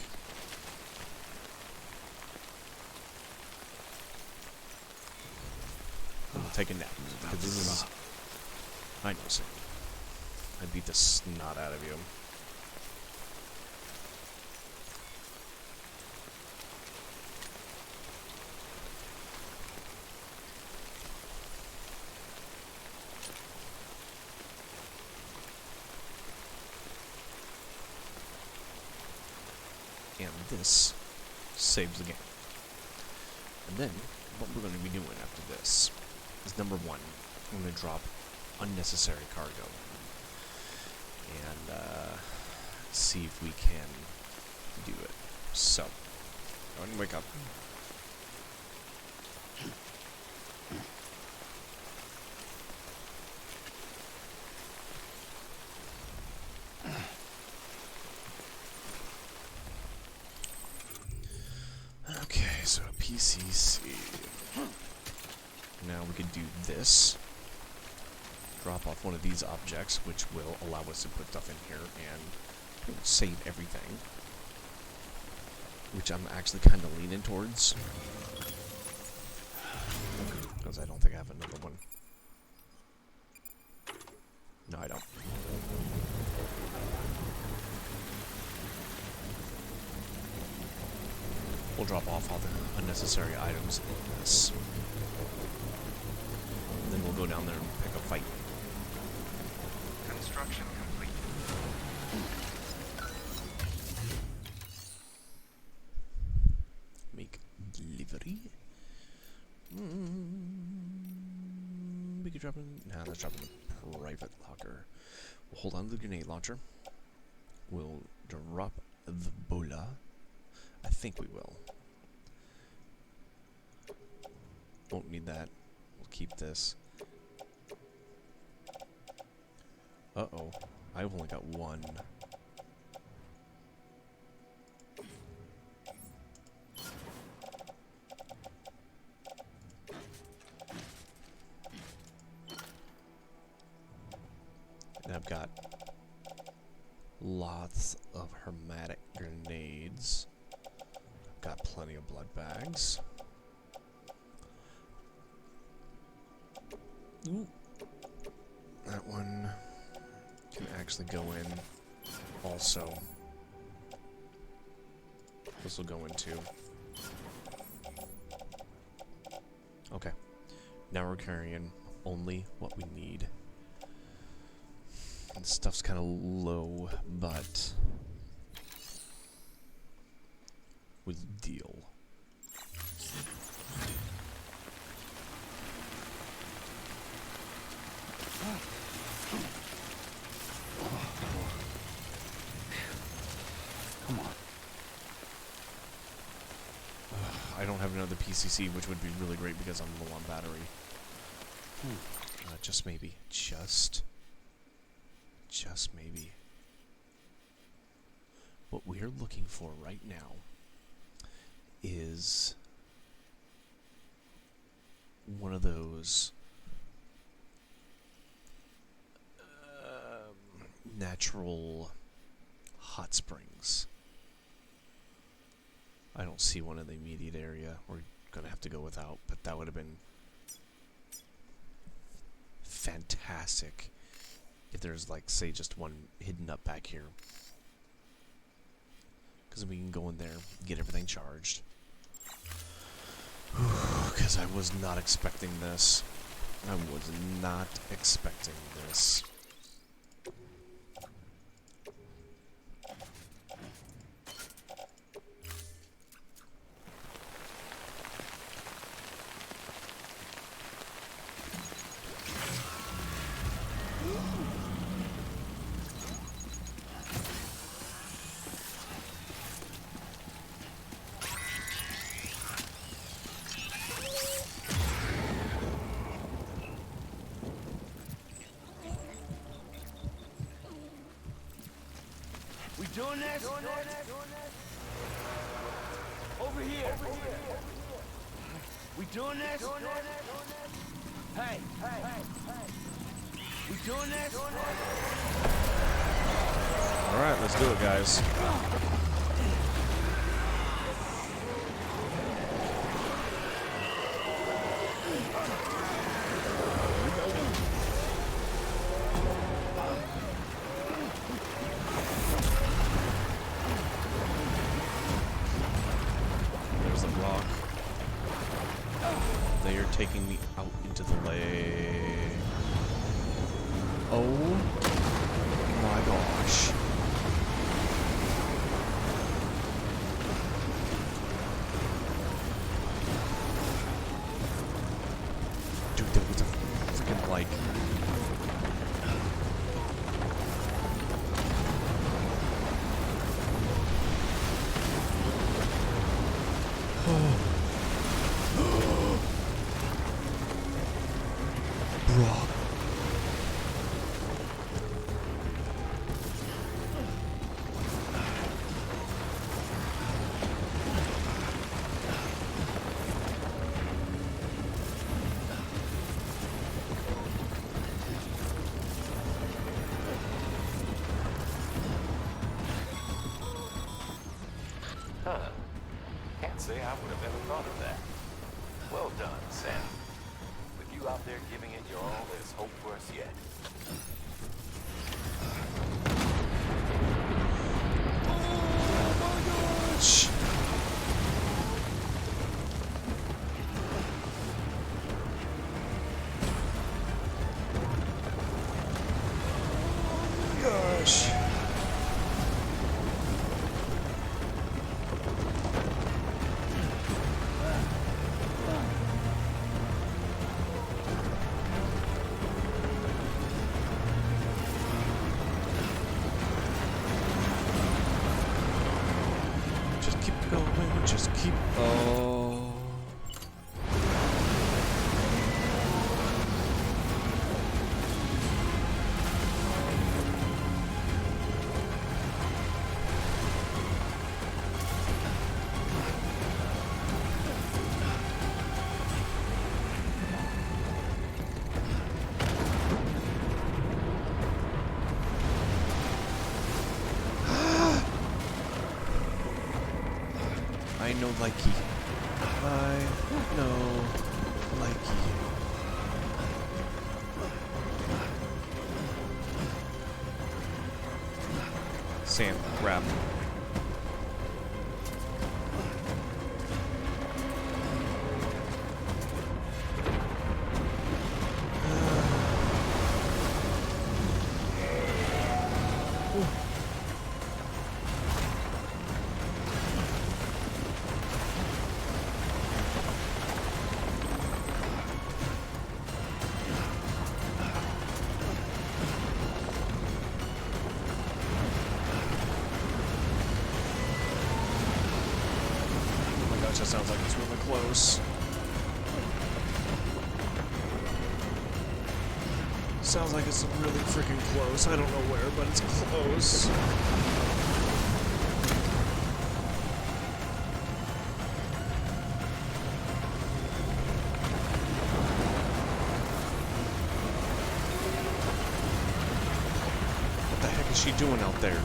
And we'll take a nap, because this is, I know, Sam. I beat the snot out of you. And this saves the game. And then, what we're going to be doing after this is number one, I'm going to drop unnecessary cargo. And see if we can do it. So, go ahead and wake up. Okay, so PCC. Now we could do this. Drop off one of these objects, which will allow us to put stuff in here and save everything. Which I'm actually kind of leaning towards. Because I don't think I have another one. No, I don't. We'll drop off all the unnecessary items in this. And then we'll go down there and pick a fight. Construction complete. Make delivery. We could drop in. Nah, let's drop in the private locker. We'll hold on to the grenade launcher. We'll drop the bola. I think we will. Won't need that. We'll keep this. Uh-oh. I've only got one. got lots of hermetic grenades. Got plenty of blood bags. Ooh. That one can actually go in also. This will go in too. Okay. Now we're carrying only what we need. And stuff's kind of low, but we'll deal. Come on. I don't have another PCC, which would be really great because I'm low on battery. Just maybe. Just maybe. What we're looking for right now is one of those natural hot springs. I don't see one in the immediate area. We're gonna have to go without, but that would have been fantastic if there's, like, say, just one hidden up back here. Because we can go in there, get everything charged. Because I was not expecting this. I was not expecting this. We doing this? Over here. We doing this? Hey. We doing this? Alright, let's do it, guys. There's the rock. They are taking me out into the lake. Oh my gosh. Dude, there was a freaking, like, bro. Huh. Can't say I would have ever thought of that. Well done, Sam. With you out there giving it your all, there's hope for us yet. Gosh. Gosh. no likey. I no likey. Sam, grab. That sounds like it's really close. Sounds like it's really freaking close. I don't know where, but it's close. What the heck is she doing out there?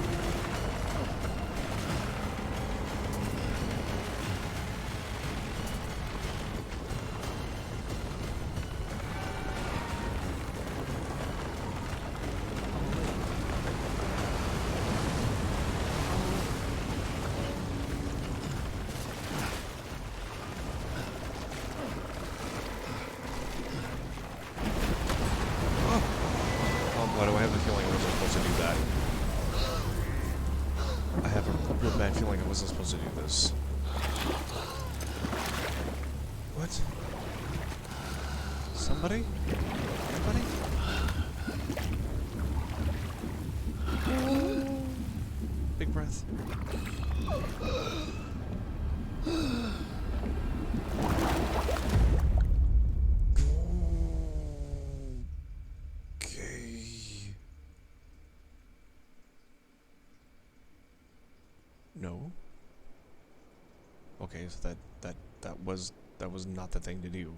Why do I have the feeling I wasn't supposed to do that? I have a real bad feeling I wasn't supposed to do this. What? Somebody? Anybody? Big breath. No. Okay, so that was not the thing to do.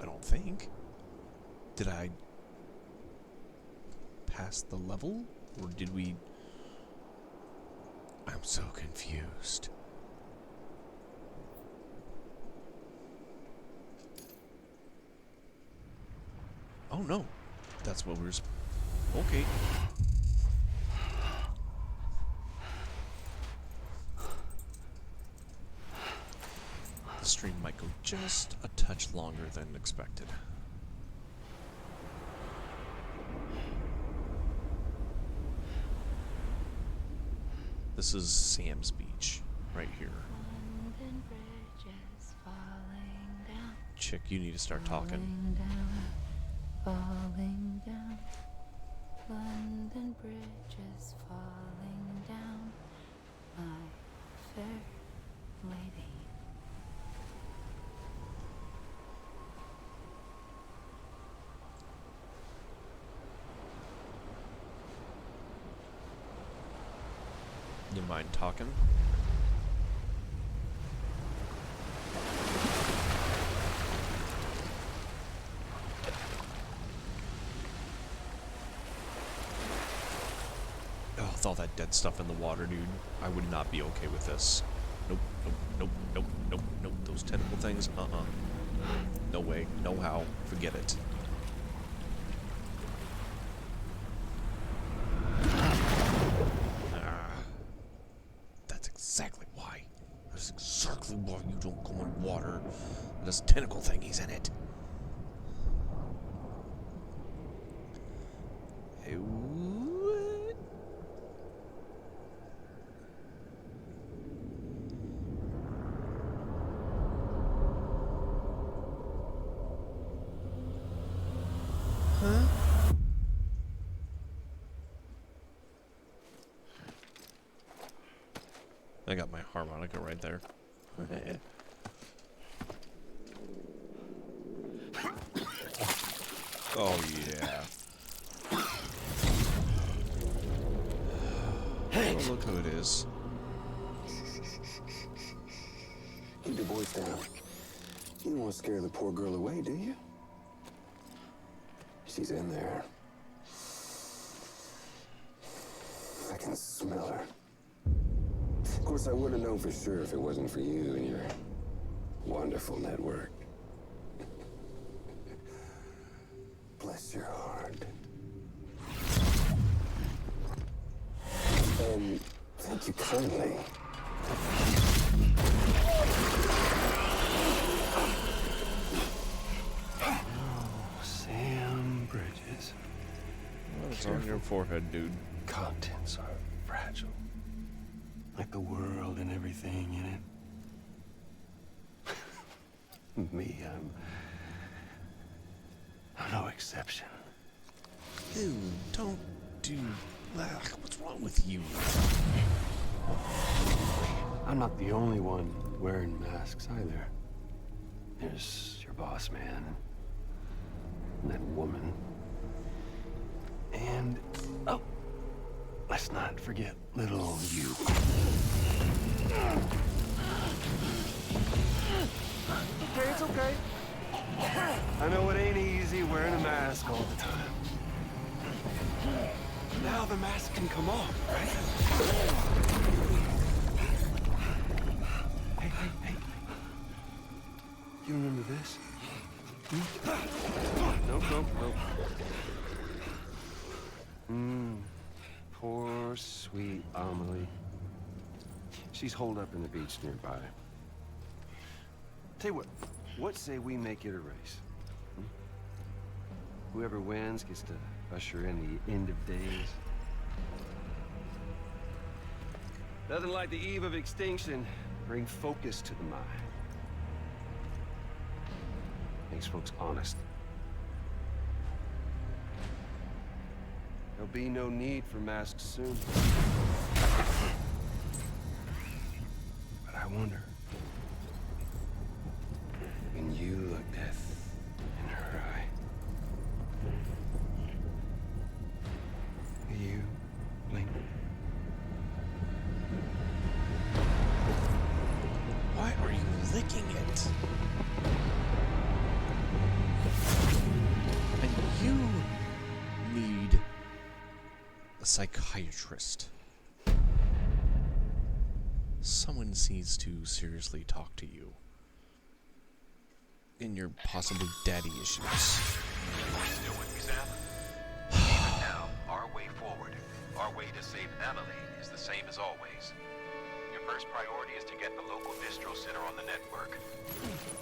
I don't think. Did I pass the level, or did we? I'm so confused. Oh no. That's what we're... Okay. The stream might go just a touch longer than expected. This is Sam's beach, right here. Chick, you need to start talking. Falling down, London Bridge is falling down, my fair lady. You mind talking? With all that dead stuff in the water, dude, I would not be okay with this. Nope, nope, nope, nope, nope, nope. Those tentacle things, no way, no how, forget it. That's exactly why. That's exactly why you don't go in water. There's tentacle thingies in it. Hey, what? Huh? I got my harmonica right there. Oh yeah. Oh, look who it is. Keep your voice down. You don't want to scare the poor girl away, do you? She's in there. Miller. Of course, I wouldn't know for sure if it wasn't for you and your wonderful network. Bless your heart. And thank you kindly. Oh, Sam Bridges. What's on your forehead, dude? Contents are fragile. Like the world and everything in it. Me, I'm no exception. Ew, don't do that. What's wrong with you? I'm not the only one wearing masks either. There's your boss man, and that woman. And, oh, let's not forget little old you. Okay, it's okay. I know it ain't easy wearing a mask all the time. Now the mask can come off, right? Hey. You remember this? Nope. Poor, sweet Amelie. She's holed up in the beach nearby. Tell you what say we make it a race? Whoever wins gets to usher in the end of days. Nothing like the eve of extinction. Bring focus to the mind. Makes folks honest. There'll be no need for masks soon. But I wonder, when you look death in her eye, will you blink? Why are you licking it? And you need a psychiatrist. Someone needs to seriously talk to you. In your possibly daddy issues. Still with me, Sam? Even now, our way forward, our way to save Amelie is the same as always. Your first priority is to get the local distro center on the network.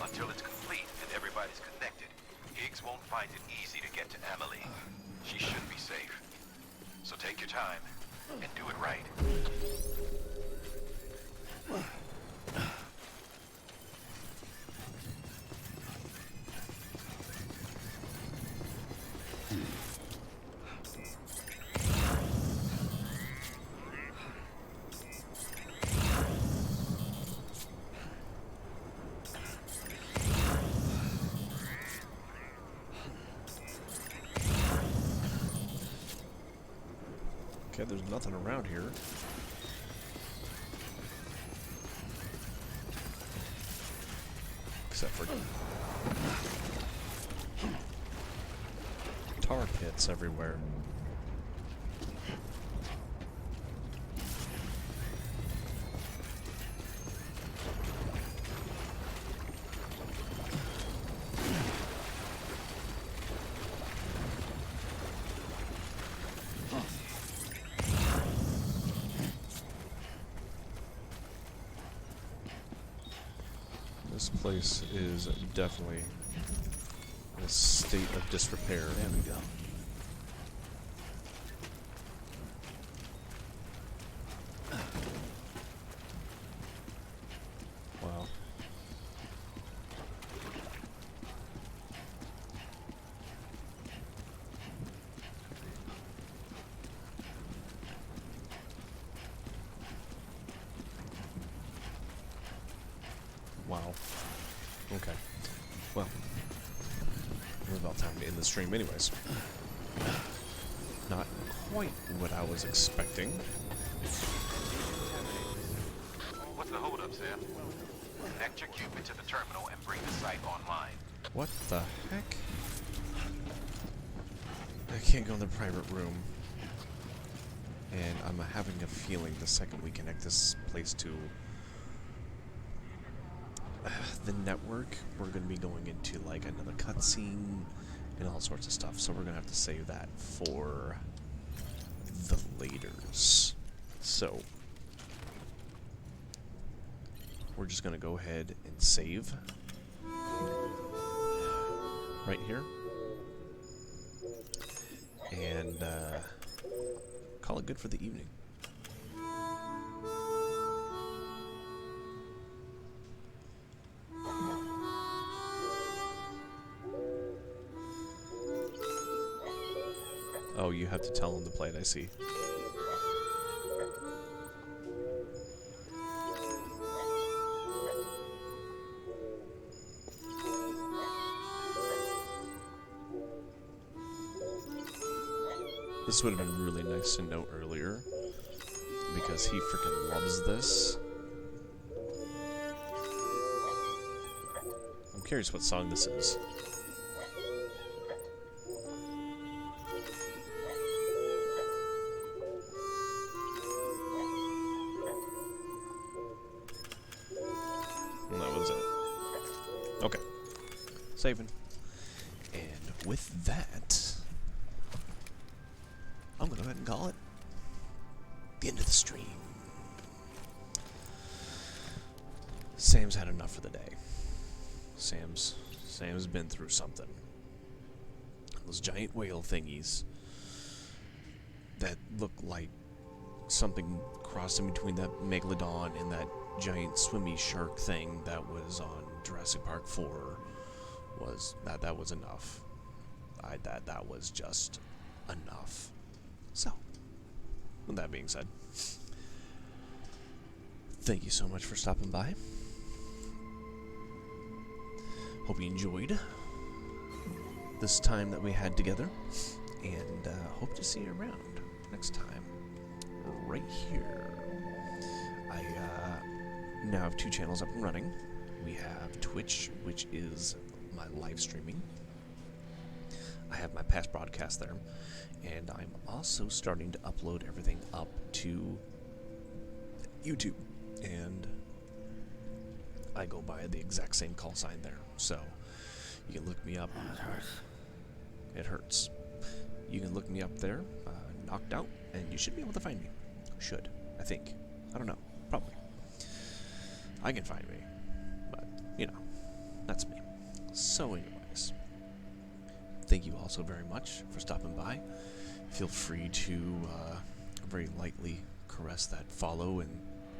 Until it's complete and everybody's connected, Higgs won't find it easy to get to Amelie. She should be safe. So take your time and do it right. Okay, there's nothing around here. Except for tar pits everywhere. This place is definitely in a state of disrepair. There we go. Wow. Wow. Okay. Well, we're about time to end the stream anyways. Not quite what I was expecting. What's the holdup, Sam? Connect your Cupid to the terminal and bring the site online. What the heck? I can't go in the private room. And I'm having a feeling the second we connect this place to the network, we're going to be going into like another cutscene and all sorts of stuff. So we're going to have to save that for the laters. So we're just going to go ahead and save right here. And call it good for the evening. Oh, you have to tell him to play it, I see. This would have been really nice to know earlier, because he freaking loves this. I'm curious what song this is. And that was it. Okay. Saving. And with that, I'm going to go ahead and call it the end of the stream. Sam's had enough for the day. Sam's been through something. Those giant whale thingies that look like something crossed in between that megalodon and that giant swimmy shark thing that was on Jurassic Park 4 was that was enough. That was just enough. So, with that being said, thank you so much for stopping by. Hope you enjoyed this time that we had together, and hope to see you around next time, right here. I now have 2 channels up and running. We have Twitch, which is my live streaming. I have my past broadcast there, and I'm also starting to upload everything up to YouTube, and I go by the exact same call sign there, so you can look me up. It hurts. It hurts. You can look me up there, Knocked Out, and you should be able to find me. Should, I think. I don't know. Probably. I can find me, but, you know, that's me. So anyways, thank you all so very much for stopping by. Feel free to very lightly caress that follow and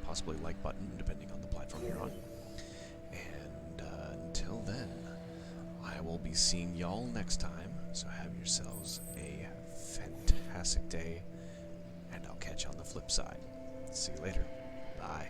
possibly like button, depending on the platform you're on. And until then, I will be seeing y'all next time, so have yourselves a fantastic day, and I'll catch you on the flip side. See you later. Bye.